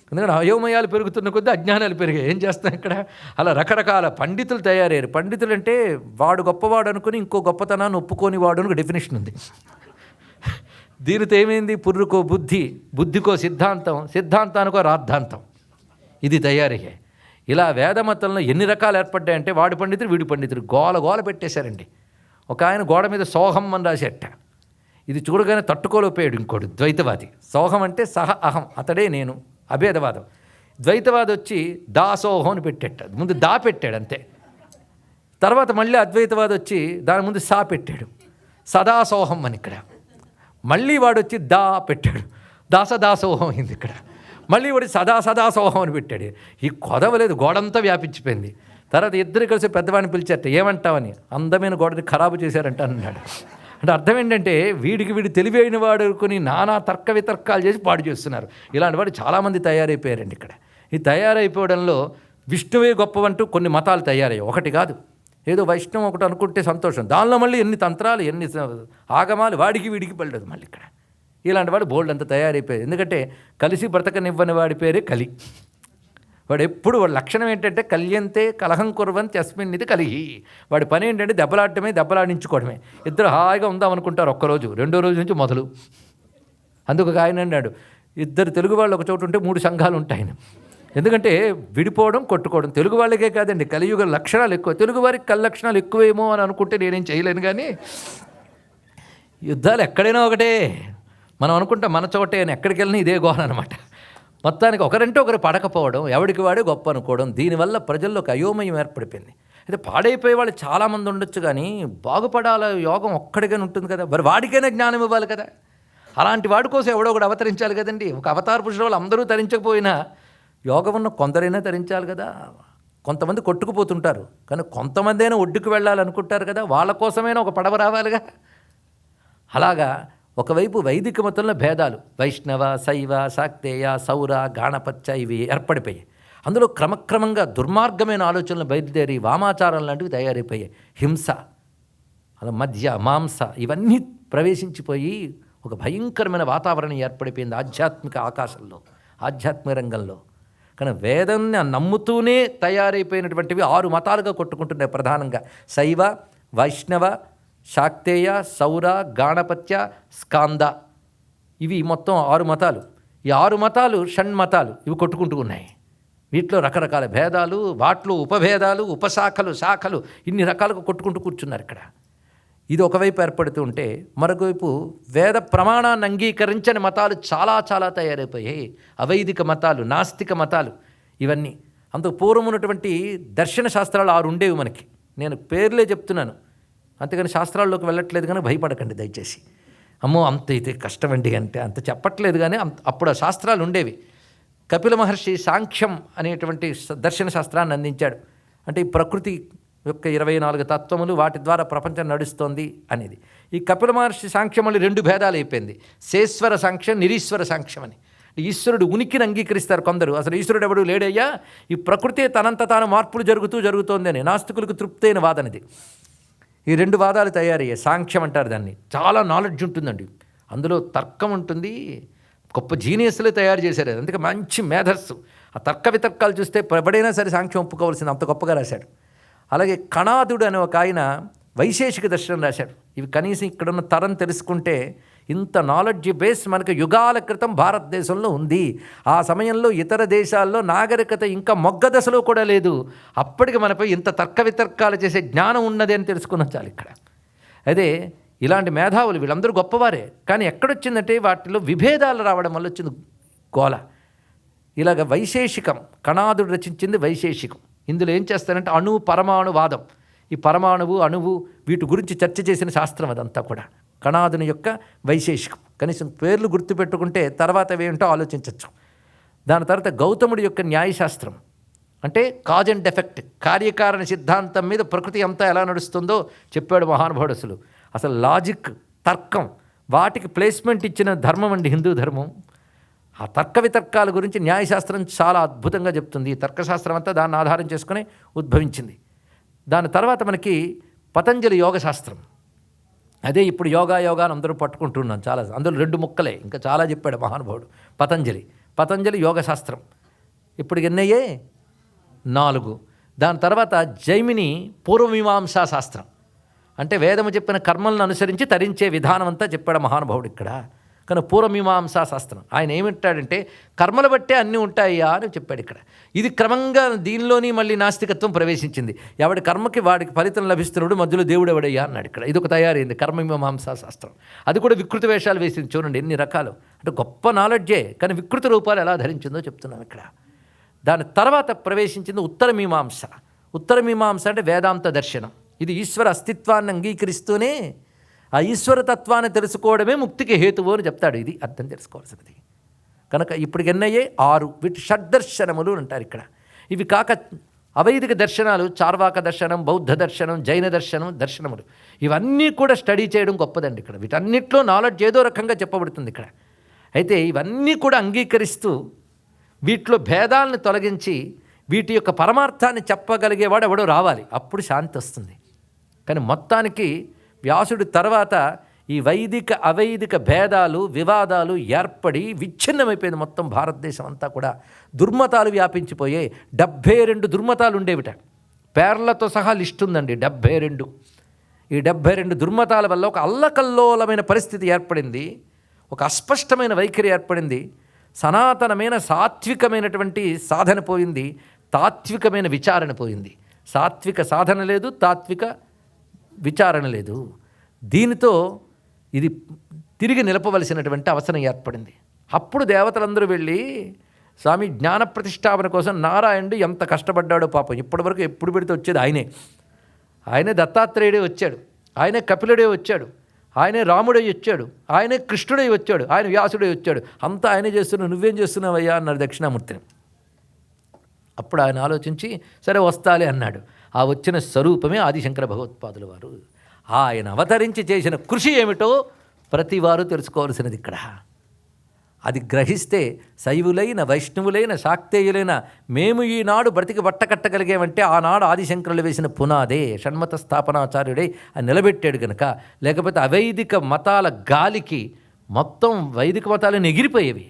ఎందుకంటే అయోమయాలు పెరుగుతున్న కొద్దీ అజ్ఞానాలు పెరిగాయి. ఏం చేస్తాం ఇక్కడ? అలా రకరకాల పండితులు తయారయ్యారు. పండితులు అంటే వాడు గొప్పవాడు అనుకుని ఇంకో గొప్పతనాన్ని ఒప్పుకొని వాడు అని డెఫినేషన్ ఉంది. దీనితో ఏమైంది? పుర్రుకో బుద్ధి, బుద్ధికో సిద్ధాంతం, సిద్ధాంతానికో రాద్ధాంతం, ఇది తయారయ్యాయి. ఇలా వేదమతంలో ఎన్ని రకాలు ఏర్పడ్డాయంటే వాడి పండితులు వీడి పండితులు గోల పెట్టేశారండి. ఒక ఆయన గోడ మీద సోహం అని రాసేట, ఇది చూడగానే తట్టుకోలేకపోయాడు ఇంకోడు ద్వైతవాది. సోహం అంటే సహ అహం, అతడే నేను, అభేదవాదం. ద్వైతవాది వచ్చి దాసోహం అని పెట్టేట, ముందు దా పెట్టాడు అంతే. తర్వాత మళ్ళీ అద్వైతవాది వచ్చి దాని ముందు సా పెట్టాడు, సదాసోహం అని. ఇక్కడ మళ్ళీ వాడు వచ్చి దా పెట్టాడు, దాసదాసోహం అయింది. ఇక్కడ మళ్ళీ వాడు సదాసోహం అని పెట్టాడు. ఈ కొదవలేదు, గోడంతా వ్యాపించిపోయింది. తర్వాత ఇద్దరు కలిసి పెద్దవాడిని పిలిచారట, ఏమంటావని. అందమైన గోడని ఖరాబు చేశారంట అన్నాడు. అంటే అర్థం ఏంటంటే వీడు తెలివైన వాడు కొన్ని నానా తర్క వితర్కాలు చేసి పాడు చేస్తున్నారు. ఇలాంటి వాడు చాలామంది తయారైపోయారండి. ఇక్కడ ఈ తయారైపోవడంలో విష్ణువే గొప్పవంటూ కొన్ని మతాలు తయారయ్యాయి. ఒకటి కాదు, ఏదో వైష్ణవం ఒకటి అనుకుంటే సంతోషం, దానిలో మళ్ళీ ఎన్ని తంత్రాలు, ఎన్ని ఆగమాలు, వాడికి వీడికి పడలేదు మళ్ళీ ఇక్కడ. ఇలాంటి వాడు బోల్డ్ అంతా తయారైపోయారు. ఎందుకంటే కలిసి బ్రతకనివ్వని వాడి పేరే కలి. వాడు ఎప్పుడు వాడి లక్షణం ఏంటంటే కల్యంతే కలహం కుర్వంతి అస్మిన్ ఇది కలిగి. వాడి పని ఏంటంటే దెబ్బలాడించుకోవడమే. ఇద్దరు హాయిగా ఉందాం అనుకుంటారు ఒక్కరోజు, రెండో రోజు నుంచి మొదలు. అందుకు ఒక ఆయన అన్నాడు, ఇద్దరు తెలుగు వాళ్ళు ఒక చోటు ఉంటే 3 సంఘాలు ఉంటాయని. ఎందుకంటే విడిపోవడం, కొట్టుకోవడం తెలుగు వాళ్ళకే కాదండి, కలియుగ లక్షణాలు ఎక్కువ. తెలుగు వారికి కళ్ళ లక్షణాలు ఎక్కువేమో అని అనుకుంటే నేనేం చేయలేను. కానీ యుద్ధాలు ఎక్కడైనా ఒకటే, మనం అనుకుంటాం మన చోటే అని, ఎక్కడికి వెళ్ళినా ఇదే గోహన అనమాట. మొత్తానికి ఒకరంటే ఒకరు పడకపోవడం, ఎవడికి వాడే గొప్ప అనుకోవడం, దీనివల్ల ప్రజల్లో ఒక అయోమయం ఏర్పడిపోయింది. అయితే పాడైపోయే వాళ్ళు చాలామంది ఉండొచ్చు, కానీ బాగుపడాల యోగం ఒక్కడిగానే ఉంటుంది కదా, మరి వాడికైనా జ్ఞానం ఇవ్వాలి కదా. అలాంటి వాడి కోసం ఎవడో ఒకడు అవతరించాలి కదండి. ఒక అవతార పురుషుల వాళ్ళు అందరూ తరించకపోయినా యోగం ఉన్న కొందరైనా తరించాలి కదా. కొంతమంది కొట్టుకుపోతుంటారు, కానీ కొంతమంది అయినా ఒడ్డుకు వెళ్ళాలనుకుంటారు కదా, వాళ్ళ కోసమైనా ఒక పడవ రావాలిగా. అలాగా ఒకవైపు వైదిక మతంలో భేదాలు, వైష్ణవ, శైవ, శాక్తేయ, సౌర, గాణపత్య ఇవి ఏర్పడిపోయాయి. అందులో క్రమక్రమంగా దుర్మార్గమైన ఆలోచనలు బయలుదేరి వామాచారం లాంటివి తయారైపోయాయి. హింస, అలా మద్య, మాంస ఇవన్నీ ప్రవేశించిపోయి ఒక భయంకరమైన వాతావరణం ఏర్పడిపోయింది ఆధ్యాత్మిక ఆకాశంలో, ఆధ్యాత్మిక రంగంలో. కానీ వేదాన్ని నమ్ముతూనే తయారైపోయినటువంటివి 6 మతాలుగా కొట్టుకుంటున్నాయి ప్రధానంగా. శైవ, వైష్ణవ, శాక్తేయ, సౌర, గాణపత్య, స్కాంద, ఇవి మొత్తం 6 మతాలు. ఈ 6 మతాలు షణ్మతాలు, ఇవి కొట్టుకుంటూ ఉన్నాయి. వీటిలో రకరకాల భేదాలు, వాటిలో ఉపభేదాలు, ఉపశాఖలు, శాఖలు, ఇన్ని రకాలుగా కొట్టుకుంటూ కూర్చున్నారు ఇక్కడ. ఇది ఒకవైపు ఏర్పడుతూ ఉంటే, మరొకవైపు వేద ప్రమాణాన్ని అంగీకరించని మతాలు చాలా చాలా తయారైపోయాయి. అవైదిక మతాలు, నాస్తిక మతాలు, ఇవన్నీ. అంతకు పూర్వం ఉన్నటువంటి దర్శన శాస్త్రాలు 6 ఉండేవి మనకి. నేను పేర్లే చెప్తున్నాను, అంతేగాని శాస్త్రాల్లోకి వెళ్ళట్లేదు, కానీ భయపడకండి దయచేసి. అమ్మో అంత అయితే కష్టమండి అంటే అంత చెప్పట్లేదు, కానీ అప్పుడు ఆ శాస్త్రాలు ఉండేవి. కపిల మహర్షి సాంఖ్యం అనేటువంటి దర్శన శాస్త్రాన్ని అందించాడు. అంటే ఈ ప్రకృతి యొక్క 24 తత్వములు, వాటి ద్వారా ప్రపంచం నడుస్తోంది అనేది. ఈ కపిల మహర్షి సాంఖ్యం మళ్ళీ 2 భేదాలు అయిపోయింది. శేశ్వర సాంఖ్యం, నిరీశ్వర సాంఖ్యం అని. ఈశ్వరుడు ఉనికిని అంగీకరిస్తారు కొందరు, అసలు ఈశ్వరుడు ఎవడు లేడయ్యా, ఈ ప్రకృతి తనంత తాను మార్పులు జరుగుతోంది అని. నాస్తికులకు తృప్తైన వాదనది. ఈ 2 వాదాలు తయారయ్యాయి. సాంఖ్యం అంటారు దాన్ని. చాలా నాలెడ్జ్ ఉంటుందండి, అందులో తర్కం ఉంటుంది. గొప్ప జీనియస్లే తయారు చేశారు, అందుకే మంచి మేధస్సు. ఆ తర్క వితర్కాలు చూస్తే ఎవడైనా సరే సాంఖ్యం ఒప్పుకోవాల్సింది, అంత గొప్పగా రాశాడు. అలాగే కణాదుడు అనే ఒక ఆయన వైశేషిక దర్శనం రాశాడు. ఇవి కనీసం ఇక్కడున్న తరం తెలుసుకుంటే ఇంత నాలెడ్జ్ బేస్ మనకు యుగాల క్రితం భారతదేశంలో ఉంది. ఆ సమయంలో ఇతర దేశాల్లో నాగరికత ఇంకా మొగ్గ దశలో కూడా లేదు. అప్పటికి మనపై ఇంత తర్క వితర్కాలు చేసే జ్ఞానం ఉన్నది అని తెలుసుకున్నాం చాలు ఇక్కడ. అదే ఇలాంటి మేధావులు వీళ్ళందరూ గొప్పవారే, కానీ ఎక్కడొచ్చిందంటే వాటిలో విభేదాలు రావడం వల్ల వచ్చింది గోల. ఇలాగ వైశేషికం, కణాదుడు రచించింది వైశేషికం. ఇందులో ఏం చేస్తారంటే అణు పరమాణు వాదం. ఈ పరమాణువు, అణువు వీటి గురించి చర్చ చేసిన శాస్త్రం అదంతా కూడా. కణాదుని యొక్క వైశేషికం. కనీసం పేర్లు గుర్తుపెట్టుకుంటే తర్వాత ఏమిటో ఆలోచించవచ్చు. దాని తర్వాత గౌతముడి యొక్క న్యాయశాస్త్రం, అంటే కాజ్ అండ్ ఎఫెక్ట్, కార్యకారణ సిద్ధాంతం మీద ప్రకృతి అంతా ఎలా నడుస్తుందో చెప్పాడు మహానుభావుడు. అసలు లాజిక్, తర్కం, వాటికి ప్లేస్మెంట్ ఇచ్చిన ధర్మం అండి హిందూ ధర్మం. ఆ తర్క వితర్కాల గురించి న్యాయశాస్త్రం చాలా అద్భుతంగా చెప్తుంది. ఈ తర్కశాస్త్రం అంతా దాన్ని ఆధారం చేసుకుని ఉద్భవించింది. దాని తర్వాత మనకి పతంజలి యోగశాస్త్రం. అదే ఇప్పుడు యోగా అని అందరూ పట్టుకుంటున్నాం చాలా. అందులో 2 ముక్కలే, ఇంకా చాలా చెప్పాడు మహానుభావుడు. పతంజలి యోగశాస్త్రం ఇప్పుడు ఎన్నయ్యే 4. దాని తర్వాత జైమిని పూర్వమీమాంసా శాస్త్రం, అంటే వేదము చెప్పిన కర్మలను అనుసరించి తరించే విధానం అంతా చెప్పాడు మహానుభావుడు ఇక్కడ. కానీ పూర్వమీమాంసా శాస్త్రం ఆయన ఏమిట్టాడంటే కర్మలు బట్టే అన్నీ ఉంటాయా అని చెప్పాడు ఇక్కడ. ఇది క్రమంగా దీనిలోని మళ్ళీ నాస్తికత్వం ప్రవేశించింది. ఎవడి కర్మకి వాడికి ఫలితం లభిస్తున్నాడు, మధ్యలో దేవుడు ఎవడయ్యా అన్నాడు ఇక్కడ. ఇది ఒక తయారైంది కర్మమీమాంసా శాస్త్రం. అది కూడా వికృత వేషాలు వేసింది చూడండి ఎన్ని రకాలు. అంటే గొప్ప నాలెడ్జే, కానీ వికృత రూపాలు ఎలా ధరించిందో చెప్తున్నాం ఇక్కడ. దాని తర్వాత ప్రవేశించింది ఉత్తరమీమాంస. ఉత్తరమీమాంస అంటే వేదాంత దర్శనం. ఇది ఈశ్వర అస్తిత్వాన్ని అంగీకరిస్తూనే ఆ ఈశ్వరతత్వాన్ని తెలుసుకోవడమే ముక్తికి హేతువు అని చెప్తాడు. ఇది అర్థం తెలుసుకోవాల్సినది. కనుక ఇప్పటికి ఎన్నయ్యే 6. వీటి షడ్దర్శనములు అంటారు ఇక్కడ. ఇవి కాక అవైదిక దర్శనాలు, చార్వాక దర్శనం, బౌద్ధ దర్శనం, జైన దర్శనములు ఇవన్నీ కూడా స్టడీ చేయడం గొప్పదండి ఇక్కడ. వీటన్నిటిలో నాలెడ్జ్ ఏదో రకంగా చెప్పబడుతుంది ఇక్కడ. అయితే ఇవన్నీ కూడా అంగీకరిస్తూ వీటిలో భేదాలను తొలగించి వీటి యొక్క పరమార్థాన్ని చెప్పగలిగేవాడు ఎవడో రావాలి, అప్పుడు శాంతి వస్తుంది. కానీ మొత్తానికి వ్యాసుడి తర్వాత ఈ వైదిక అవైదిక భేదాలు, వివాదాలు ఏర్పడి విచ్ఛిన్నమైపోయింది మొత్తం భారతదేశం అంతా కూడా. దుర్మతాలు వ్యాపించిపోయాయి. 72 దుర్మతాలు ఉండేవిట, పేర్లతో సహా లిస్ట్ ఉందండి 72. ఈ 72 దుర్మతాల వల్ల ఒక అల్లకల్లోలమైన పరిస్థితి ఏర్పడింది, ఒక అస్పష్టమైన వైఖరి ఏర్పడింది. సనాతనమైన సాత్వికమైనటువంటి సాధన పోయింది, తాత్వికమైన విచారణ పోయింది. సాత్విక సాధన లేదు, తాత్విక విచారణ లేదు. దీనితో ఇది తిరిగి నిలపవలసినటువంటి అవసరం ఏర్పడింది. అప్పుడు దేవతలందరూ వెళ్ళి స్వామి జ్ఞాన ప్రతిష్టాపన కోసం నారాయణుడు ఎంత కష్టపడ్డాడో పాపం. ఇప్పటివరకు ఎప్పుడు పెడితే వచ్చేది ఆయనే దత్తాత్రేయుడే వచ్చాడు, ఆయనే కపిలుడే వచ్చాడు, ఆయనే రాముడై వచ్చాడు, ఆయనే కృష్ణుడై వచ్చాడు, ఆయన వ్యాసుడై వచ్చాడు, అంతా ఆయనే చేస్తున్నావు, నువ్వేం చేస్తున్నావయ్యా అన్నారు దక్షిణామూర్తిని. అప్పుడు ఆయన ఆలోచించి సరే వస్తాలే అన్నాడు. ఆ వచ్చిన స్వరూపమే ఆదిశంకర భగవత్పాదుల వారు. ఆయన అవతరించి చేసిన కృషి ఏమిటో ప్రతివారు తెలుసుకోవాల్సినది ఇక్కడ. అది గ్రహిస్తే శైవులైన వైష్ణవులైన శాక్తేయులైన మేము ఈనాడు బ్రతికి బట్టకట్టగలిగామంటే ఆనాడు ఆదిశంకరులు వేసిన పునాదే షణ్మత స్థాపనాచార్యుడై అని నిలబెట్టాడు కనుక. లేకపోతే అవైదిక మతాల గాలికి మొత్తం వైదిక మతాలను ఎగిరిపోయేవి.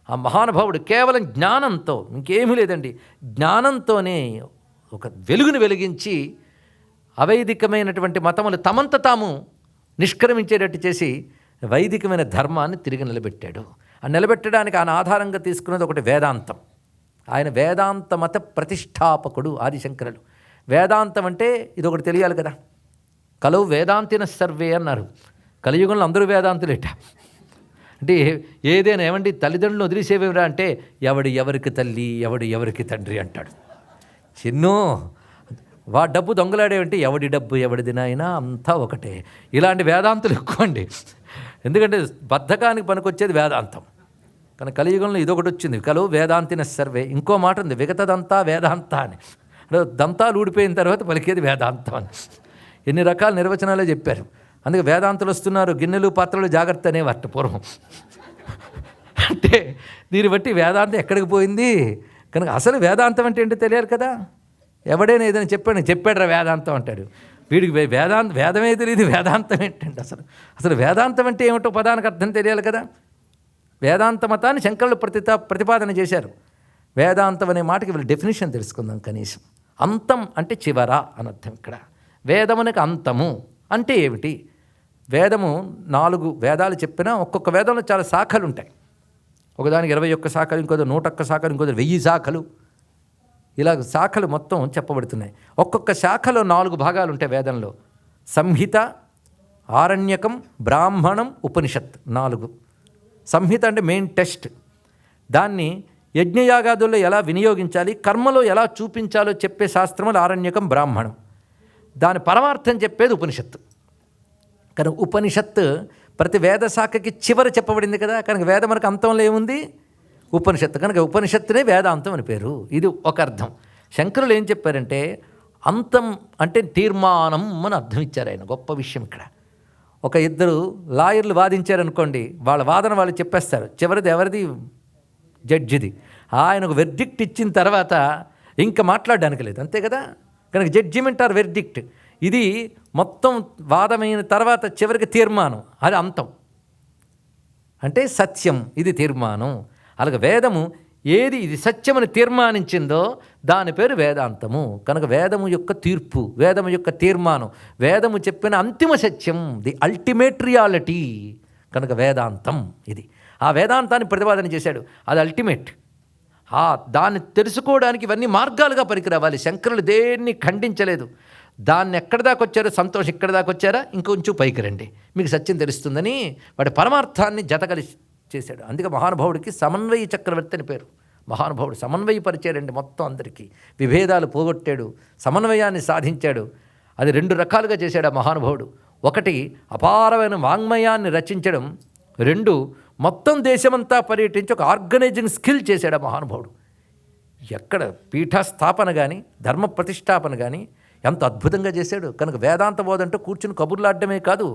ఆ మహానుభావుడు కేవలం జ్ఞానంతో, ఇంకేమీ లేదండి, జ్ఞానంతోనే ఒక వెలుగును వెలిగించి అవైదికమైనటువంటి మతములు తమంత తాము నిష్క్రమించేటట్టు చేసి వైదికమైన ధర్మాన్ని తిరిగి నిలబెట్టాడు. ఆ నిలబెట్టడానికి ఆయన ఆధారంగా తీసుకున్నది ఒకటి వేదాంతం. ఆయన వేదాంత మత ప్రతిష్టాపకుడు ఆదిశంకరులు. వేదాంతం అంటే ఇదొకటి తెలియాలి కదా. కలవు వేదాంతిన సర్వే అన్నారు. కలియుగంలో అందరూ వేదాంతులేట. అంటే ఏదైనా ఏమండి తల్లిదండ్రులను వదిలేసేవేమిరా అంటే ఎవరికి తల్లి ఎవరికి తండ్రి అంటాడు. చిన్నో డబ్బు దొంగలాడేవంటే ఎవడి డబ్బు ఎవడిది నాయనా అంతా ఒకటే. ఇలాంటి వేదాంతులు ఎక్కువ అండి. ఎందుకంటే బద్ధకానికి పనికొచ్చేది వేదాంతం. కానీ కలియుగంలో ఇదొకటి వచ్చింది, కలవు వేదాంతిన సర్వే. ఇంకో మాట ఉంది, విగతదంతా వేదాంత అని. దంతాలు ఊడిపోయిన తర్వాత పలికేది వేదాంతం అని. ఎన్ని రకాల నిర్వచనాలే చెప్పారు. అందుకే వేదాంతులు వస్తున్నారు, గిన్నెలు పాత్రలు జాగ్రత్త అనేవారు పూర్వం. అంటే దీన్ని బట్టి వేదాంతం ఎక్కడికి పోయింది కనుక. అసలు వేదాంతం అంటే ఏంటో తెలియాలి కదా. ఎవడైనా ఏదైనా చెప్పాడురా వేదాంతం అంటాడు. వీడికి వేదమే తెలియదు, వేదాంతం ఏంటంటే అసలు వేదాంతం అంటే ఏమిటో పదానికి అర్థం తెలియాలి కదా. వేదాంత మతాన్ని శంకరులు ప్రతిపాదన చేశారు. వేదాంతం అనే మాటకి వీళ్ళు డెఫినేషన్ తెలుసుకుందాం కనీసం. అంతం అంటే చివర అని అర్థం. ఇక్కడ వేదమునకు అంతము అంటే ఏమిటి? వేదము 4 వేదాలు చెప్పినా ఒక్కొక్క వేదంలో చాలా శాఖలు ఉంటాయి. ఒకదానికి 21 శాఖలు, ఇంకోది 101 శాఖలు, ఇంకోది 1000 శాఖలు. ఇలా శాఖలు మొత్తం చెప్పబడుతున్నాయి. ఒక్కొక్క శాఖలో 4 భాగాలు ఉంటాయి వేదంలో. సంహిత, ఆరణ్యకం, బ్రాహ్మణం, ఉపనిషత్ 4. సంహిత అంటే మెయిన్ టెస్ట్. దాన్ని యజ్ఞయాగాదుల్లో ఎలా వినియోగించాలి, కర్మలో ఎలా చూపించాలో చెప్పే శాస్త్రములు ఆరణ్యకం, బ్రాహ్మణం. దాని పరమార్థం చెప్పేది ఉపనిషత్తు. కనుక ఉపనిషత్తు ప్రతి వేద శాఖకి చివర చెప్పబడింది కదా. కనుక వేద మనకు అంతంలో ఏముంది? ఉపనిషత్తు. కనుక ఉపనిషత్తునే వేదాంతం అని పేరు. ఇది ఒక అర్థం. శంకరులు ఏం చెప్పారంటే అంతం అంటే తీర్మానం అని అర్థం ఇచ్చారు ఆయన. గొప్ప విషయం ఇక్కడ. ఒక 2 లాయర్లు వాదించారనుకోండి, వాళ్ళ వాదన వాళ్ళు చెప్పేస్తారు. చివరిది ఎవరిది? జడ్జిది. ఆయన ఒక వెర్డిక్ట్ ఇచ్చిన తర్వాత ఇంకా మాట్లాడడానికి లేదు, అంతే కదా. కనుక జడ్జిమెంట్ ఆర్ వెర్డిక్ట్. ఇది మొత్తం వాదమైన తర్వాత చివరికి తీర్మానం, అది అంతం. అంటే సత్యం, ఇది తీర్మానం. అలాగే వేదము ఏది ఇది సత్యమని తీర్మానించిందో దాని పేరు వేదాంతము. కనుక వేదము యొక్క తీర్పు, వేదము యొక్క తీర్మానం, వేదము చెప్పిన అంతిమ సత్యం, ది అల్టిమేట్ రియాలిటీ. కనుక వేదాంతం ఇది. ఆ వేదాంతాన్ని ప్రతిపాదన చేశాడు, అది అల్టిమేట్. దాన్ని తెలుసుకోవడానికి ఇవన్నీ మార్గాలుగా పనికిరావాలి. శంకరులు దేన్ని ఖండించలేదు. దాన్ని ఎక్కడి దాకా వచ్చారో, సంతోషం ఇక్కడి దాకా వచ్చారా, ఇంకొంచెం పైకి రండి, మీకు సత్యం తెలుస్తుందని వాడి పరమార్థాన్ని జతకలిసి చేశాడు. అందుకే మహానుభావుడికి సమన్వయ చక్రవర్తి అని పేరు. మహానుభావుడు సమన్వయపరిచాడండి మొత్తం అందరికీ. విభేదాలు పోగొట్టాడు, సమన్వయాన్ని సాధించాడు. అది 2 రకాలుగా చేశాడు ఆ మహానుభావుడు. ఒకటి అపారమైన వాంగ్మయాన్ని రచించడం, 2 మొత్తం దేశమంతా పర్యటించి ఒక ఆర్గనైజింగ్ స్కిల్ చేశాడు ఆ మహానుభావుడు. ఎక్కడ పీఠస్థాపన కానీ ధర్మ ప్రతిష్టాపన కానీ ఎంత అద్భుతంగా చేశాడు. కనుక వేదాంత బోధంటే కూర్చుని కబుర్లాడమే కాదు,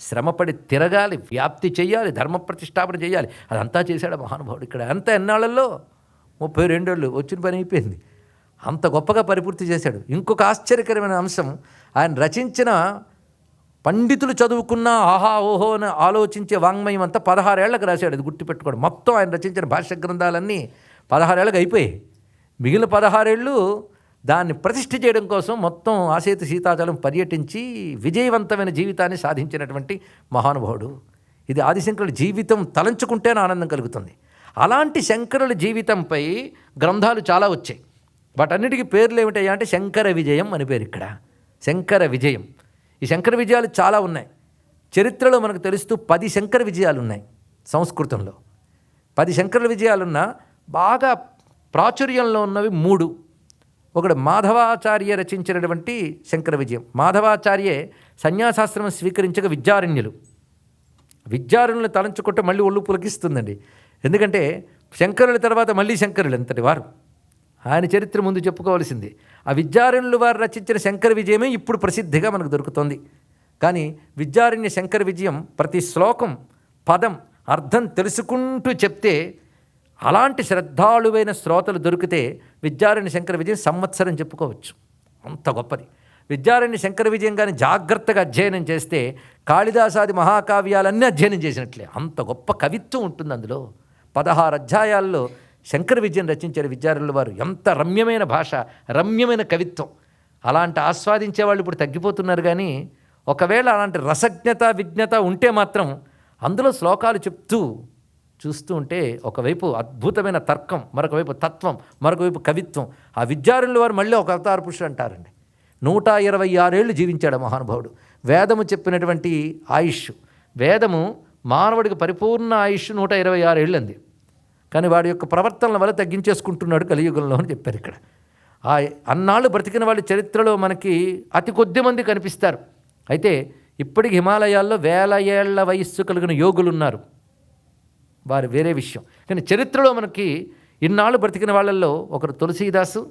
శ్రమపడి తిరగాలి, వ్యాప్తి చేయాలి, ధర్మ ప్రతిష్టాపన చేయాలి. అదంతా చేశాడు మహానుభావుడు. ఇక్కడ అంత ఎన్నాళ్ళల్లో 32 ఏళ్ళు వచ్చిన పని అయిపోయింది. అంత గొప్పగా పరిపూర్తి చేశాడు. ఇంకొక ఆశ్చర్యకరమైన అంశం, ఆయన రచించిన పండితులు చదువుకున్న ఆహా ఓహో అని ఆలోచించే వాంగ్మయం అంతా 16 ఏళ్లకు రాశాడు. అది గుర్తుపెట్టుకోండి. మొత్తం ఆయన రచించిన భాష్య గ్రంథాలన్నీ 16 ఏళ్ళకి అయిపోయాయి. మిగిలిన 16 ఏళ్ళు దాన్ని ప్రతిష్ఠ చేయడం కోసం మొత్తం ఆసేతు సీతాచలం పర్యటించి విజయవంతమైన జీవితాన్ని సాధించినటువంటి మహానుభావుడు. ఇది ఆదిశంకరుల జీవితం తలంచుకుంటేనే ఆనందం కలుగుతుంది. అలాంటి శంకరుల జీవితంపై గ్రంథాలు చాలా వచ్చాయి. వాటన్నిటికీ పేర్లు ఏమిటయ్యా అంటే శంకర విజయం అని పేరు. ఇక్కడ శంకర విజయం. ఈ శంకర విజయాలు చాలా ఉన్నాయి. చరిత్రలో మనకు తెలుస్తూ 10 శంకర విజయాలు ఉన్నాయి సంస్కృతంలో. 10 శంకరుల విజయాలున్నా బాగా ప్రాచుర్యంలో ఉన్నవి 3. ఒకటి మాధవాచార్య రచించినటువంటి శంకర విజయం. మాధవాచార్యే సన్యాసాశ్రమం స్వీకరించక విద్యారణ్యులు విద్యారణులను తలంచుకుంటే మళ్ళీ ఒళ్ళు పులకిస్తుందండి. ఎందుకంటే శంకరుల తర్వాత మళ్ళీ శంకరులు ఎంతటి వారు, ఆయన చరిత్ర ముందు చెప్పుకోవాల్సింది. ఆ విద్యారణ్యులు వారు రచించిన శంకర విజయమే ఇప్పుడు ప్రసిద్ధిగా మనకు దొరుకుతుంది. కానీ విద్యారణ్య శంకర విజయం ప్రతి శ్లోకం పదం అర్థం తెలుసుకుంటూ చెప్తే అలాంటి శ్రద్ధాళువైన శ్రోతలు దొరికితే విద్యారణ్య శంకర విజయం సంవత్సరం చెప్పుకోవచ్చు, అంత గొప్పది. విద్యారణ్య శంకర విజయం కానీ జాగ్రత్తగా అధ్యయనం చేస్తే కాళిదాసాది మహాకావ్యాలన్నీ అధ్యయనం చేసినట్లే, అంత గొప్ప కవిత్వం ఉంటుంది అందులో. 16 అధ్యాయాల్లో శంకర విజయం రచించారు విద్యారణ్యుల వారు. ఎంత రమ్యమైన భాష, రమ్యమైన కవిత్వం. అలాంటి ఆస్వాదించే వాళ్ళు ఇప్పుడు తగ్గిపోతున్నారు. కానీ ఒకవేళ అలాంటి రసజ్ఞత విజ్ఞత ఉంటే మాత్రం అందులో శ్లోకాలు చెప్తూ చూస్తూ ఉంటే ఒకవైపు అద్భుతమైన తర్కం, మరొక వైపు తత్వం, మరొక వైపు కవిత్వం. ఆ విద్యారణ్యుల వారు మళ్ళీ ఒక అవతార పురుషుడు అంటారండి. 126 ఏళ్ళు జీవించాడు మహానుభావుడు. వేదము చెప్పినటువంటి ఆయుష్, వేదము మానవుడికి పరిపూర్ణ ఆయుష్ 126 ఏళ్ళు అంది. కానీ వాడి యొక్క ప్రవర్తనల వల్ల తగ్గించేసుకుంటున్నాడు కలియుగంలో అని చెప్పారు ఇక్కడ. ఆ అన్నాళ్ళు బ్రతికిన వాళ్ళ చరిత్రలో మనకి అతి కొద్ది మంది కనిపిస్తారు. అయితే ఇప్పటికి హిమాలయాల్లో 1000 ఏళ్ల వయస్సు కలిగిన యోగులు ఉన్నారు, వారు వేరే విషయం. కానీ చరిత్రలో మనకి ఇన్నాళ్ళు బ్రతికిన వాళ్ళల్లో ఒకరు తులసీదాసు,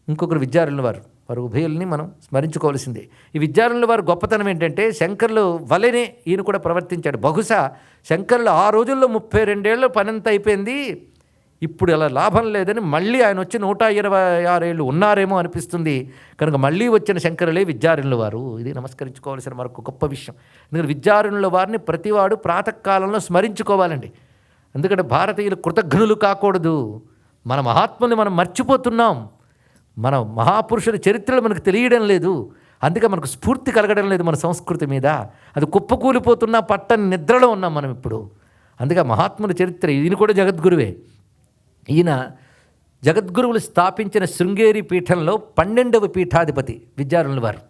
ఇంకొకరు విద్యారణ్యుల వారు. వారు ఉభయుల్ని మనం స్మరించుకోవాల్సిందే. ఈ విద్యారణ్యుల వారు గొప్పతనం ఏంటంటే శంకరులు వలెనే ఈయన కూడా ప్రవర్తించాడు. బహుశా శంకరులు ఆ రోజుల్లో 32 ఏళ్ళ పనంతా అయిపోయింది, ఇప్పుడు అలా లాభం లేదని మళ్ళీ ఆయన వచ్చి 126 ఏళ్ళు ఉన్నారేమో అనిపిస్తుంది. కనుక మళ్ళీ వచ్చిన శంకరులే విద్యారణ్యుల వారు. ఇది నమస్కరించుకోవాల్సిన మరొక గొప్ప విషయం. ఎందుకంటే విద్యారణ్యుల వారిని ప్రతివాడు ప్రాతకాలంలో స్మరించుకోవాలండి. ఎందుకంటే భారతీయులు కృతజ్ఞులు కాకూడదు. మన మహాత్ముల్ని మనం మర్చిపోతున్నాం, మన మహాపురుషుల చరిత్రలు మనకు తెలియడం లేదు. అందుకే మనకు స్ఫూర్తి కలగడం లేదు మన సంస్కృతి మీద. అది కుప్పకూలిపోతున్నా పట్టని నిద్రలో ఉన్నాం మనం ఇప్పుడు. అందుకే మహాత్ముల చరిత్ర, ఈయన కూడా జగద్గురువే. ఈయన జగద్గురువులు స్థాపించిన శృంగేరి పీఠంలో 12వ పీఠాధిపతి విద్యారణ్యుల వారు.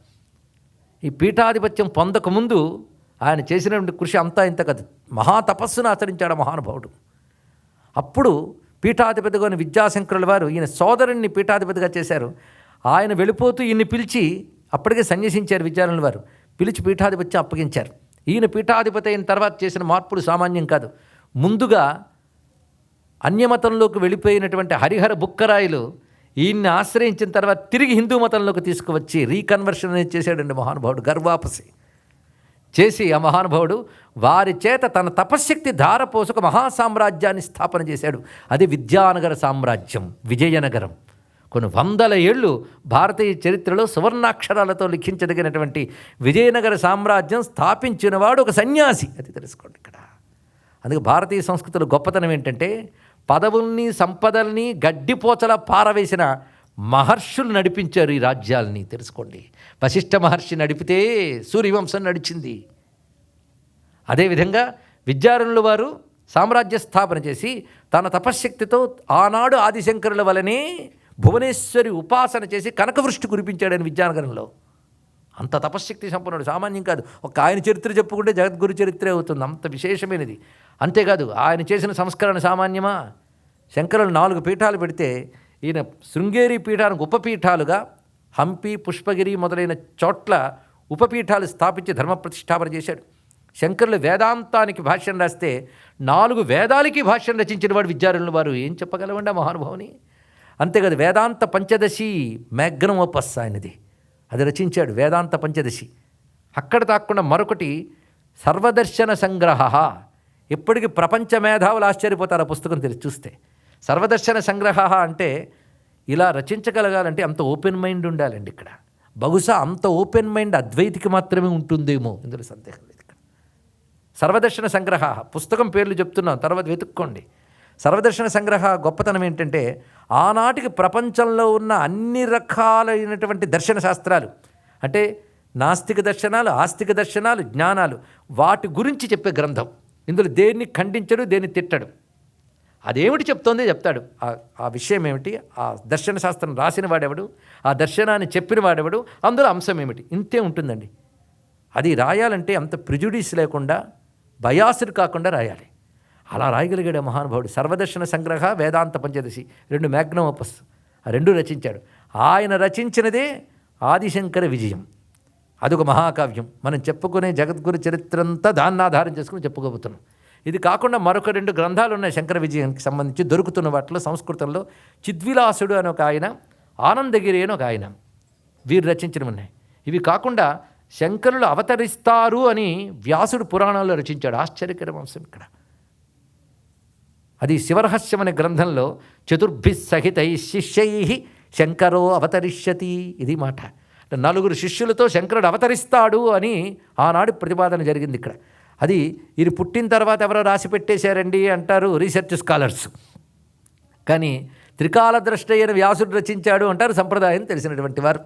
ఈ పీఠాధిపత్యం పొందకముందు ఆయన చేసినటువంటి కృషి అంతా ఇంత కాదు, మహాతపస్సును ఆచరించాడు మహానుభావుడు. అప్పుడు పీఠాధిపతిగా ఉన్న విద్యాశంకరుల వారు ఈయన సోదరుణ్ణి పీఠాధిపతిగా చేశారు. ఆయన వెళ్ళిపోతూ ఈయన్ని పిలిచి, అప్పటికే సన్యసించారు విద్యారణ్యుల వారు, పిలిచి పీఠాధిపత్యం అప్పగించారు. ఈయన పీఠాధిపతి అయిన తర్వాత చేసిన మార్పులు సామాన్యం కాదు. ముందుగా అన్యమతంలోకి వెళ్ళిపోయినటువంటి హరిహర బుక్కరాయలు ఈయన్ని ఆశ్రయించిన తర్వాత తిరిగి హిందూ మతంలోకి తీసుకువచ్చి రీకన్వర్షన్ అనేది చేశాడండి మహానుభావుడు. గర్వాపసి చేసి ఆ మహానుభావుడు వారి చేత తన తపశ్శక్తి ధారపోసుక మహాసామ్రాజ్యాన్ని స్థాపన చేశాడు. అది విద్యానగర సామ్రాజ్యం, విజయనగరం. కొన్ని 100 ఏళ్ళు భారతీయ చరిత్రలో సువర్ణాక్షరాలతో లిఖించదగినటువంటి విజయనగర సామ్రాజ్యం స్థాపించినవాడు ఒక సన్యాసి. అది తెలుసుకోండి ఇక్కడ. అందుకే భారతీయ సంస్కృతిలో గొప్పతనం ఏంటంటే పదవుల్ని సంపదల్ని గడ్డిపోచలా పారవేసిన మహర్షులు నడిపించారు ఈ రాజ్యాలని. తెలుసుకోండి, వశిష్ఠ మహర్షి నడిపితే సూర్యవంశం నడిచింది. అదేవిధంగా విద్యారణ్యుల వారు సామ్రాజ్య స్థాపన చేసి తన తపశ్శక్తితో ఆనాడు ఆదిశంకరుల వలనే భువనేశ్వరి ఉపాసన చేసి కనకవృష్టి కురిపించాడని విద్యానగరంలో. అంత తపశ్శక్తి సంపన్నుడు, సామాన్యం కాదు. ఒక ఆయన చరిత్ర చెప్పుకుంటే జగద్గురు చరిత్రే అవుతుంది, అంత విశేషమైనది. అంతేకాదు ఆయన చేసిన సంస్కరణ సామాన్యమా? శంకరులు 4 పీఠాలు పెడితే ఈయన శృంగేరి పీఠానికి ఉపపీఠాలుగా హంపి, పుష్పగిరి మొదలైన చోట్ల ఉపపీఠాలు స్థాపించి ధర్మ ప్రతిష్టాపన చేశాడు. శంకరులు వేదాంతానికి భాష్యం రాస్తే 4 వేదాలకి భాష్యం రచించిన వాడు విద్యారణ్యుల వారు. ఏం చెప్పగలవండి ఆ మహానుభావుని? అంతేకాదు వేదాంత పంచదశి మ్యాగ్నం ఓపస్ ఆయనది, అది రచించాడు వేదాంత పంచదశి. అక్కడ తాకుండా మరొకటి సర్వదర్శన సంగ్రహ. ఇప్పటికీ ప్రపంచ మేధావులు ఆశ్చర్యపోతారు ఆ పుస్తకం చూస్తే. సర్వదర్శన సంగ్రహ అంటే ఇలా రచించగలగాలంటే అంత ఓపెన్ మైండ్ ఉండాలండి ఇక్కడ. బహుశా అంత ఓపెన్ మైండ్ అద్వైతికి మాత్రమే ఉంటుందేమో, ఇందులో సందేహం లేదు. ఇక్కడ సర్వదర్శన సంగ్రహ పుస్తకం పేర్లు చెప్తున్నాం, తర్వాత వెతుక్కోండి. సర్వదర్శన సంగ్రహ గొప్పతనం ఏంటంటే ఆనాటికి ప్రపంచంలో ఉన్న అన్ని రకాలైనటువంటి దర్శన శాస్త్రాలు, అంటే నాస్తిక దర్శనాలు, ఆస్తిక దర్శనాలు, జ్ఞానాలు, వాటి గురించి చెప్పే గ్రంథం. ఇందులో దేన్ని ఖండించడు, దేన్ని తిట్టడు. అదేమిటి చెప్తోందే చెప్తాడు. ఆ విషయం ఏమిటి, ఆ దర్శన శాస్త్రం రాసిన వాడెవడు, ఆ దర్శనాన్ని చెప్పిన వాడెవడు, అందులో అంశం ఏమిటి, ఇంతే ఉంటుందండి. అది రాయాలంటే అంత ప్రిజుడిస్ లేకుండా, బయాసుడు కాకుండా రాయాలి. అలా రాయగలిగాడు మహానుభావుడు. సర్వదర్శన సంగ్రహ, వేదాంత పంచదశి 2 మ్యాగ్నం ఓపస్, ఆ 2 రచించాడు. ఆయన రచించినదే ఆదిశంకర విజయం. అదొక మహాకావ్యం. మనం చెప్పుకునే జగద్గురు చరిత్ర అంతా దాన్ని ఆధారం చేసుకుని చెప్పుకోబోతున్నాం. ఇది కాకుండా మరొక 2 గ్రంథాలు ఉన్నాయి శంకర విజయానికి సంబంధించి దొరుకుతున్న వాటిలో సంస్కృతంలో. చిద్విలాసుడు అని ఒక ఆయన, ఆనందగిరి అని ఒక ఆయన, వీరు రచించినవి ఉన్నాయి. ఇవి కాకుండా శంకరులు అవతరిస్తారు అని వ్యాసుడు పురాణాల్లో రచించాడు. ఆశ్చర్యకర అంశం ఇక్కడ. అది శివరహస్యం అనే గ్రంథంలో చతుర్భి సహితై శిష్యై శంకరో అవతరిష్యతి, ఇది మాట. 4 శిష్యులతో శంకరుడు అవతరిస్తాడు అని ఆనాడు ప్రతిపాదన జరిగింది ఇక్కడ. అది ఇది పుట్టిన తర్వాత ఎవరో రాసి పెట్టేశారండి అంటారు రీసెర్చ్ స్కాలర్స్. కానీ త్రికాల ద్రష్ట అయిన వ్యాసుడు రచించాడు అంటారు సంప్రదాయం తెలిసినటువంటి వారు.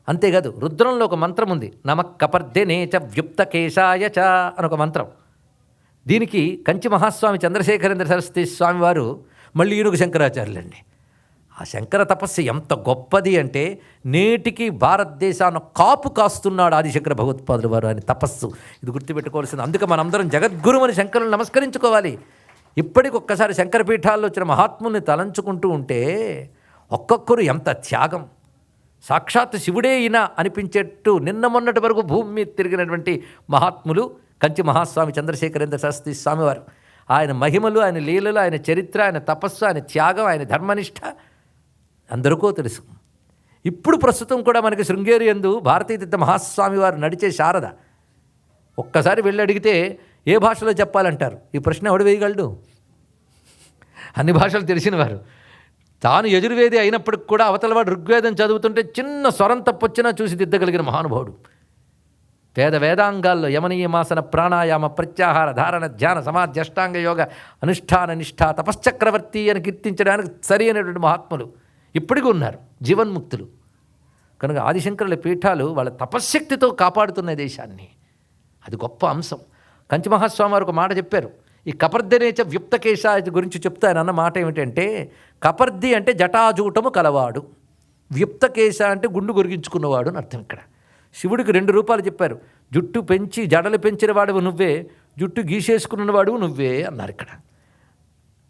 అంతేకాదు రుద్రంలో ఒక మంత్రం ఉంది, నమః కపర్దెనేచ వ్యుప్తకేశాయ చ అని ఒక మంత్రం. దీనికి కంచి మహాస్వామి చంద్రశేఖరేంద్ర సరస్వతి స్వామి వారు మళ్ళీ ఈయనకు శంకరాచార్యులండి. ఆ శంకర తపస్సు ఎంత గొప్పది అంటే నేటికి భారతదేశాన్ని కాపు కాస్తున్నాడు ఆదిశంకర భగవత్పాదులు వారు అని తపస్సు. ఇది గుర్తుపెట్టుకోవాల్సింది. అందుకే మనందరం జగద్గురు అని శంకరుని నమస్కరించుకోవాలి. ఇప్పటికొక్కసారి శంకరపీఠాల్లో వచ్చిన మహాత్ముల్ని తలంచుకుంటూ ఉంటే ఒక్కొక్కరు ఎంత త్యాగం, సాక్షాత్ శివుడే ఈయన అనిపించేట్టు నిన్న మొన్నటి వరకు భూమి మీద తిరిగినటువంటి మహాత్ములు కంచి మహాస్వామి చంద్రశేఖరేంద్ర సరస్వతి స్వామివారు. ఆయన మహిమలు, ఆయన లీలలు, ఆయన చరిత్ర, ఆయన తపస్సు, ఆయన త్యాగం, ఆయన ధర్మనిష్ట అందరికో తెలుసు. ఇప్పుడు ప్రస్తుతం కూడా మనకి శృంగేరి యందు భారతీతీర్థ మహాస్వామి వారు నడిచే శారద. ఒక్కసారి వెళ్ళి అడిగితే ఏ భాషలో చెప్పాలంటారు. ఈ ప్రశ్న ఎవడు వేయగలడు? అన్ని భాషలు తెలిసిన వారు. తాను యజుర్వేది అయినప్పటికి కూడా అవతలవాడు ఋగ్వేదం చదువుతుంటే చిన్న స్వరం తప్పొచ్చినా చూసి దిద్దగలిగిన మహానుభావుడు. వేదాంగాల్లో యమనీయమాసన ప్రాణాయామ ప్రత్యాహార ధారణ ధ్యాన సమాధి అష్టాంగ యోగ అనుష్ఠాన నిష్ఠ తపశ్చక్రవర్తి అని కీర్తించడానికి సరి అయినటువంటి మహాత్ములు ఇప్పటికీ ఉన్నారు, జీవన్ముక్తులు. కనుక ఆదిశంకరుల పీఠాలు వాళ్ళ తపశ్శక్తితో కాపాడుతున్న దేశాన్ని. అది గొప్ప అంశం. కంచి మహాస్వామి వారు ఒక మాట చెప్పారు. ఈ కపర్దనేచ వ్యుప్తకేశ గురించి చెప్తే ఆయన అన్న మాట ఏమిటంటే, కపర్ది అంటే జటాజూటము కలవాడు, వ్యుప్తకేశ అంటే గుండు గొరిగించుకున్నవాడు అని అర్థం. ఇక్కడ శివుడికి 2 రూపాలు చెప్పారు. జుట్టు పెంచి జడలు పెంచిన వాడువు నువ్వే, జుట్టు గీసేసుకున్నవాడు నువ్వే అన్నారు ఇక్కడ.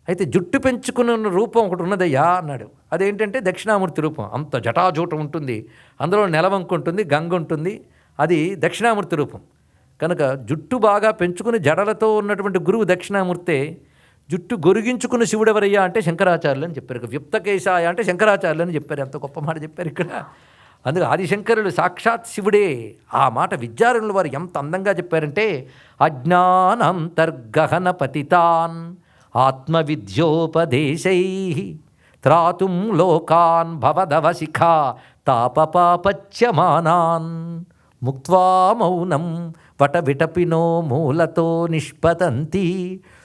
అయితే జుట్టు పెంచుకున్న రూపం ఒకటి ఉన్నదయ్యా అన్నాడు. అదేంటంటే దక్షిణామూర్తి రూపం. అంత జటాజూటం ఉంటుంది, అందులో నెలవంక ఉంటుంది, గంగ ఉంటుంది. అది దక్షిణామూర్తి రూపం. కనుక జుట్టు బాగా పెంచుకుని జడలతో ఉన్నటువంటి గురువు దక్షిణామూర్తే. జుట్టు గొరిగించుకున్న శివుడు ఎవరయ్యా అంటే శంకరాచార్యులు అని చెప్పారు. వ్యుప్తకేశాయ అంటే శంకరాచార్యులు అని చెప్పారు. ఎంత గొప్ప మాట చెప్పారు ఇక్కడ. అందుకే ఆదిశంకరులు సాక్షాత్ శివుడే. ఆ మాట విద్యారణుల వారు ఎంత అందంగా చెప్పారంటే, అజ్ఞానాంతర్గహన పతితాన్ ఆత్మవిద్యోపదేశై త్రాతుం లోకాన్ భవదవశిఖా తాపపాపచ్యమానాన్ ముక్త్వా మౌనం వటవిటపినో మూలతో నిష్పతంతి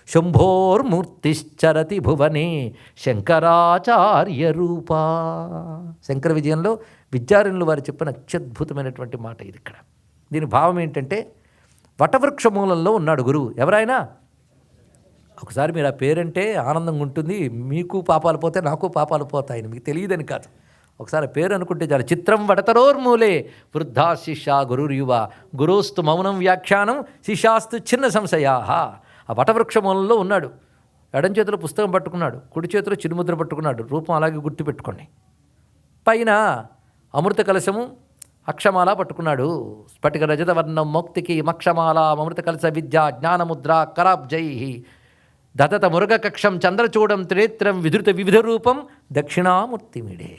శంభోర్మూర్తిశ్చరతి భువనే శంకరాచార్య రూపా. శంకర విజయంలో విద్యారణులు వారు చెప్పిన అత్యద్భుతమైనటువంటి మాట ఇది. ఇక్కడ దీని భావం ఏంటంటే, వటవృక్ష మూలంలో ఉన్నాడు గురువు. ఎవరైనా ఒకసారి మీరు ఆ పేరంటే ఆనందంగా ఉంటుంది. మీకు పాపాలు పోతే నాకు పాపాలు పోతాయని మీకు తెలియదని కాదు. ఒకసారి పేరు అనుకుంటే చాలు. చిత్రం వడతరోర్మూలే వృద్ధా శిష్యా గురుర్యువ గురోస్తు మౌనం వ్యాఖ్యానం శిష్యాస్తు చిన్న సంశయా. ఆ వటవృక్ష మూలంలో ఉన్నాడు. ఎడం చేతిలో పుస్తకం పట్టుకున్నాడు, కుడి చేతిలో చిరుముద్ర పట్టుకున్నాడు. రూపం అలాగే గుర్తుపెట్టుకోండి. పైన అమృత కలశము అక్షమాల పట్టుకున్నాడు. స్ఫటిక రజత వర్ణం మౌక్తికి మక్షమాల అమృత కలశ విద్య జ్ఞానముద్ర కరాబ్జై దతత మురుగకక్షం చంద్రచూడం త్రినేత్రం విధృత వివిధ రూపం దక్షిణామూర్తిమిడే.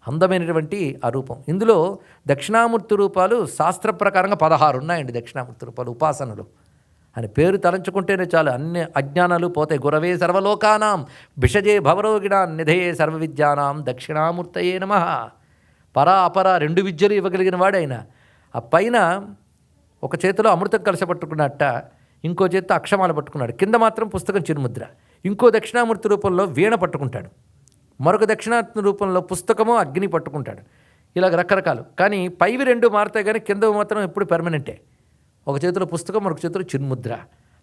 అందమైనటువంటి ఆ రూపం. ఇందులో దక్షిణామూర్తి రూపాలు శాస్త్ర ప్రకారంగా 16 ఉన్నాయండి. దక్షిణామూర్తి రూపాలు ఉపాసనలు అని పేరు తలంచుకుంటేనే చాలు, అన్ని అజ్ఞానాలు పోతాయి. గురవే సర్వలోకానాం భిషజే భవరోగిణా నిధయే సర్వ విద్యానాం దక్షిణామూర్తయే నమః. పరా అపర 2 విద్యలు ఇవ్వగలిగిన వాడైనా. ఆ పైన ఒక చేతిలో అమృతం కలశ పట్టుకున్నట్ట, ఇంకో చేతితో అక్షమాల పట్టుకున్నాడు. కింద మాత్రం పుస్తకం చిరుముద్ర. ఇంకో దక్షిణామూర్తి రూపంలో వీణ పట్టుకుంటాడు. మరొక దక్షిణామూర్తి రూపంలో పుస్తకము అగ్ని పట్టుకుంటాడు. ఇలాగ రకరకాలు. కానీ పైవి 2 మారుతాయి, కానీ కింద మాత్రం ఎప్పుడు పెర్మనెంటే. ఒక చేతిలో పుస్తకం, మరొక చేతిలో చిన్ముద్ర.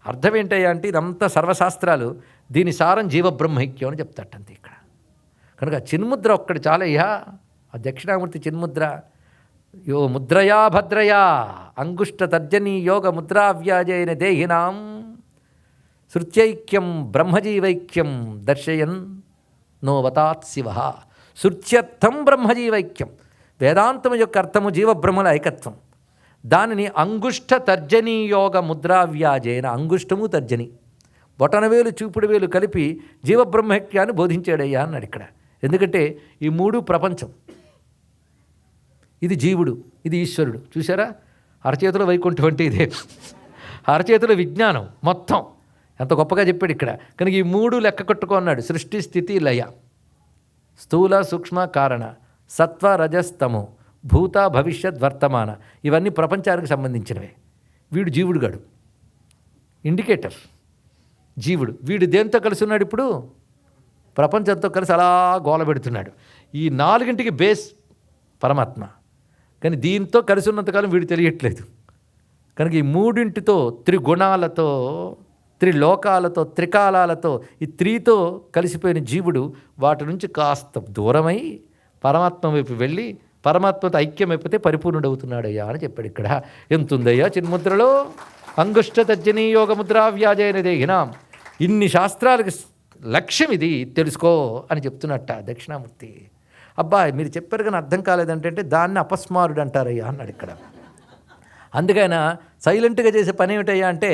అర్థం ఏంటయ్యా అంటే ఇదంతా సర్వశాస్త్రాలు, దీని సారం జీవబ్రహ్మైక్యం అని చెప్తాటంతే ఇక్కడ. కనుక చిన్ముద్ర ఒక్కటి చాలయ్యా. ఆ దక్షిణామూర్తి చిన్ముద్ర. యో ముద్రయా భద్రయా అంగుష్ట తర్జనీ యోగ ముద్రావ్యాజైన దేహినాం శృత్యైక్యం బ్రహ్మజీవైక్యం దర్శయన్ నోవతాత్ శివ. శృత్యర్థం బ్రహ్మజీవైక్యం. వేదాంతం యొక్క అర్థము జీవబ్రహ్మల ఐకత్వం. దానిని అంగుష్ట తర్జనీ యోగ ముద్రావ్యాజేన, అంగుష్టము తర్జని బొటనవేలు చూపుడు వేలు కలిపి జీవబ్రహ్మైక్యాన్ని బోధించాడయ్యా అన్నాడు ఇక్కడ. ఎందుకంటే ఈ మూడు ప్రపంచం, ఇది జీవుడు, ఇది ఈశ్వరుడు. చూసారా, అరచేతిలో వైకుంఠం అంటే ఇదే, అరచేతిలో విజ్ఞానం మొత్తం ఎంత గొప్పగా చెప్పాడు ఇక్కడ. కనుక ఈ మూడు లెక్క కట్టుకో అన్నాడు. సృష్టి, స్థితి, లయ, స్థూల సూక్ష్మ కారణ, సత్వ రజస్తము, భూత భవిష్యత్ వర్తమాన, ఇవన్నీ ప్రపంచానికి సంబంధించినవే. వీడు జీవుడు గాడు, ఇండికేటర్ జీవుడు. వీడు దేంతో కలిసి ఉన్నాడు ఇప్పుడు? ప్రపంచంతో కలిసి అలా గోల పెడుతున్నాడు. ఈ నాలుగింటికి బేస్ పరమాత్మ. కానీ దీంతో కలిసి ఉన్నంతకాలం వీడు తెలియట్లేదు. కనుక ఈ మూడింటితో, త్రిగుణాలతో, త్రిలోకాలతో, త్రికాలాలతో, ఈ త్రీతో కలిసిపోయిన జీవుడు వాటి నుంచి కాస్త దూరమై పరమాత్మ వైపు వెళ్ళి పరమాత్మతో ఐక్యమైపోతే పరిపూర్ణుడవుతున్నాడయ్యా అని చెప్పాడు ఇక్కడ. ఎంతుందయ్యా చిన్ముద్రలో? అంగుష్ట తర్జనీ యోగ ముద్రా వ్యాజైన దేహినాం. ఇన్ని శాస్త్రాలకు లక్ష్యం ఇది, తెలుసుకో అని చెప్తున్నట్ట దక్షిణామూర్తి. అబ్బా మీరు చెప్పారు కానీ అర్థం కాలేదంటే దాన్ని అపస్మారుడు అంటారయ్యా అన్నాడు ఇక్కడ. అందుకైనా సైలెంట్గా చేసే పని ఏమిటయ్యా అంటే,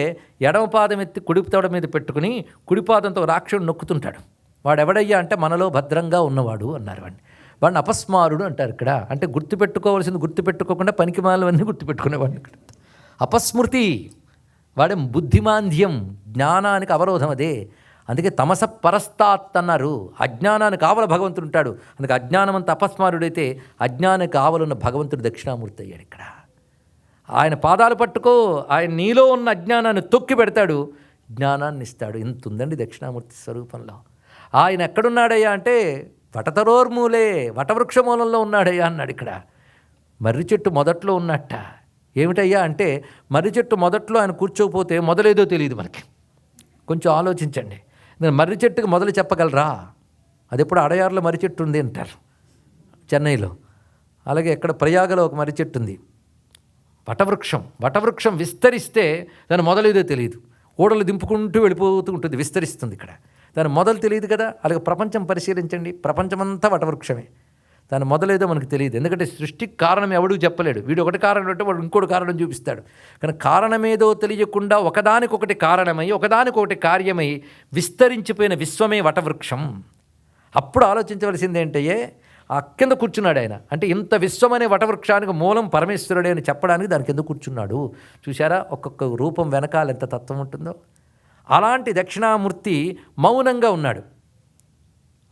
ఎడమ పాదం ఎత్తి కుడి తొడ మీద పెట్టుకుని కుడి పాదంతో రాక్షసుడు నొక్కుతుంటాడు. వాడు ఎవడయ్యా అంటే మనలో భద్రంగా ఉన్నవాడు అన్నారు వాడిని. వాడిని అపస్మారుడు అంటారు ఇక్కడ. అంటే గుర్తుపెట్టుకోవాల్సింది గుర్తుపెట్టుకోకుండా పనికిమాలవన్నీ గుర్తుపెట్టుకునేవాడిని ఇక్కడ. అపస్మృతి, వాడే బుద్ధిమాంద్యం, జ్ఞానానికి అవరోధం అదే. అందుకే తమస పరస్తాత్ అన్నారు. అజ్ఞానానికి ఆవల భగవంతుడు ఉంటాడు. అందుకే అజ్ఞానం అంత అపస్మారుడైతే అజ్ఞానానికి ఆవలున్న భగవంతుడు దక్షిణామూర్తి అయ్యాడు ఇక్కడ. ఆయన పాదాలు పట్టుకో, ఆయన నీలో ఉన్న అజ్ఞానాన్ని తొక్కి పెడతాడు, జ్ఞానాన్ని ఇస్తాడు. ఇంత ఉందండి దక్షిణామూర్తి స్వరూపంలో. ఆయన ఎక్కడున్నాడయ్యా అంటే వటతరోర్మూలే, వటవృక్షమూలంలో ఉన్నాడయ్యా అన్నాడు ఇక్కడ. మర్రి చెట్టు మొదట్లో ఉన్నట్ట. ఏమిటయ్యా అంటే మర్రి చెట్టు మొదట్లో ఆయన కూర్చోకపోతే మొదలేదో తెలియదు మనకి. కొంచెం ఆలోచించండి. మర్రి చెట్టుకి మొదలు చెప్పగలరా? అది ఎప్పుడు అడయారులో మర్రి చెట్టు ఉంది అంటారు చెన్నైలో. అలాగే ఎక్కడ ప్రయాగలో ఒక మర్రి చెట్టు ఉంది, వటవృక్షం విస్తరిస్తే దాని మొదలేదో తెలియదు. ఓడలు దింపుకుంటూ వెళ్ళిపోతూ ఉంటుంది, విస్తరిస్తుంది ఇక్కడ. దాని మొదలు తెలియదు కదా. అలాగే ప్రపంచం పరిశీలించండి, ప్రపంచమంతా వటవృక్షమే. దాని మొదలేదో మనకు తెలియదు. ఎందుకంటే సృష్టికి కారణం ఎవడూ చెప్పలేడు. వీడు ఒకటి కారణం అంటే వాడు ఇంకోటి కారణం చూపిస్తాడు. కానీ కారణమేదో తెలియకుండా ఒకదానికొకటి కారణమై ఒకదానికొకటి కార్యమై విస్తరించిపోయిన విశ్వమే వటవృక్షం. అప్పుడు ఆలోచించవలసింది ఏంటయ్యే, ఆ కింద కూర్చున్నాడు ఆయన. అంటే ఇంత విశ్వమనే వటవృక్షానికి మూలం పరమేశ్వరుడే అని చెప్పడానికి దాని కింద కూర్చున్నాడు. చూసారా ఒక్కొక్క రూపం వెనకాల ఎంత తత్వం ఉంటుందో. అలాంటి దక్షిణామూర్తి మౌనంగా ఉన్నాడు.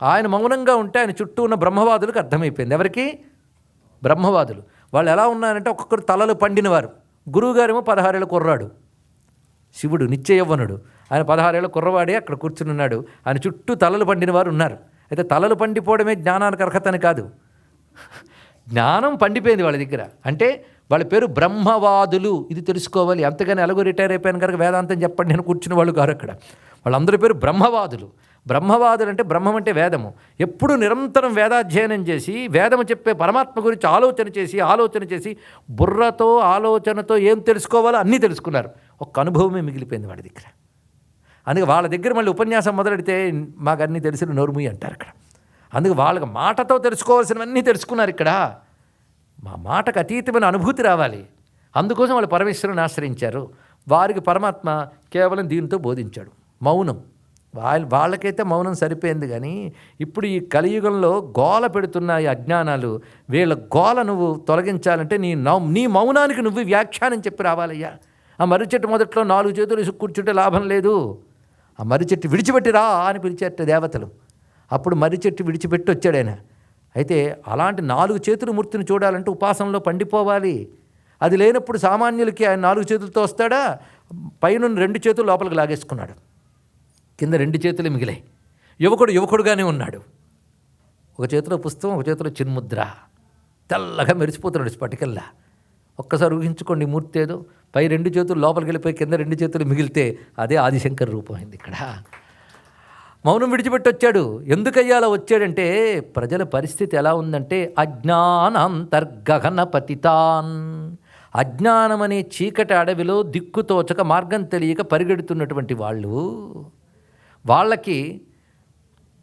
ఆయన మౌనంగా ఉంటే ఆయన చుట్టూ ఉన్న బ్రహ్మవాదులకు అర్థమైపోయింది. ఎవరికి? బ్రహ్మవాదులు. వాళ్ళు ఎలా ఉన్నారంటే ఒక్కొక్కరు తలలు పండినవారు. గురువుగారేమో 16 ఏళ్ళ కుర్రాడు, శివుడు నిత్య యవ్వనుడు. ఆయన 16 ఏళ్ళ కుర్రవాడే అక్కడ కూర్చుని ఉన్నాడు. ఆయన చుట్టూ తలలు పండిన వారు ఉన్నారు. అయితే తలలు పండిపోవడమే జ్ఞానానికి అర్హత అని కాదు, జ్ఞానం పండిపోయింది వాళ్ళ దగ్గర. అంటే వాళ్ళ పేరు బ్రహ్మవాదులు. ఇది తెలుసుకోవాలి. అంతగాని ఎలాగో రిటైర్ అయిపోయాను కనుక వేదాంతం చెప్పండి నేను కూర్చున్న వాళ్ళు కారు అక్కడ. వాళ్ళందరి పేరు బ్రహ్మవాదులు. బ్రహ్మవాదులు అంటే బ్రహ్మం అంటే వేదము. ఎప్పుడు నిరంతరం వేదాధ్యయనం చేసి వేదము చెప్పే పరమాత్మ గురించి ఆలోచన చేసి బుర్రతో ఆలోచనతో ఏం తెలుసుకోవాలో అన్నీ తెలుసుకున్నారు. ఒక్క అనుభవమే మిగిలిపోయింది వాడి దగ్గర. అందుకే వాళ్ళ దగ్గర మళ్ళీ ఉపన్యాసం మొదలెడితే మాకు అన్నీ తెలిసిన నోరుముయి అంటారు ఇక్కడ. అందుకే వాళ్ళకి మాటతో తెలుసుకోవాల్సినవన్నీ తెలుసుకున్నారు ఇక్కడ. మా మాటకు అతీతమైన అనుభూతి రావాలి. అందుకోసం వాళ్ళు పరమేశ్వరుని ఆశ్రయించారు. వారికి పరమాత్మ కేవలం దీంతో బోధించాడు మౌనం. వాళ్ళకైతే మౌనం సరిపోయింది. కానీ ఇప్పుడు ఈ కలియుగంలో గోల పెడుతున్న ఈ అజ్ఞానాలు, వీళ్ళ గోల నువ్వు తొలగించాలంటే నీ మౌనానికి నువ్వు వ్యాఖ్యానం చెప్పి రావాలయ్యా. ఆ మర్రి చెట్టు మొదట్లో 4 చేతులు ఇసుకు కూర్చుంటే లాభం లేదు. ఆ మర్రి చెట్టు విడిచిపెట్టిరా అని పిలిచేట దేవతలు. అప్పుడు మర్రి చెట్టు విడిచిపెట్టి వచ్చాడు ఆయన. అయితే అలాంటి 4 చేతుల మూర్తిని చూడాలంటే ఉపాసనలో పండిపోవాలి. అది లేనప్పుడు సామాన్యులకి ఆయన 4 చేతులతో వస్తాడా? పైన 2 చేతులు లోపలికి లాగేసుకున్నాడు, కింద 2 చేతులు మిగిలాయి. యువకుడుగానే ఉన్నాడు. ఒక చేతిలో పుస్తకం, ఒక చేతిలో చిన్ముద్ర, తెల్లగా మెరిసిపోతున్నాడు స్ఫటికల్లా. ఒక్కసారి ఊహించుకోండి మూర్తి ఏదో. పై 2 చేతులు లోపలికి వెళ్ళిపోయి కింద 2 చేతులు మిగిలితే అదే ఆదిశంకర్ రూపం అయింది ఇక్కడ. మౌనం విడిచిపెట్టి వచ్చాడు. ఎందుకయ్యా అలా వచ్చాడంటే ప్రజల పరిస్థితి ఎలా ఉందంటే అజ్ఞానాంతర్గగన పతితాన్, అజ్ఞానమనే చీకటి అడవిలో దిక్కుతోచక మార్గం తెలియక పరిగెడుతున్నటువంటి వాళ్ళకి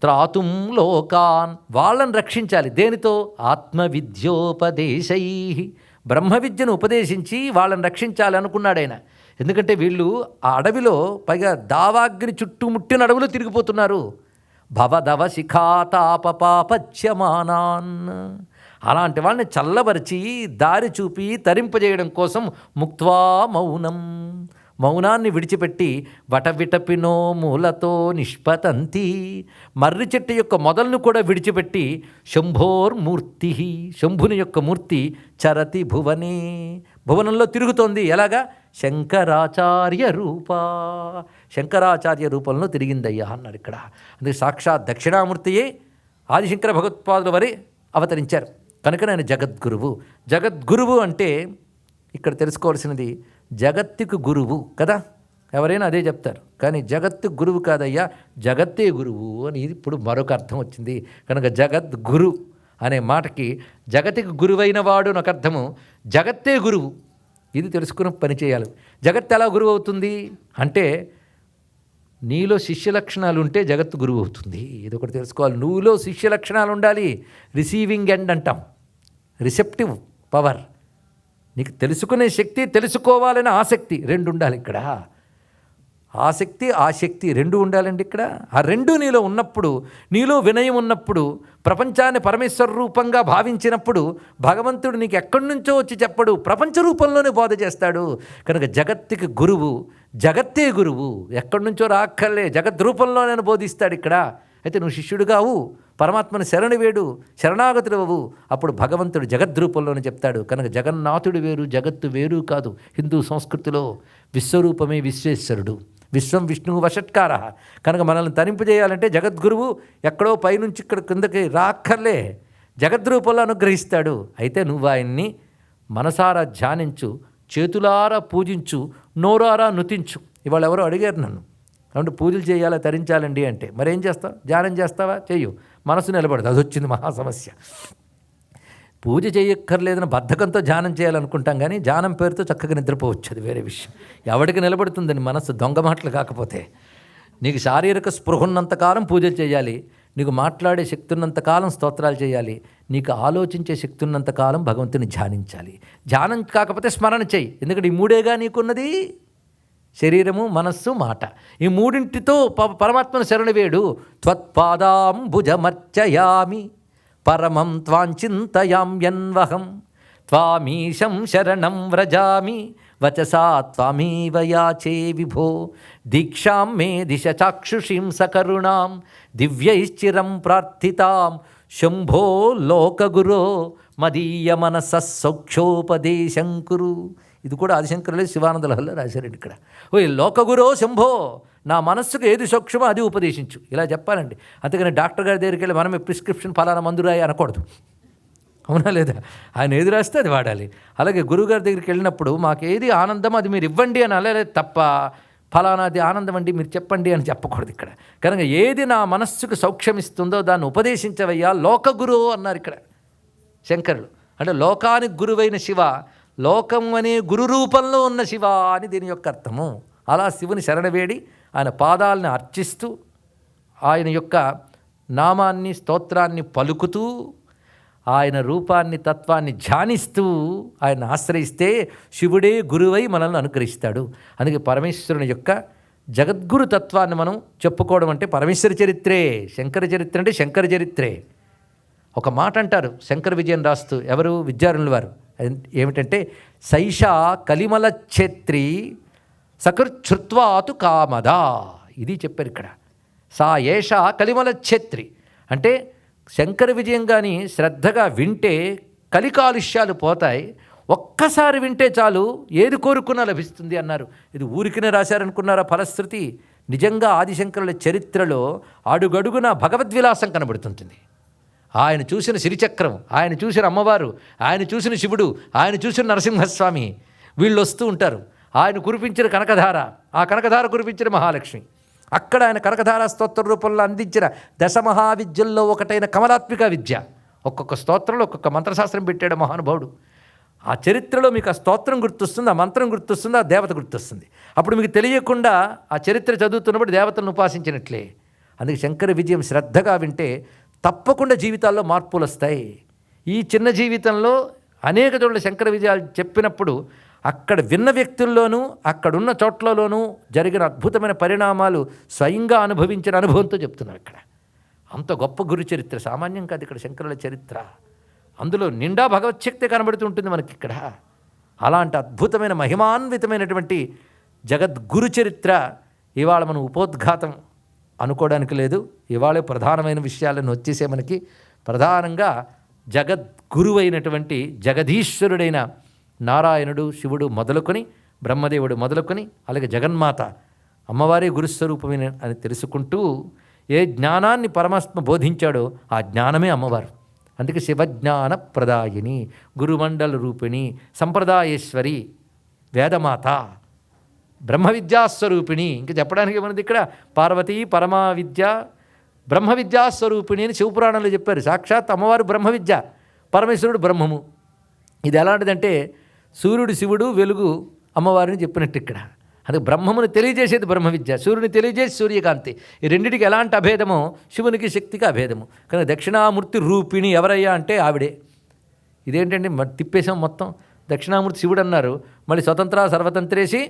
త్రాతుం లోకాన్, వాళ్ళని రక్షించాలి. దేనితో? ఆత్మవిద్యోపదేశై, బ్రహ్మ విద్యను ఉపదేశించి వాళ్ళని రక్షించాలనుకున్నాడు ఆయన. ఎందుకంటే వీళ్ళు ఆ అడవిలో పైగా దావాగ్ని చుట్టుముట్టిన అడవిలో తిరిగిపోతున్నారు. భవదవ శిఖాతాపపాపచ్యమానాన్, అలాంటి వాళ్ళని చల్లబరిచి దారి చూపి తరింపజేయడం కోసం ముక్త్వా మౌనం, మౌనాన్ని విడిచిపెట్టి వటవిటపినో మూలతో నిష్పతంతి, మర్రి చెట్టు యొక్క మొదలను కూడా విడిచిపెట్టి శంభోర్మూర్తి, శంభుని యొక్క మూర్తి చరతి భువనే, భువనంలో తిరుగుతోంది. ఎలాగా? శంకరాచార్య రూప, శంకరాచార్య రూపంలో తిరిగిందయ్యా అన్నారు ఇక్కడ. అందుకే సాక్షాత్ దక్షిణామూర్తియే ఆదిశంకర భగవత్పాదుల వరే అవతరించారు కనుక నేను జగద్గురువు. జగద్గురువు అంటే ఇక్కడ తెలుసుకోవాల్సినది జగత్తుకు గురువు కదా, ఎవరైనా అదే చెప్తారు. కానీ జగత్తు గురువు కాదయ్యా, జగత్తే గురువు అని ఇప్పుడు మరొక అర్థం వచ్చింది. కనుక జగద్గురు అనే మాటకి జగతికి గురువైన వాడు నాకు అర్థము, జగత్తే గురువు. ఇది తెలుసుకుని పని చేయాలి. జగత్ ఎలా గురువు అవుతుంది అంటే నీలో శిష్య లక్షణాలు ఉంటే జగత్తు గురువు అవుతుంది. ఇది ఒకటి తెలుసుకోవాలి. నువ్వులో శిష్య లక్షణాలు ఉండాలి. రిసీవింగ్ ఎండ్ అంటాం, రిసెప్టివ్ పవర్, నీకు తెలుసుకునే శక్తి, తెలుసుకోవాలనే ఆసక్తి రెండు ఉండాలి ఇక్కడ. ఆసక్తి ఆసక్తి రెండు ఉండాలండి ఇక్కడ. ఆ రెండు నీలో ఉన్నప్పుడు, నీలో వినయం ఉన్నప్పుడు, ప్రపంచాన్ని పరమేశ్వర రూపంగా భావించినప్పుడు భగవంతుడు నీకు ఎక్కడి నుంచో వచ్చి చెప్పడు, ప్రపంచ రూపంలోనే బోధ చేస్తాడు. కనుక జగత్తుకి గురువు, జగత్తే గురువు, ఎక్కడి నుంచో రాక్కర్లే, జగత్ రూపంలో నేను బోధిస్తాడు ఇక్కడ. అయితే నువ్వు శిష్యుడు కావు, పరమాత్మను శరణు వేడు, శరణాగతులవు, అప్పుడు భగవంతుడు జగద్రూపంలోనే చెప్తాడు. కనుక జగన్నాథుడు వేరు, జగత్తు వేరు కాదు. హిందూ సంస్కృతిలో విశ్వరూపమే విశ్వేశ్వరుడు, విశ్వం విష్ణువు వషట్కార. కనుక మనల్ని తరింపజేయాలంటే జగద్గురువు ఎక్కడో పైనుంచి ఇక్కడ కిందకి రాక్కర్లే, జగద్రూపంలో అనుగ్రహిస్తాడు. అయితే నువ్వు ఆయన్ని మనసారా ధ్యానించు, చేతులారా పూజించు, నోరారా నుతించు. ఇవాళ ఎవరో అడిగారు నన్ను, కాబట్టి పూజలు చేయాలా తరించాలండి అంటే, మరేం చేస్తావు? ధ్యానం చేస్తావా? చెయ్యు, మనసు నిలబడదు. అది వచ్చింది మహా సమస్య. పూజ చేయక్కర్లేదని బద్ధకంతో ధ్యానం చేయాలనుకుంటాం, కానీ ధ్యానం పేరుతో చక్కగా నిద్రపోవచ్చు, అది వేరే విషయం. ఎవడికి నిలబడుతుందని మనసు దొంగ మాటలు కాకపోతే. నీకు శారీరక స్పృహ ఉన్నంతకాలం పూజలు చేయాలి, నీకు మాట్లాడే శక్తి ఉన్నంతకాలం స్తోత్రాలు చేయాలి, నీకు ఆలోచించే శక్తి ఉన్నంతకాలం భగవంతుని ధ్యానించాలి. ధ్యానం కాకపోతే స్మరణ చేయి, ఎందుకంటే ఈ మూడేగా నీకున్నది, శరీరము, మనస్సు, మాట. ఈ మూడింటితో పరమాత్మను శరణవేడు. త్వత్పాదాంబుజమర్చయామి పరమం త్వాంచింతయామ్యన్వహం త్వామీశం శరణం వ్రజామి వచసా త్వామేవ యాచే విభో దీక్షాం మే దిశ చాక్షుషీం సకరుణాం దివ్యైశ్చిరం ప్రార్థితాం శంభో లోకగురో మదీయ మనస సౌఖ్యోపదేశం కురు. ఇది కూడా ఆదిశంకరులే శివానంద లహరిలో రాశారండి ఇక్కడ. ఓ లోకగురో శంభో, నా మనస్సుకు ఏది సూక్ష్మో అది ఉపదేశించు, ఇలా చెప్పాలండి. అంతేగాని డాక్టర్ గారి దగ్గరికి వెళ్ళి మనమే ప్రిస్క్రిప్షన్ ఫలానా మందు రాయి అనకూడదు, అవునా లేదా? ఆయన ఏది రాస్తే అది వాడాలి. అలాగే గురువుగారి దగ్గరికి వెళ్ళినప్పుడు మాకు ఏది ఆనందం అది మీరు ఇవ్వండి అని అనలేదు తప్ప, ఫలానాది ఆనందం అండి మీరు చెప్పండి అని చెప్పకూడదు ఇక్కడ. కనుక ఏది నా మనస్సుకు సౌఖ్యమిస్తుందో దాన్ని ఉపదేశించవయ్యా లోకగురు అన్నారు ఇక్కడ శంకరులు. అంటే లోకానికి గురువైన శివ, లోకం అనే గురు రూపంలో ఉన్న శివ అని దీని యొక్క అర్థము. అలా శివుని శరణవేడి ఆయన పాదాలను అర్చిస్తూ, ఆయన యొక్క నామాన్ని స్తోత్రాన్ని పలుకుతూ, ఆయన రూపాన్ని తత్వాన్ని ధ్యానిస్తూ ఆయన ఆశ్రయిస్తే శివుడే గురువై మనల్ని అనుగ్రహిస్తాడు. అందుకే పరమేశ్వరుని యొక్క జగద్గురు తత్వాన్ని మనం చెప్పుకోవడం అంటే పరమేశ్వర చరిత్రే. శంకర చరిత్ర అంటే శంకర చరిత్రే. ఒక మాట అంటారు శంకర విజయం రాస్తూ, ఎవరు? విద్యారణుల వారు. ఏమిటంటే సైషా కలిమల ఛేత్రి సకృచ్ఛృత్వాతు కామదా, ఇది చెప్పారు ఇక్కడ. సా ఏషా కలిమల ఛేత్రి అంటే శంకర విజయం కానీ శ్రద్ధగా వింటే కలికాలుష్యాలు పోతాయి, ఒక్కసారి వింటే చాలు ఏది కోరుకున్నా లభిస్తుంది అన్నారు. ఇది ఊరికినే రాశారనుకున్నారా ఫలశ్రుతి? నిజంగా ఆదిశంకరుల చరిత్రలో అడుగడుగున భగవద్విలాసం కనబడుతుంటుంది. ఆయన చూసిన శ్రీచక్రం, ఆయన చూసిన అమ్మవారు, ఆయన చూసిన శివుడు, ఆయన చూసిన నరసింహస్వామి, వీళ్ళు వస్తూ ఉంటారు. ఆయన కురిపించిన కనకధార, ఆ కనకధార కురిపించిన మహాలక్ష్మి, అక్కడ ఆయన కనకధార స్తోత్ర రూపంలో అందించిన దశమహావిద్యల్లో ఒకటైన కమలాత్మిక విద్య. ఒక్కొక్క స్తోత్రంలో ఒక్కొక్క మంత్రశాస్త్రం పెట్టాడు మహానుభావుడు. ఆ చరిత్రలో మీకు ఆ స్తోత్రం గుర్తొస్తుంది, ఆ మంత్రం గుర్తొస్తుంది, ఆ దేవత గుర్తొస్తుంది. అప్పుడు మీకు తెలియకుండా ఆ చరిత్ర చదువుతున్నప్పుడు దేవతలను ఉపాసించినట్లే. అందుకే శంకర విజయం శ్రద్ధగా వింటే తప్పకుండా జీవితాల్లో మార్పులు వస్తాయి. ఈ చిన్న జీవితంలో అనేక చోట్ల శంకర విజయాలు చెప్పినప్పుడు అక్కడ విన్న వ్యక్తుల్లోనూ అక్కడున్న చోట్లలోనూ జరిగిన అద్భుతమైన పరిణామాలు స్వయంగా అనుభవించిన అనుభవంతో చెప్తున్నాం ఇక్కడ. అంత గొప్ప గురు చరిత్ర సామాన్యం కాదు ఇక్కడ శంకరుల చరిత్ర. అందులో నిండా భగవచ్ఛక్తి కనబడుతుంటుంది మనకి ఇక్కడ. అలాంటి అద్భుతమైన మహిమాన్వితమైనటువంటి జగద్గురు చరిత్ర ఇవాళ మనం ఉపోద్ఘాతం అనుకోవడానికి లేదు. ఇవాళ ప్రధానమైన విషయాలను వచ్చేసే మనకి ప్రధానంగా జగద్గురువైనటువంటి జగదీశ్వరుడైన నారాయణుడు, శివుడు మొదలుకొని, బ్రహ్మదేవుడు మొదలుకొని, అలాగే జగన్మాత అమ్మవారే గురుస్వరూపమైన అని తెలుసుకుంటూ ఏ జ్ఞానాన్ని పరమాత్మ బోధించాడో ఆ జ్ఞానమే అమ్మవారు. అందుకే శివజ్ఞాన ప్రదాయిని, గురుమండల రూపిణి, సంప్రదాయేశ్వరి, వేదమాత, బ్రహ్మ విద్యాస్వరూపిణి. ఇంకా చెప్పడానికి ఏమన్నది ఇక్కడ? పార్వతీ పరమా విద్య బ్రహ్మ విద్యాస్వరూపిణి అని శివపురాణంలో చెప్పారు. సాక్షాత్ అమ్మవారు బ్రహ్మ విద్య, పరమేశ్వరుడు బ్రహ్మము. ఇది ఎలాంటిదంటే సూర్యుడు శివుడు, వెలుగు అమ్మవారిని చెప్పినట్టు ఇక్కడ. అది బ్రహ్మమును తెలియజేసేది బ్రహ్మ విద్య, సూర్యుని తెలియజేసి సూర్యకాంతి. ఈ రెండింటికి ఎలాంటి అభేదమో శివునికి శక్తికి అభేదము. కానీ దక్షిణామూర్తి రూపిణి ఎవరయ్యా అంటే ఆవిడే. ఇదేంటండి తిప్పేశాం మొత్తం. దక్షిణామూర్తి శివుడు అన్నారు, మళ్ళీ స్వతంత్ర సర్వతంత్రేసి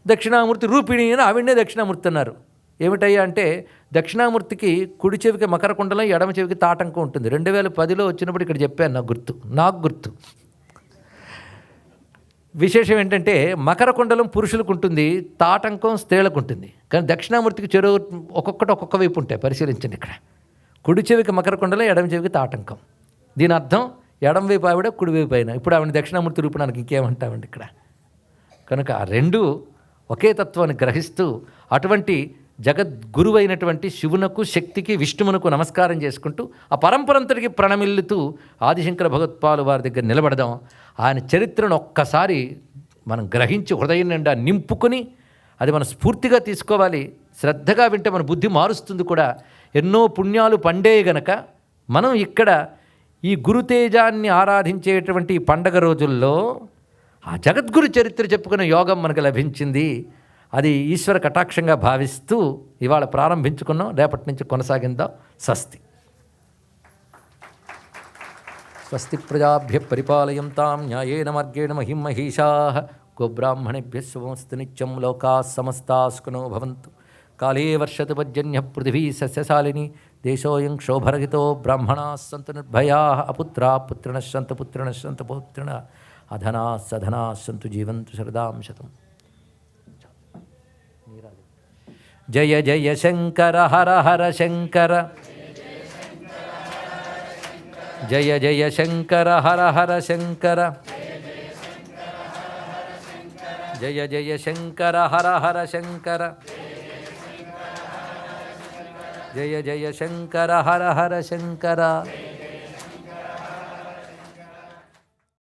దక్షిణామూర్తి రూపిణి అని ఆవిడనే దక్షిణామూర్తి అన్నారు. ఏమిటయ్యా అంటే దక్షిణామూర్తికి కుడి చెవికి మకర కుండలం, ఎడమ చెవికి తాటంకం ఉంటుంది. 2010లో వచ్చినప్పుడు ఇక్కడ చెప్పాను. నాకు గుర్తు. విశేషం ఏంటంటే మకర కుండలం పురుషులకు ఉంటుంది, తాటంకం స్త్రీలకు ఉంటుంది. కానీ దక్షిణామూర్తికి చెరువు ఒక్కొక్క వైపు ఉంటాయి. పరిశీలించండి ఇక్కడ. కుడి చెవికి మకర కుండలం, ఎడమ చెవికి తాటంకం. దీని అర్థం ఎడమ వైపు ఆవిడ, కుడివైపు అయినా. ఇప్పుడు ఆవిడ దక్షిణామూర్తి రూపడానికి ఇంకేమంటామండి ఇక్కడ. కనుక ఆ రెండు ఒకే తత్వాన్ని గ్రహిస్తూ అటువంటి జగద్గురువైనటువంటి శివునకు, శక్తికి, విష్ణువునకు నమస్కారం చేసుకుంటూ ఆ పరంపరంతటికి ప్రణమిల్లుతూ ఆదిశంకర భగవత్పాలు వారి దగ్గర నిలబడదాం. ఆయన చరిత్రను ఒక్కసారి మనం గ్రహించి హృదయం నిండా నింపుకొని అది మన స్ఫూర్తిగా తీసుకోవాలి. శ్రద్ధగా వింటే మన బుద్ధి మారుస్తుంది కూడా. ఎన్నో పుణ్యాలు పండే గనక మనం ఇక్కడ ఈ గురుతేజాన్ని ఆరాధించేటువంటి పండగ రోజుల్లో ఆ జగద్గురు చరిత్ర చెప్పుకునే యోగం మనకు లభించింది. అది ఈశ్వర కటాక్షంగా భావిస్తూ ఇవాళ ప్రారంభించుకున్నాం. రేపటి నుంచి కొనసాగిందాం. స్వస్తి. స్వస్తి ప్రజాభ్య పరిపాలయంతాం న్యాయేన మార్గేణ మహిం మహిషాః. గోబ్రాహ్మణేభ్యः శుభమస్తు నిత్యం. లోకాः సమస్తాः సుఖినో భవంతు. కాళే వర్షతు పర్జన్యః పృథివీ సస్యశాలిని. దేశోऽयं క్షోభరహితో బ్రాహ్మణాः సంతు నిర్భయాः. అపుత్రాः పుత్రిణः సంతు పుత్రిణः సంతు పౌత్రిణः. అధనాः సధనాः సంతు జీవంతు శరదాం శతం. జయ జయ శంకర హర హర శంకర. జయ జయ శంకర హర హర శంకర. జయ జయ శంకర హర హర శంకర. జయ జయ శంకర హర హర శంకర.